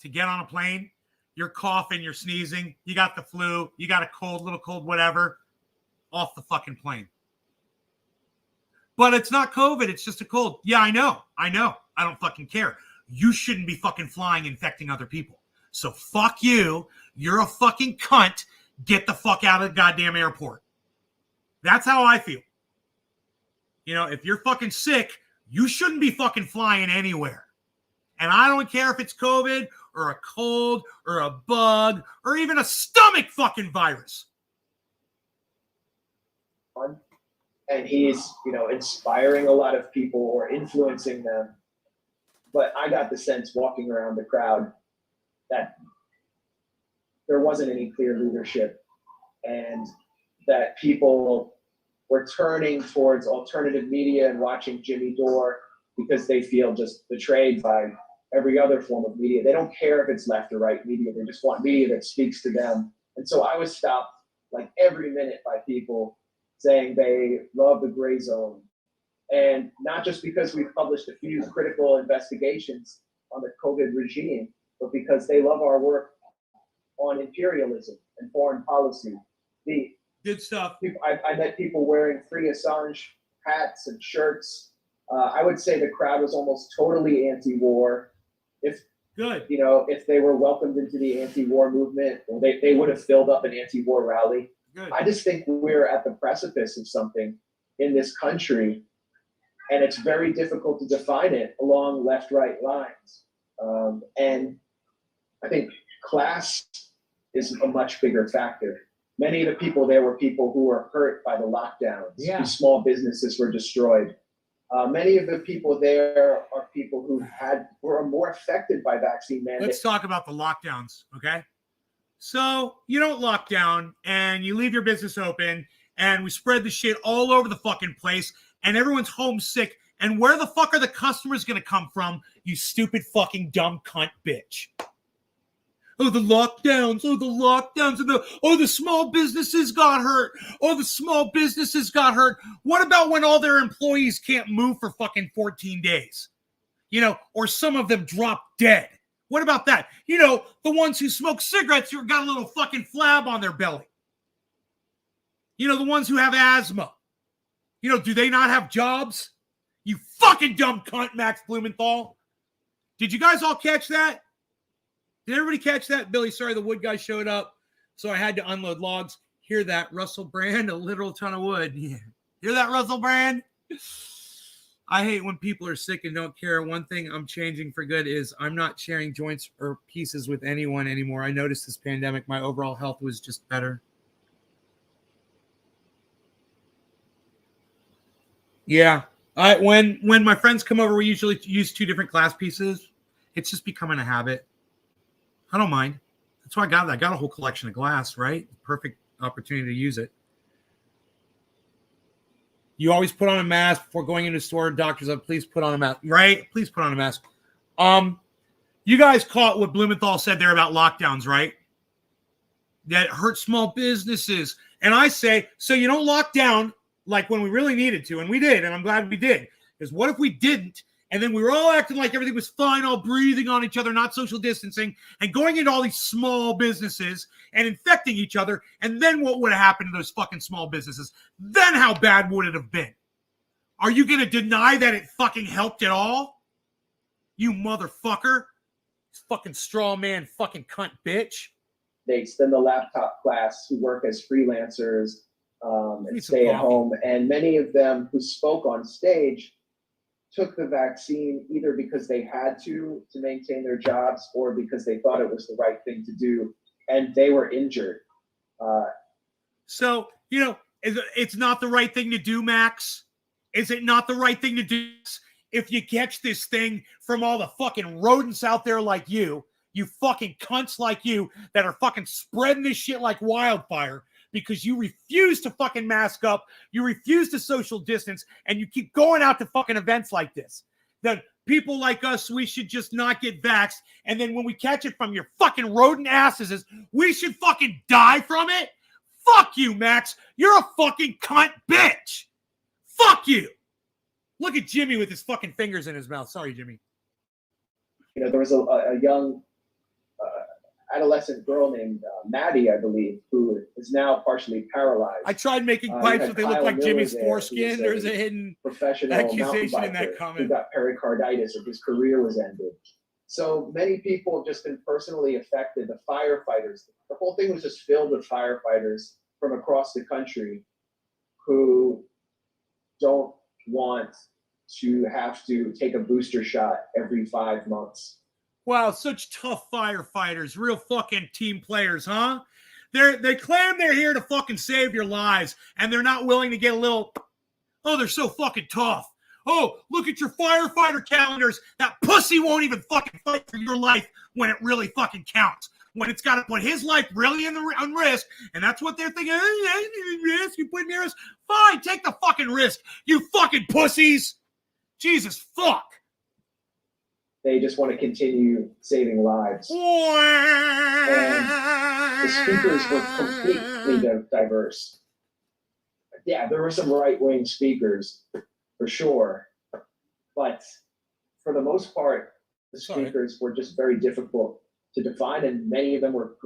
to get on a plane. You're coughing, you're sneezing, you got the flu, you got a cold, little cold, whatever. Off the fucking plane. But it's not COVID. It's just a cold. Yeah, I know. I don't fucking care. You shouldn't be fucking flying infecting other people. So fuck you. You're a fucking cunt. Get the fuck out of the goddamn airport. That's how I feel. If you're fucking sick, you shouldn't be fucking flying anywhere. And I don't care if it's COVID or a cold or a bug or even a stomach fucking virus. And he's, inspiring a lot of people or influencing them. But I got the sense walking around the crowd that there wasn't any clear leadership and that people were turning towards alternative media and watching Jimmy Dore because they feel just betrayed by every other form of media. They don't care if it's left or right media. They just want media that speaks to them. And so I was stopped like every minute by people saying they love the gray zone. And not just because we've published a few critical investigations on the COVID regime, but because they love our work on imperialism and foreign policy. The Good stuff. I met people wearing Free Assange hats and shirts. I would say the crowd was almost totally anti-war. Good. If they were welcomed into the anti-war movement, they would have filled up an anti-war rally. Good. I just think we're at the precipice of something in this country, and it's very difficult to define it along left-right lines. And I think class is a much bigger factor. Many of the people there were people who were hurt by the lockdowns, whose small businesses were destroyed. Many of the people there are people who were more affected by vaccine mandates. Let's talk about the lockdowns, okay? So you don't lock down and you leave your business open and we spread the shit all over the fucking place and everyone's homesick. And where the fuck are the customers going to come from, you stupid fucking dumb cunt bitch? Oh, the lockdowns. Oh, the lockdowns. And the small businesses got hurt. Oh, the small businesses got hurt. What about when all their employees can't move for fucking 14 days? Or some of them drop dead. What about that? The ones who smoke cigarettes who got a little fucking flab on their belly. The ones who have asthma. Do they not have jobs? You fucking dumb cunt, Max Blumenthal. Did you guys all catch that? Did everybody catch that? Billy, sorry, the wood guy showed up, so I had to unload logs. Hear that, Russell Brand? A literal ton of wood. Yeah. Hear that, Russell Brand? I hate when people are sick and don't care. One thing I'm changing for good is I'm not sharing joints or pieces with anyone anymore. I noticed this pandemic, my overall health was just better. Yeah. When my friends come over, we usually use 2 different glass pieces. It's just becoming a habit. I don't mind. That's why I got a whole collection of glass, right? Perfect opportunity to use it. You always put on a mask before going into the store. Doctors said, please put on a mask. Right? Please put on a mask. You guys caught what Blumenthal said there about lockdowns, right? That hurt small businesses. And I say, so you don't lock down like when we really needed to. And we did. And I'm glad we did. Because what if we didn't? And then we were all acting like everything was fine, all breathing on each other, not social distancing, and going into all these small businesses and infecting each other. And then what would have happened to those fucking small businesses? Then how bad would it have been? Are you going to deny that it fucking helped at all? You motherfucker. Fucking straw man, fucking cunt bitch. Then the laptop class who work as freelancers and stay at home. And many of them who spoke on stage took the vaccine either because they had to maintain their jobs or because they thought it was the right thing to do, and they were injured. So, it's not the right thing to do, Max? Is it not the right thing to do if you catch this thing from all the fucking rodents out there like you fucking cunts like you that are fucking spreading this shit like wildfire? Because you refuse to fucking mask up, you refuse to social distance, and you keep going out to fucking events like this. That people like us, we should just not get vaxxed, and then when we catch it from your fucking rodent asses, we should fucking die from it? Fuck you, Max. You're a fucking cunt bitch. Fuck you. Look at Jimmy with his fucking fingers in his mouth. Sorry, Jimmy. There was a young adolescent girl named Maddie, I believe, who is now partially paralyzed. I tried making pipes, but they look like Jimmy's foreskin. There's a hidden professional accusation in that comment. Who got pericarditis, or his career was ended. So many people have just been personally affected. The firefighters, the whole thing was just filled with firefighters from across the country who don't want to have to take a booster shot every 5 months. Wow, such tough firefighters, real fucking team players, huh? They claim they're here to fucking save your lives, and they're not willing to get a little, oh, they're so fucking tough. Oh, look at your firefighter calendars. That pussy won't even fucking fight for your life when it really fucking counts. When it's got to put his life really on risk, and that's what they're thinking. Risk, you put me at risk. Fine, take the fucking risk, you fucking pussies. Jesus fuck. They just want to continue saving lives. And the speakers were completely diverse. Yeah, there were some right-wing speakers, for sure. But for the most part, the speakers were just very difficult to define, and many of them were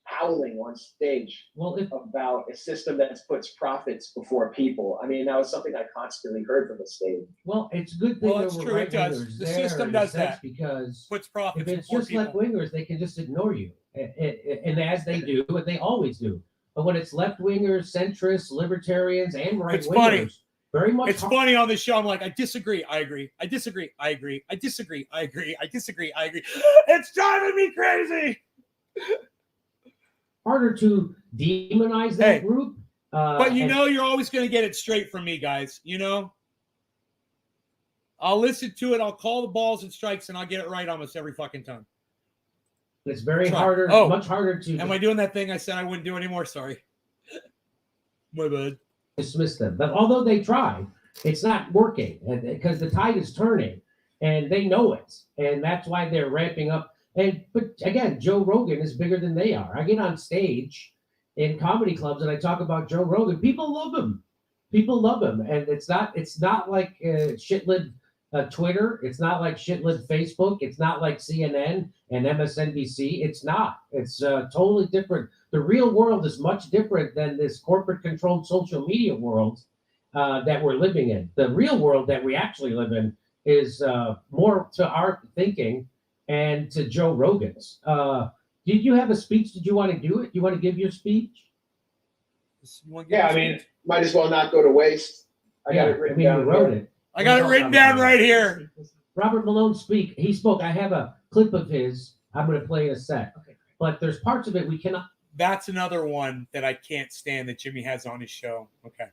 howling on stage Well, if about a system that puts profits before people. I mean, that was something I constantly heard from the stage. well, it's a good thing Well, there it's were true, it does. right-wingers The there system in a does sense that. because Puts if profits it's before just people. left-wingers, they can just ignore you, and as they do, and they always do. But when it's left-wingers, centrists, libertarians, and It's funny. right-wingers, very much. It's funny on the show. I'm like, I disagree. I agree. I disagree. I agree. I disagree. I agree. I disagree. I agree. It's driving me crazy. Harder to demonize that group. But you and- know, you're always going to get it straight from me, guys. You know, I'll listen to it. I'll call the balls and strikes, and I'll get it right almost every fucking time. It's very Try. harder, Oh, much harder to Am I doing that thing I said I wouldn't do anymore? Sorry. My bad. dismiss them. But although they try, it's not working because the tide is turning, and they know it, and that's why they're ramping up. But again, Joe Rogan is bigger than they are. I get on stage in comedy clubs and I talk about Joe Rogan. People love him. People love him, and it's not like shitlib Twitter. It's not like shitlib Facebook. It's not like CNN and MSNBC. It's not. It's totally different. The real world is much different than this corporate-controlled social media world that we're living in. The real world that we actually live in is more to our thinking and to Joe Rogan's. Did you have a speech? Did you want to do it? Do you want to give your speech? Yeah, I mean, might as well not go to waste. I got it written down. You wrote it. I got it written down right here. Robert Malone He spoke. I have a clip of his. I'm going to play in a sec. Okay. But there's parts of it we cannot. That's another one that I can't stand that Jimmy has on his show. Okay.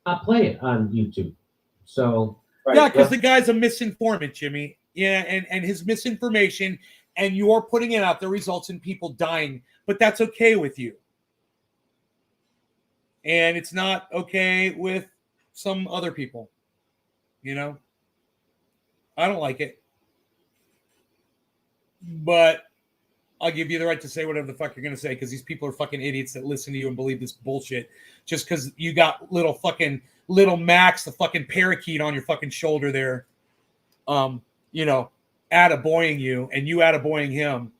I'll play it on YouTube. So. Right. Yeah, because the guy's a misinformant, Jimmy. Yeah, and his misinformation and you're putting it out there results in people dying, but that's okay with you. And it's not okay with some other people. You know? I don't like it. But I'll give you the right to say whatever the fuck you're going to say because these people are fucking idiots that listen to you and believe this bullshit just because you got little Max, the fucking parakeet on your fucking shoulder there, you know, attaboying you and you attaboying him.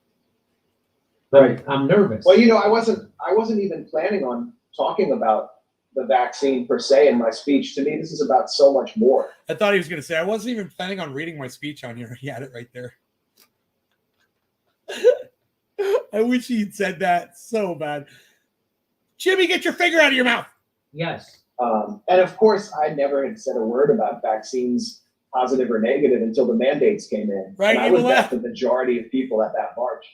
Right. I'm nervous. Well, you know, I wasn't even planning on talking about the vaccine per se in my speech. To me, this is about so much more. I thought he was going to say, I wasn't even planning on reading my speech on here. He had it right there. I wish he'd said that so bad. Jimmy, get your finger out of your mouth. Yes. And of course, I never had said a word about vaccines, positive or negative, until the mandates came in. Right. And I was bet the majority of people at that march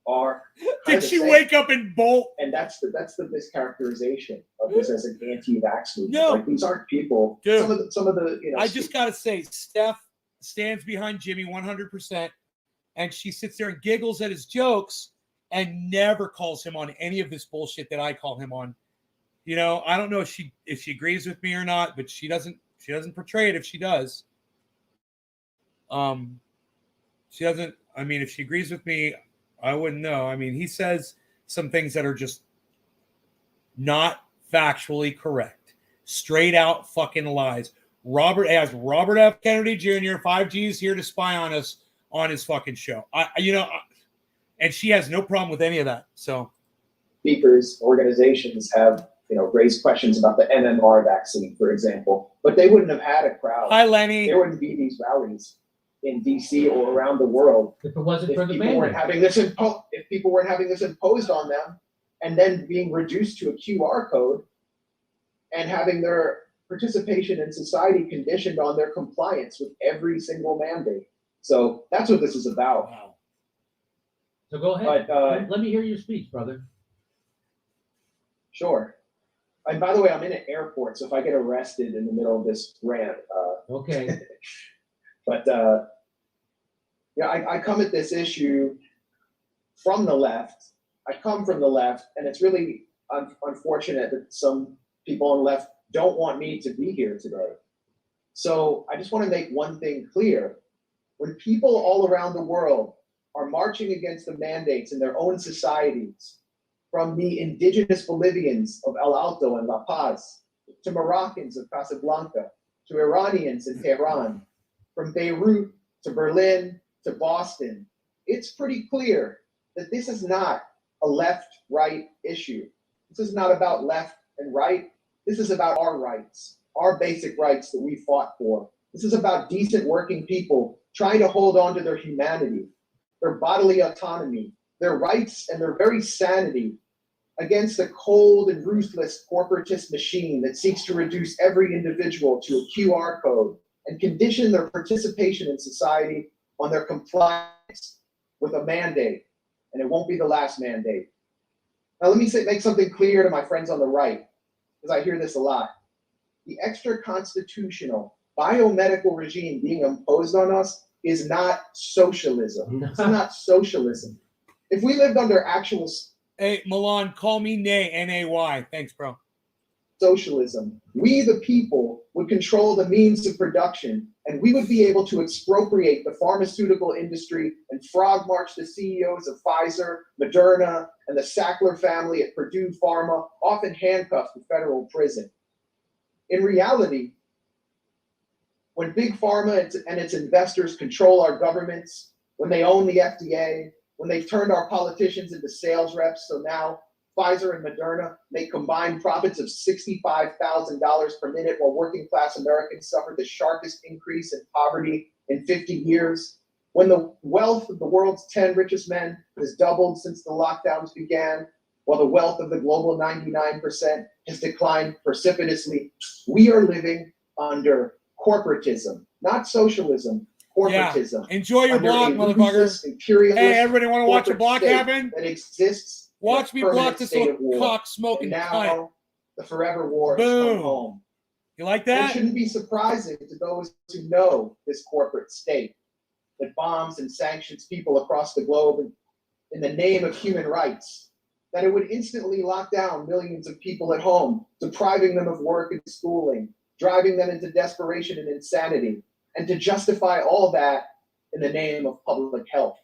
are. Did she wake up and bolt? And that's the mischaracterization of this as an anti-vax movement. No. Like, these aren't people. Dude, some of the you know. I just gotta say, Steph stands behind Jimmy 100%, and she sits there and giggles at his jokes and never calls him on any of this bullshit that I call him on. You know, I don't know if she agrees with me or not, but she doesn't portray it if she does. She doesn't. I mean, if she agrees with me, I wouldn't know. I mean, he says some things that are just not factually correct. Straight out fucking lies. Robert F. Kennedy Jr., 5G is here to spy on us on his fucking show. And she has no problem with any of that. So speakers, organizations have, you know, raised questions about the MMR vaccine, for example, but they wouldn't have had a crowd. Hi, Lenny. There wouldn't be these rallies in DC or around the world if it wasn't for the people weren't having this if people weren't having this imposed on them and then being reduced to a QR code and having their participation in society conditioned on their compliance with every single mandate. So that's what this is about. Wow. So go ahead. But, let me hear your speech, brother. Sure. And by the way, I'm in an airport, so if I get arrested in the middle of this rant, okay. But yeah, I come at this issue from the left. I come from the left, and it's really unfortunate that some people on the left don't want me to be here today. So I just want to make one thing clear. When people all around the world are marching against the mandates in their own societies, from the indigenous Bolivians of El Alto and La Paz, to Moroccans of Casablanca, to Iranians in Tehran, from Beirut to Berlin to Boston, it's pretty clear that this is not a left-right issue. This is not about left and right. This is about our rights, our basic rights that we fought for. This is about decent working people trying to hold on to their humanity, their bodily autonomy, their rights, and their very sanity against a cold and ruthless corporatist machine that seeks to reduce every individual to a QR code and condition their participation in society on their compliance with a mandate. And it won't be the last mandate. Now, let me make something clear to my friends on the right, because I hear this a lot. The extra constitutional biomedical regime being imposed on us is not socialism. It's not socialism. If we lived under actual Hey, Milan, call me Nay, N-A-Y. Thanks, bro. socialism, we the people would control the means of production, and we would be able to expropriate the pharmaceutical industry and frog march the CEOs of Pfizer, Moderna, and the Sackler family at Purdue Pharma off in handcuffs to federal prison. In reality, when Big Pharma and its investors control our governments, when they own the FDA, when they've turned our politicians into sales reps, so now Pfizer and Moderna make combined profits of $65,000 per minute while working class Americans suffer the sharpest increase in poverty in 50 years. When the wealth of the world's 10 richest men has doubled since the lockdowns began, while the wealth of the global 99% has declined precipitously, we are living under corporatism, not socialism, corporatism. Yeah. Enjoy your block, motherfucker. Hey, everybody want to watch a block happen? That exists. Watch me block this little cock smoking now cunt. The forever war has come home. You like It that? shouldn't be surprising to those who know this corporate state that bombs and sanctions people across the globe in the name of human rights, that it would instantly lock down millions of people at home, depriving them of work and schooling, driving them into desperation and insanity, and to justify all that in the name of public health.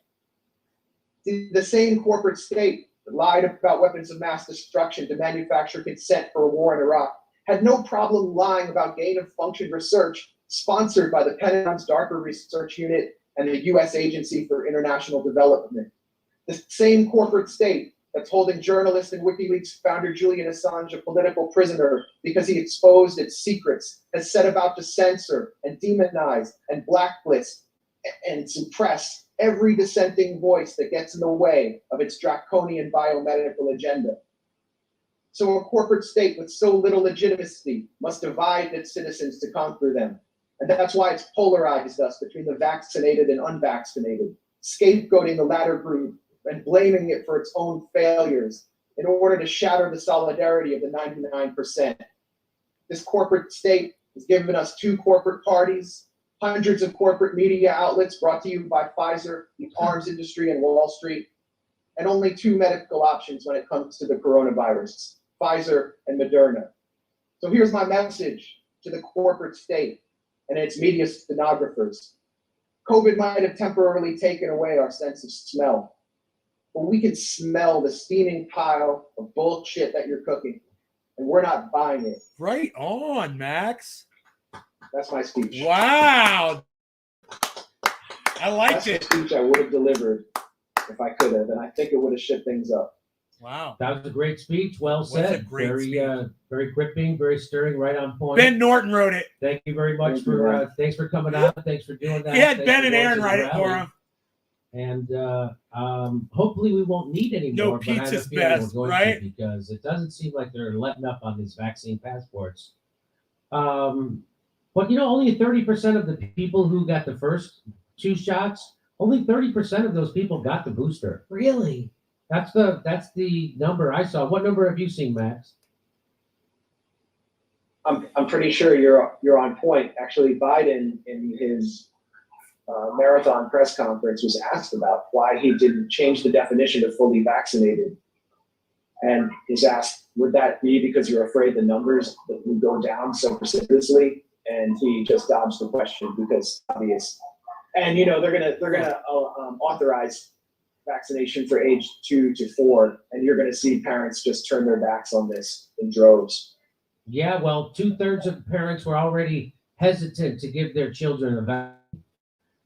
The same corporate state that lied about weapons of mass destruction to manufacture consent for a war in Iraq had no problem lying about gain-of-function research sponsored by the Pentagon's DARPA Research Unit and the U.S. Agency for International Development. The same corporate state that's holding journalist and WikiLeaks founder Julian Assange a political prisoner because he exposed its secrets, has set about to censor and demonize and blacklist and suppress every dissenting voice that gets in the way of its draconian biomedical agenda. So a corporate state with so little legitimacy must divide its citizens to conquer them. And that's why it's polarized us between the vaccinated and unvaccinated, scapegoating the latter group and blaming it for its own failures in order to shatter the solidarity of the 99%. This corporate state has given us two corporate parties, hundreds of corporate media outlets brought to you by Pfizer, the arms industry, and Wall Street, and only two medical options when it comes to the coronavirus, Pfizer and Moderna. So here's my message to the corporate state and its media stenographers. COVID might have temporarily taken away our sense of smell, but we can smell the steaming pile of bullshit that you're cooking, and we're not buying it. Right on, Max. That's my speech. Wow. I liked That's it. the speech I would have delivered if I could have, and I think it would have shit things up. Wow. That was a great speech. Well said. a great Very, speech. Very gripping, very stirring, right on point. Ben Norton wrote it. Thank you very much Thank you, thanks for coming out. Thanks for doing that. He had Thanks Ben for and going Aaron to the write it for rally. him. And hopefully we won't need any No more. But I have a pizza's feeling best, we're going right? to, because it doesn't seem like they're letting up on these vaccine passports. But only 30% of the people who got the first two shots, only 30% of those people got the booster. Really? That's the number I saw. What number have you seen, Max? I'm pretty sure you're on point. Actually, Biden in his marathon press conference was asked about why he didn't change the definition of fully vaccinated, and was asked, would that be because you're afraid the numbers would go down so precipitously? And he just dodged the question because it's obvious. And they're gonna authorize vaccination for age 2 to 4, and you're gonna see parents just turn their backs on this in droves. Yeah, well, 2/3 of the parents were already hesitant to give their children a vaccine.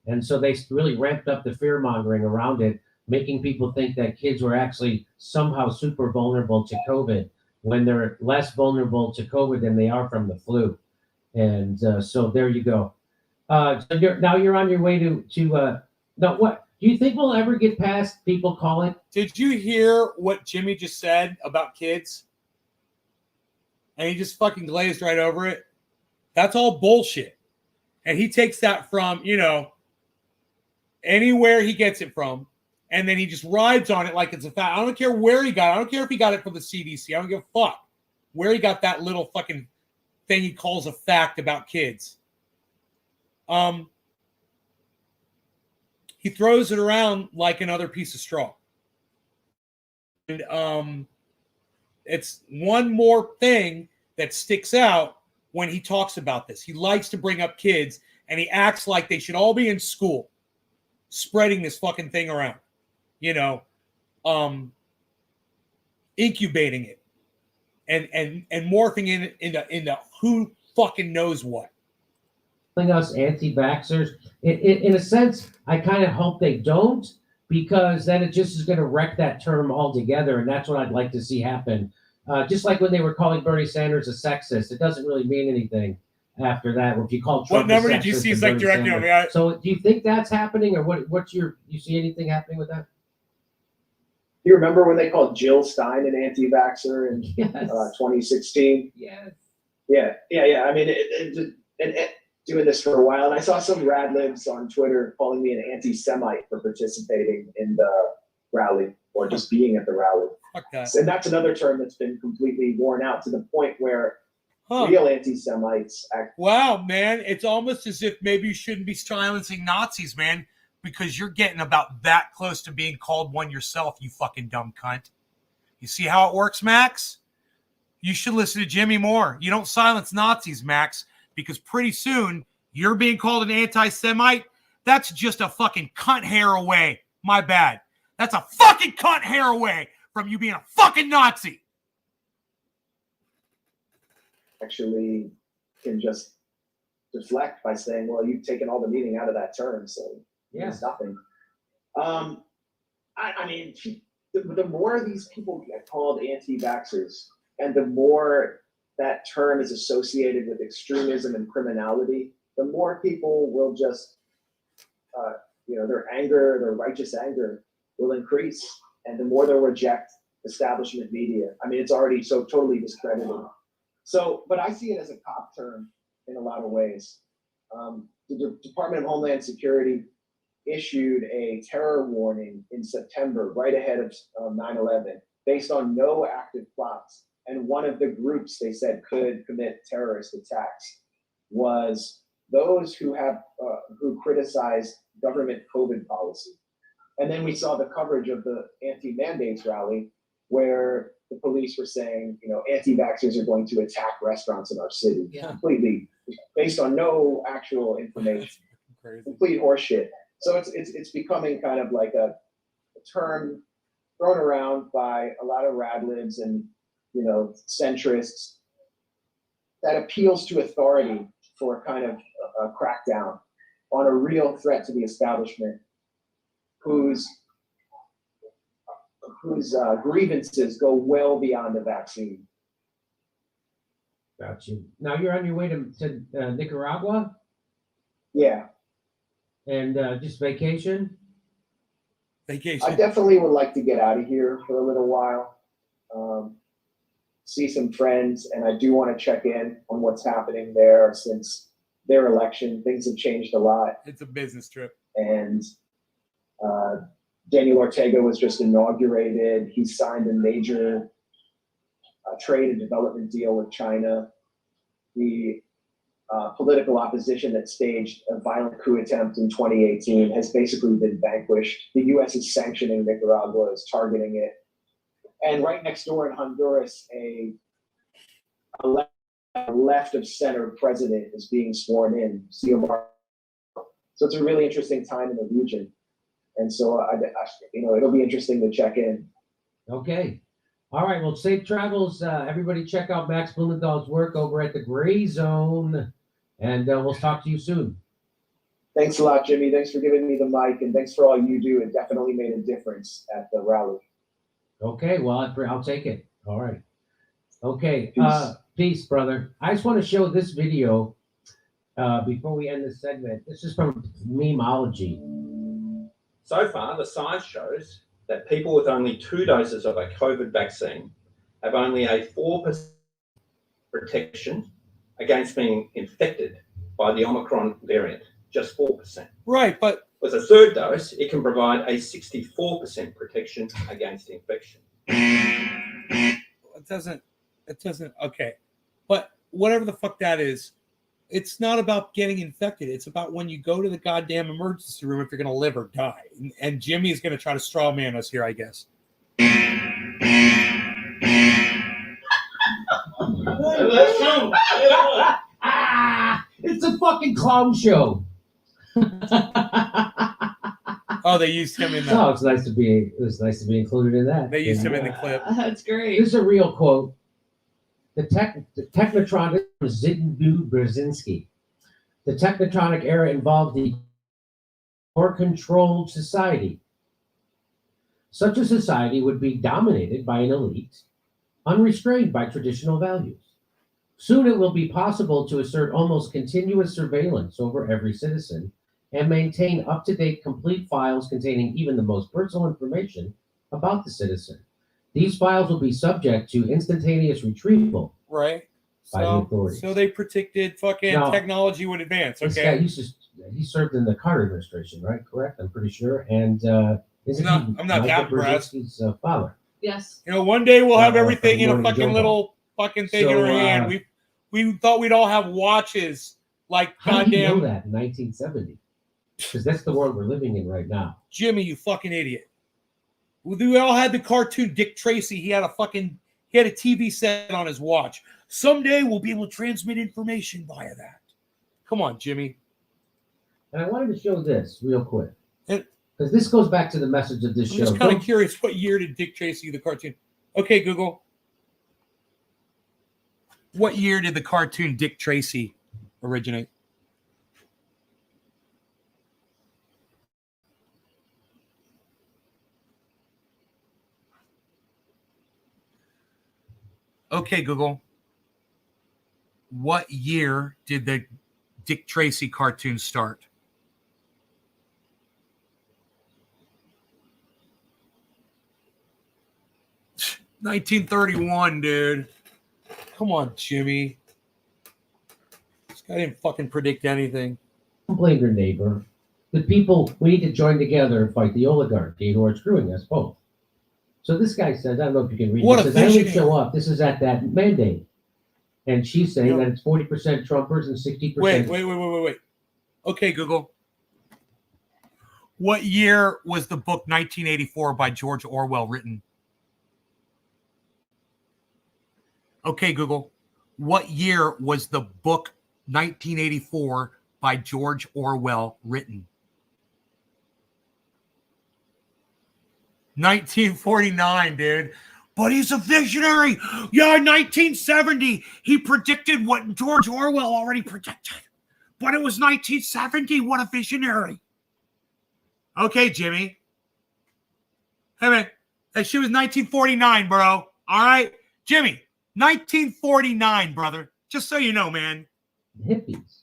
And so they really ramped up the fear mongering around it. making people think that kids were actually somehow super vulnerable to COVID when they're less vulnerable to COVID than they are from the flu. And so there you go. Now you're on your way to no, what do you think we'll ever get past people calling? Did you hear what Jimmy just said about kids? And he just fucking glazed right over it. That's all bullshit. And he takes that from, anywhere he gets it from. And then he just rides on it like it's a fact. I don't care where he got it. I don't care if he got it from the CDC. I don't give a fuck where he got that little fucking thing he calls a fact about kids. He throws it around like another piece of straw. And it's one more thing that sticks out when he talks about this. He likes to bring up kids, and he acts like they should all be in school, spreading this fucking thing around, incubating it, and morphing it into who fucking knows what. Us anti-vaxxers, in a sense, I kind of hope they don't, because then it just is going to wreck that term altogether, and that's what I'd like to see happen. Just like when they were calling Bernie Sanders a sexist, it doesn't really mean anything after that. If you call Trump, what number a did you sexist see? It's and like Bernie directly on Sanders. me. So, do you think that's happening, or what's your? You see anything happening with that? You remember when they called Jill Stein an anti-vaxxer in Yes. 2016? Yes. Yeah. I mean, it doing this for a while, and I saw some rad libs on Twitter calling me an anti-Semite for participating in the rally or just being at the rally. Fuck that. And that's another term that's been completely worn out to the point where real anti-Semites act. Wow, man. It's almost as if maybe you shouldn't be silencing Nazis, man, because you're getting about that close to being called one yourself, you fucking dumb cunt. You see how it works, Max? You should listen to Jimmy more. You don't silence Nazis, Max, because pretty soon you're being called an anti-Semite. That's just a fucking cunt hair away. My bad. That's a fucking cunt hair away from you being a fucking Nazi. Actually can just deflect by saying, well, you've taken all the meaning out of that term, so it's nothing. I mean, the more these people get called anti-vaxxers, and the more that term is associated with extremism and criminality, the more people will just, their anger, their righteous anger will increase, and the more they'll reject establishment media. I mean, it's already so totally discredited. So, but I see it as a cop term in a lot of ways. The Department of Homeland Security issued a terror warning in September, right ahead of 9/11, based on no active plots. And one of the groups they said could commit terrorist attacks was those who criticize government COVID policy. And then we saw the coverage of the anti-mandates rally, where the police were saying, anti-vaxxers are going to attack restaurants in our city, completely based on no actual information, complete horseshit. So it's becoming kind of like a term thrown around by a lot of rad libs and centrists that appeals to authority for a kind of a crackdown on a real threat to the establishment, whose grievances go well beyond the vaccine. Got you. Now you're on your way to Nicaragua? Yeah. And just vacation? Vacation. I definitely would like to get out of here for a little while, see some friends, and I do want to check in on what's happening there since their election. Things have changed a lot. It's a business trip. And Daniel Ortega was just inaugurated. He signed a major trade and development deal with China. The political opposition that staged a violent coup attempt in 2018 has basically been vanquished. The U.S. is sanctioning Nicaragua, is targeting it. And right next door in Honduras, a left of center president is being sworn in, Xiomara. So it's a really interesting time in the region. And so, it'll be interesting to check in. Okay. All right. Well, safe travels. Everybody check out Max Blumenthal's work over at the Gray Zone. And we'll talk to you soon. Thanks a lot, Jimmy. Thanks for giving me the mic, and thanks for all you do. It definitely made a difference at the rally. Okay, well, I'll take it. All right. Okay, Peace. peace, brother. I just want to show this video before we end this segment. This is from Memeology. So far, the science shows that people with only 2 doses of a COVID vaccine have only a 4% protection against being infected by the Omicron variant. Just 4%. Right, but With a 3rd dose, it can provide a 64% protection against infection. it doesn't. Okay, but whatever the fuck that is, it's not about getting infected. It's about when you go to the goddamn emergency room if you're going to live or die. And Jimmy is going to try to straw man us here, I guess. It's a fucking clown show. Oh, they used him in No, the. it's nice to be. It was nice to be included in that. They used him in the clip. That's great. This is a real quote. The Technotronic Zbigniew Brzezinski. The Technotronic era involved the more controlled society. Such a society would be dominated by an elite, unrestrained by traditional values. Soon it will be possible to assert almost continuous surveillance over every citizen and maintain up-to-date complete files containing even the most personal information about the citizen. These files will be subject to instantaneous retrieval Right. by the authorities. So they predicted fucking Now, technology would advance. This guy, Okay. he served in the Carter administration, right? Correct, I'm pretty sure. And isn't I'm he not Michael that impressed. Brzezinski's father? Yes. You know, one day we'll have Yeah, everything in a Morning fucking Joe little fucking thing in So, our hand. We thought we'd all have watches like How did you know goddamn that in 1970? Because that's the world we're living in right now. Jimmy, you fucking idiot. We all had the cartoon Dick Tracy. He had a TV set on his watch. Someday we'll be able to transmit information via that. Come on, Jimmy. And I wanted to show this real quick. And- Because this goes back to the message of this I'm show. just kind Don't- of curious, what year did Dick Tracy the cartoon? Okay, Google. What year did the cartoon Dick Tracy originate? Okay, Google. What year did the Dick Tracy cartoon start? Pfft, 1931, dude. Come on, Jimmy. This guy didn't fucking predict anything. Don't blame your neighbor. The people, we need to join together and fight the oligarchy who are screwing us both. So this guy says, I don't know if you can read What this. a Says, I only visionary. show up. This is at that mandate. And she's saying Yeah. that it's 40% Trumpers and 60%. Wait. Okay, Google. What year was the book 1984 by George Orwell written? Okay, Google. What year was the book 1984 by George Orwell written? 1949, dude. But he's a visionary. Yeah, 1970. He predicted what George Orwell already predicted. But it was 1970. What a visionary. Okay, Jimmy. Hey, man. That shit was 1949, bro. All right? Jimmy, 1949, brother. Just so you know, man. Hippies.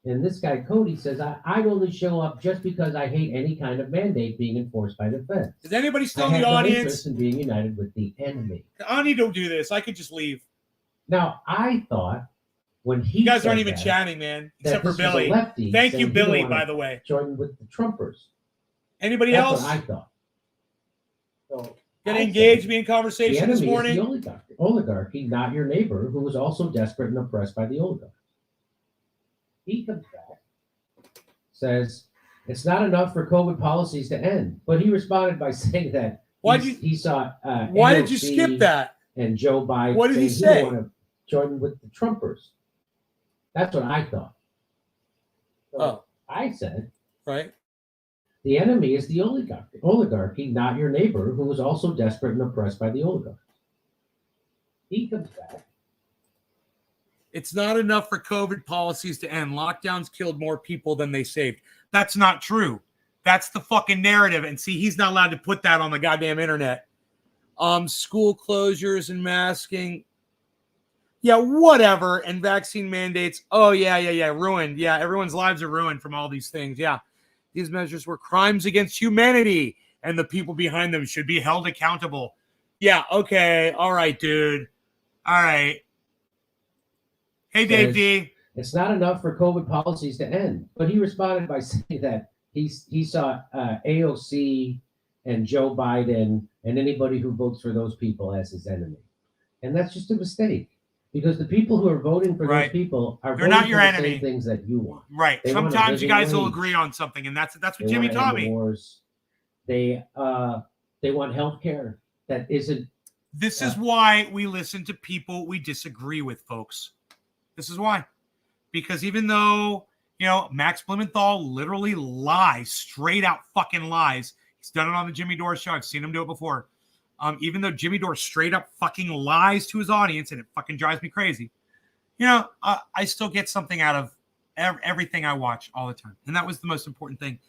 And this guy, Cody, says, I'd only show up just because I hate any kind of mandate being enforced by the feds. Is anybody still I in have the no audience? interest in being united with the enemy. I don't need to do this. I could just leave. Now, I thought when he You guys said aren't even that, chatting, man. that Except for this was a Billy. lefty Thank saying you, he Billy, didn't wanna by the way. join with the Trumpers. Anybody That's else what I thought. So gonna I engage said, me in the conversation this enemy is the morning? oligarchy, not your neighbor, who was also desperate and oppressed by the oligarchs. He comes back, says it's not enough for COVID policies to end, but he responded by saying that he saw Why did you AOC skip that? and Joe Biden. What did he saying say? don't want to join with the Trumpers. That's what I thought. So Oh, I said right. the enemy is the oligarchy, not your neighbor, who was also desperate and oppressed by the oligarchs. He comes back. It's not enough for COVID policies to end. Lockdowns killed more people than they saved. That's not true. That's the fucking narrative. And see, he's not allowed to put that on the goddamn internet. School closures and masking. Yeah, whatever. And vaccine mandates. Oh, yeah. Ruined. Yeah, everyone's lives are ruined from all these things. Yeah. These measures were crimes against humanity, and the people behind them should be held accountable. Yeah, okay. All right, dude. All right. Hey, Dave D. It's not enough for COVID policies to end. But he responded by saying that he saw AOC and Joe Biden and anybody who votes for those people as his enemy. And that's just a mistake. Because the people who are voting for those people are They're voting not your for the enemy. same things that you want. Right. They want a Sometimes you living guys will wage. agree on something, and that's what They Jimmy want to taught end the me. wars. They want health care that isn't. This is why we listen to people we disagree with, folks. This is why. Because even though, Max Blumenthal literally lies, straight out fucking lies. He's done it on the Jimmy Dore show. I've seen him do it before. Even though Jimmy Dore straight up fucking lies to his audience, and it fucking drives me crazy. I still get something out of everything I watch all the time. And that was the most important thing.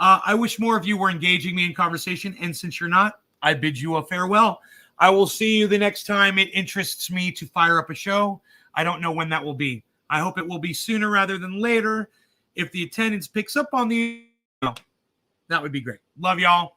I wish more of you were engaging me in conversation. And since you're not, I bid you a farewell. I will see you the next time it interests me to fire up a show. I don't know when that will be. I hope it will be sooner rather than later. If the attendance picks up on that would be great. Love y'all.